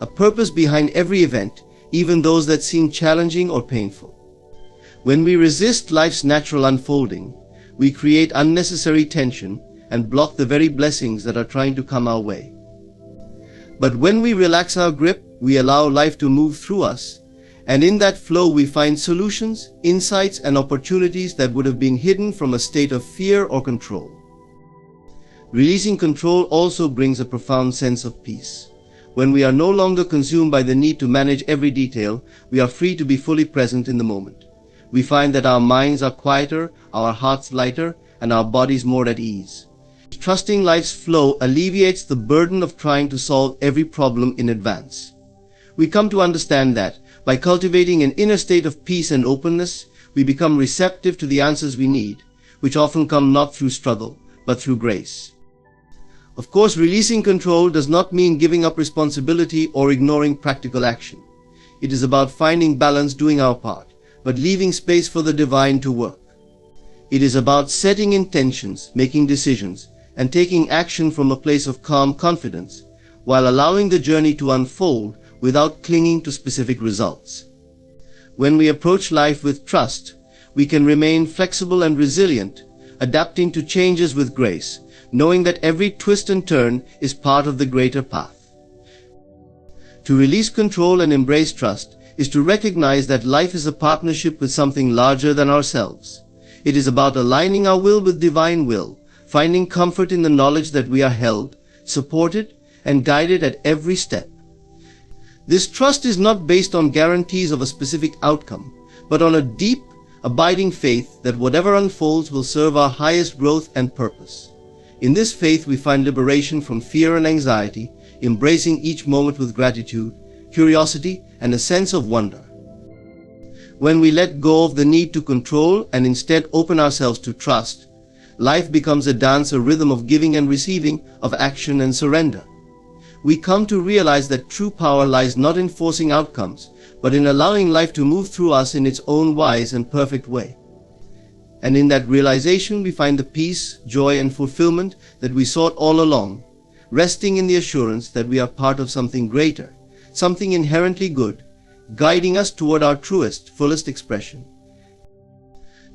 a purpose behind every event, even those that seem challenging or painful. When we resist life's natural unfolding, we create unnecessary tension and block the very blessings that are trying to come our way. But when we relax our grip, we allow life to move through us, and in that flow we find solutions, insights, and opportunities that would have been hidden from a state of fear or control. Releasing control also brings a profound sense of peace. When we are no longer consumed by the need to manage every detail, we are free to be fully present in the moment. We find that our minds are quieter, our hearts lighter, and our bodies more at ease. Trusting life's flow alleviates the burden of trying to solve every problem in advance. We come to understand that, by cultivating an inner state of peace and openness, we become receptive to the answers we need, which often come not through struggle, but through grace. Of course, releasing control does not mean giving up responsibility or ignoring practical action. It is about finding balance, doing our part, but leaving space for the divine to work. It is about setting intentions, making decisions, and taking action from a place of calm confidence, while allowing the journey to unfold without clinging to specific results. When we approach life with trust, we can remain flexible and resilient, adapting to changes with grace, knowing that every twist and turn is part of the greater path. To release control and embrace trust is to recognize that life is a partnership with something larger than ourselves. It is about aligning our will with divine will, finding comfort in the knowledge that we are held, supported, and guided at every step. This trust is not based on guarantees of a specific outcome, but on a deep, abiding faith that whatever unfolds will serve our highest growth and purpose. In this faith we find liberation from fear and anxiety, embracing each moment with gratitude, curiosity, and a sense of wonder. When we let go of the need to control and instead open ourselves to trust, life becomes a dance, a rhythm of giving and receiving, of action and surrender. We come to realize that true power lies not in forcing outcomes, but in allowing life to move through us in its own wise and perfect way. And in that realization we find the peace, joy, and fulfillment that we sought all along, resting in the assurance that we are part of something greater, something inherently good, guiding us toward our truest, fullest expression.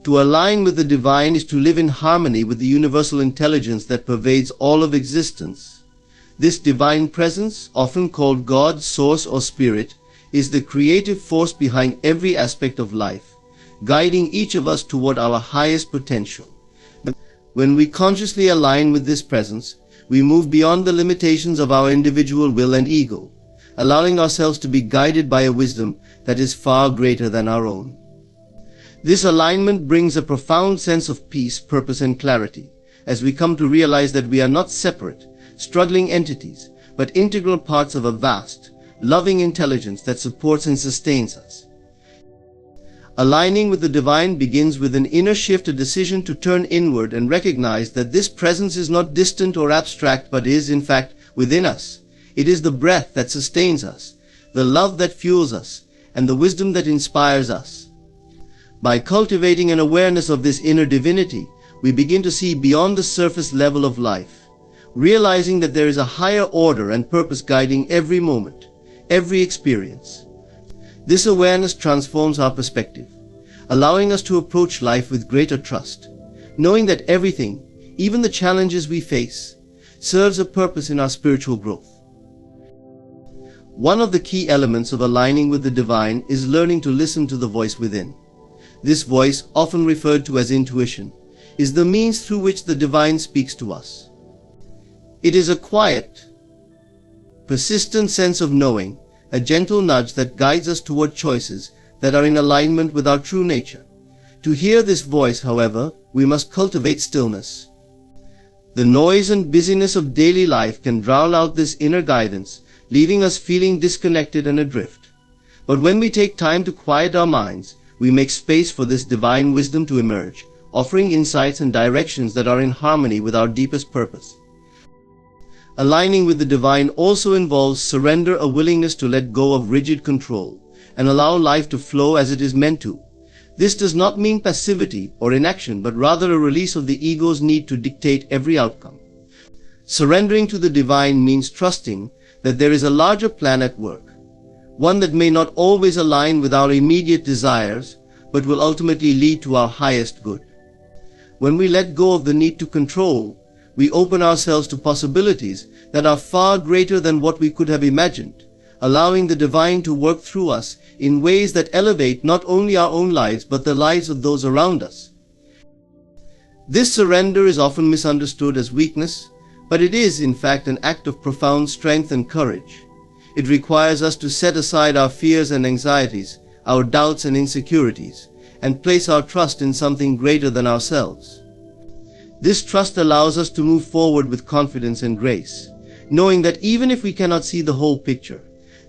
To align with the divine is to live in harmony with the universal intelligence that pervades all of existence. This divine presence, often called God, Source, or Spirit, is the creative force behind every aspect of life, guiding each of us toward our highest potential. When we consciously align with this presence, we move beyond the limitations of our individual will and ego, allowing ourselves to be guided by a wisdom that is far greater than our own. This alignment brings a profound sense of peace, purpose, and clarity, as we come to realize that we are not separate, struggling entities, but integral parts of a vast, loving intelligence that supports and sustains us. Aligning with the divine begins with an inner shift, a decision to turn inward and recognize that this presence is not distant or abstract, but is, in fact, within us. It is the breath that sustains us, the love that fuels us, and the wisdom that inspires us. By cultivating an awareness of this inner divinity, we begin to see beyond the surface level of life, realizing that there is a higher order and purpose guiding every moment, every experience. This awareness transforms our perspective, allowing us to approach life with greater trust, knowing that everything, even the challenges we face, serves a purpose in our spiritual growth. One of the key elements of aligning with the divine is learning to listen to the voice within. This voice, often referred to as intuition, is the means through which the divine speaks to us. It is a quiet, persistent sense of knowing, a gentle nudge that guides us toward choices that are in alignment with our true nature. To hear this voice, however, we must cultivate stillness. The noise and busyness of daily life can drown out this inner guidance, leaving us feeling disconnected and adrift. But when we take time to quiet our minds, we make space for this divine wisdom to emerge, offering insights and directions that are in harmony with our deepest purpose. Aligning with the divine also involves surrender, a willingness to let go of rigid control and allow life to flow as it is meant to. This does not mean passivity or inaction, but rather a release of the ego's need to dictate every outcome. Surrendering to the divine means trusting that there is a larger plan at work, one that may not always align with our immediate desires, but will ultimately lead to our highest good. When we let go of the need to control, we open ourselves to possibilities that are far greater than what we could have imagined, allowing the divine to work through us in ways that elevate not only our own lives but the lives of those around us. This surrender is often misunderstood as weakness, but it is in fact an act of profound strength and courage. It requires us to set aside our fears and anxieties, our doubts and insecurities, and place our trust in something greater than ourselves. This trust allows us to move forward with confidence and grace, knowing that even if we cannot see the whole picture,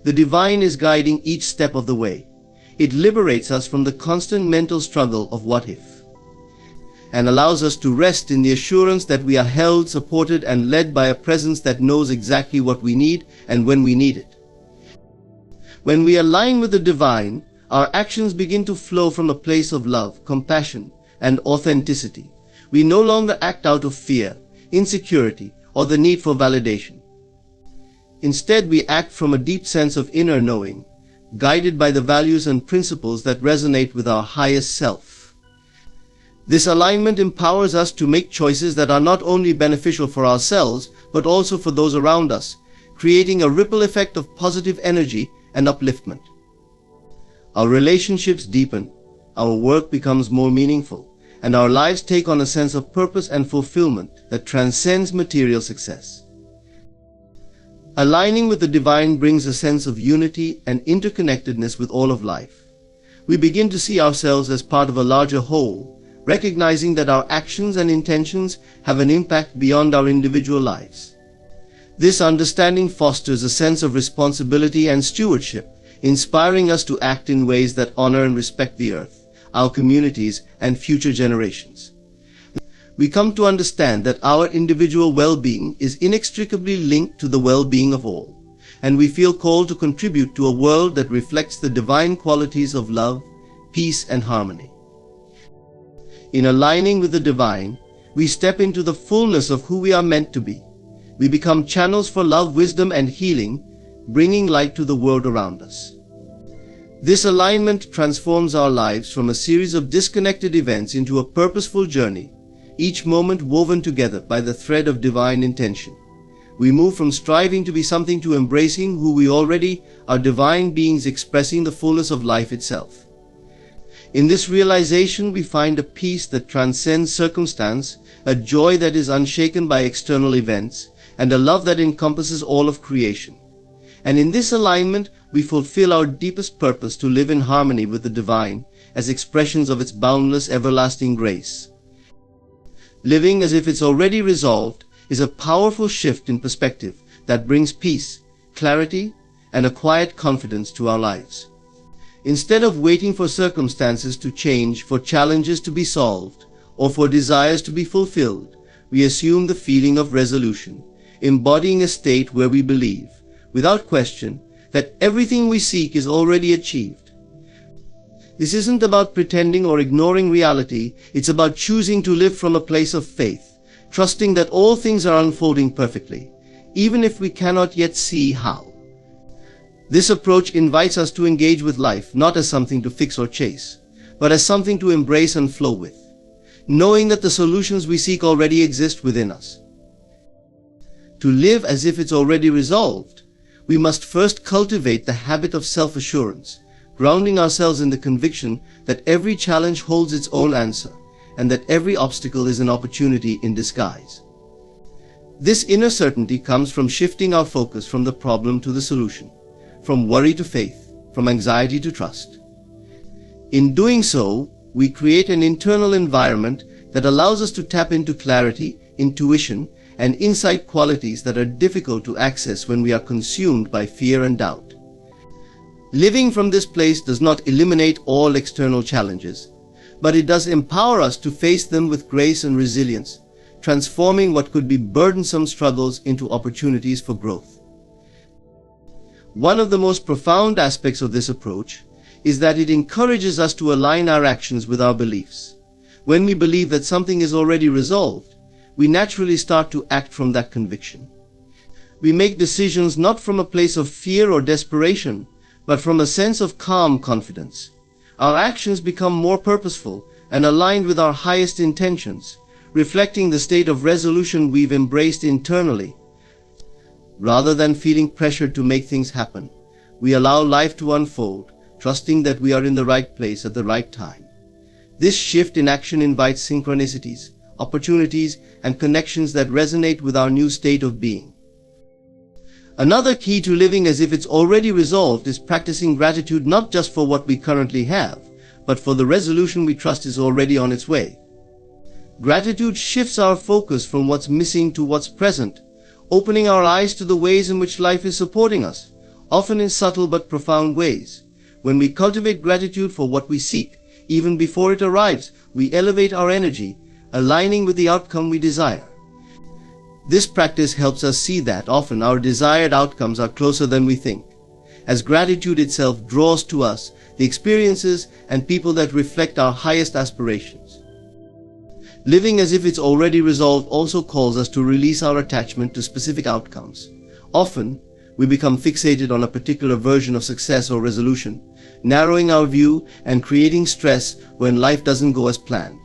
the divine is guiding each step of the way. It liberates us from the constant mental struggle of what if, and allows us to rest in the assurance that we are held, supported, and led by a presence that knows exactly what we need and when we need it. When we align with the divine, our actions begin to flow from a place of love, compassion, and authenticity. We no longer act out of fear, insecurity, or the need for validation. Instead, we act from a deep sense of inner knowing, guided by the values and principles that resonate with our highest self. This alignment empowers us to make choices that are not only beneficial for ourselves, but also for those around us, creating a ripple effect of positive energy and upliftment. Our relationships deepen, our work becomes more meaningful, and our lives take on a sense of purpose and fulfillment that transcends material success. Aligning with the divine brings a sense of unity and interconnectedness with all of life. We begin to see ourselves as part of a larger whole, recognizing that our actions and intentions have an impact beyond our individual lives. This understanding fosters a sense of responsibility and stewardship, inspiring us to act in ways that honor and respect the earth, our communities, and future generations. We come to understand that our individual well-being is inextricably linked to the well-being of all, and we feel called to contribute to a world that reflects the divine qualities of love, peace, and harmony. In aligning with the divine, we step into the fullness of who we are meant to be. We become channels for love, wisdom, and healing, bringing light to the world around us. This alignment transforms our lives from a series of disconnected events into a purposeful journey, each moment woven together by the thread of divine intention. We move from striving to be something to embracing who we already are, divine beings expressing the fullness of life itself. In this realization, we find a peace that transcends circumstance, a joy that is unshaken by external events, and a love that encompasses all of creation. And in this alignment, we fulfill our deepest purpose to live in harmony with the divine as expressions of its boundless, everlasting grace. Living as if it's already resolved is a powerful shift in perspective that brings peace, clarity, and a quiet confidence to our lives. Instead of waiting for circumstances to change, for challenges to be solved, or for desires to be fulfilled, we assume the feeling of resolution, embodying a state where we believe, without question, that everything we seek is already achieved. This isn't about pretending or ignoring reality, it's about choosing to live from a place of faith, trusting that all things are unfolding perfectly, even if we cannot yet see how. This approach invites us to engage with life not as something to fix or chase, but as something to embrace and flow with, knowing that the solutions we seek already exist within us. To live as if it's already resolved, we must first cultivate the habit of self-assurance, grounding ourselves in the conviction that every challenge holds its own answer, and that every obstacle is an opportunity in disguise. This inner certainty comes from shifting our focus from the problem to the solution, from worry to faith, from anxiety to trust. In doing so, we create an internal environment that allows us to tap into clarity, intuition, and insight, qualities that are difficult to access when we are consumed by fear and doubt. Living from this place does not eliminate all external challenges, but it does empower us to face them with grace and resilience, transforming what could be burdensome struggles into opportunities for growth. One of the most profound aspects of this approach is that it encourages us to align our actions with our beliefs. When we believe that something is already resolved, we naturally start to act from that conviction. We make decisions not from a place of fear or desperation, but from a sense of calm confidence. Our actions become more purposeful and aligned with our highest intentions, reflecting the state of resolution we've embraced internally. Rather than feeling pressured to make things happen, we allow life to unfold, trusting that we are in the right place at the right time. This shift in action invites synchronicities, opportunities, and connections that resonate with our new state of being. Another key to living as if it's already resolved is practicing gratitude, not just for what we currently have, but for the resolution we trust is already on its way. Gratitude shifts our focus from what's missing to what's present, opening our eyes to the ways in which life is supporting us, often in subtle but profound ways. When we cultivate gratitude for what we seek, even before it arrives, we elevate our energy, aligning with the outcome we desire. This practice helps us see that often our desired outcomes are closer than we think, as gratitude itself draws to us the experiences and people that reflect our highest aspirations. Living as if it's already resolved also calls us to release our attachment to specific outcomes. Often, we become fixated on a particular version of success or resolution, narrowing our view and creating stress when life doesn't go as planned.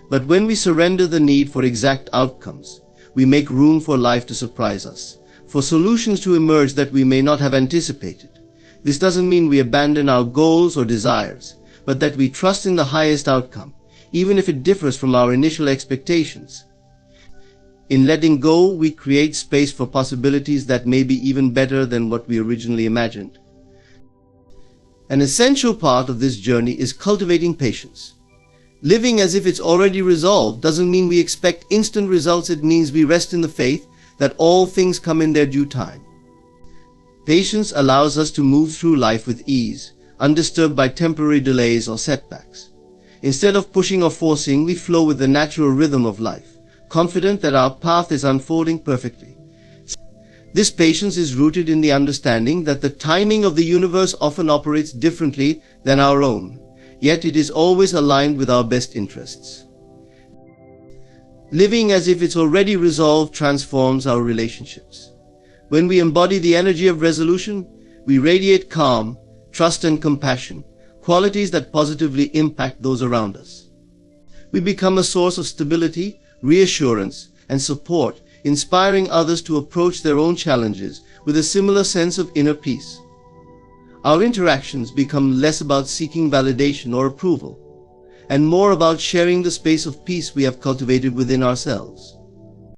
But when we surrender the need for exact outcomes, we make room for life to surprise us, for solutions to emerge that we may not have anticipated. This doesn't mean we abandon our goals or desires, but that we trust in the highest outcome, even if it differs from our initial expectations. In letting go, we create space for possibilities that may be even better than what we originally imagined. An essential part of this journey is cultivating patience. Living as if it's already resolved doesn't mean we expect instant results. It means we rest in the faith that all things come in their due time. Patience allows us to move through life with ease, undisturbed by temporary delays or setbacks. Instead of pushing or forcing, we flow with the natural rhythm of life, confident that our path is unfolding perfectly. This patience is rooted in the understanding that the timing of the universe often operates differently than our own, yet it is always aligned with our best interests. Living as if it's already resolved transforms our relationships. When we embody the energy of resolution, we radiate calm, trust, and compassion, qualities that positively impact those around us. We become a source of stability, reassurance, and support, inspiring others to approach their own challenges with a similar sense of inner peace. Our interactions become less about seeking validation or approval, and more about sharing the space of peace we have cultivated within ourselves.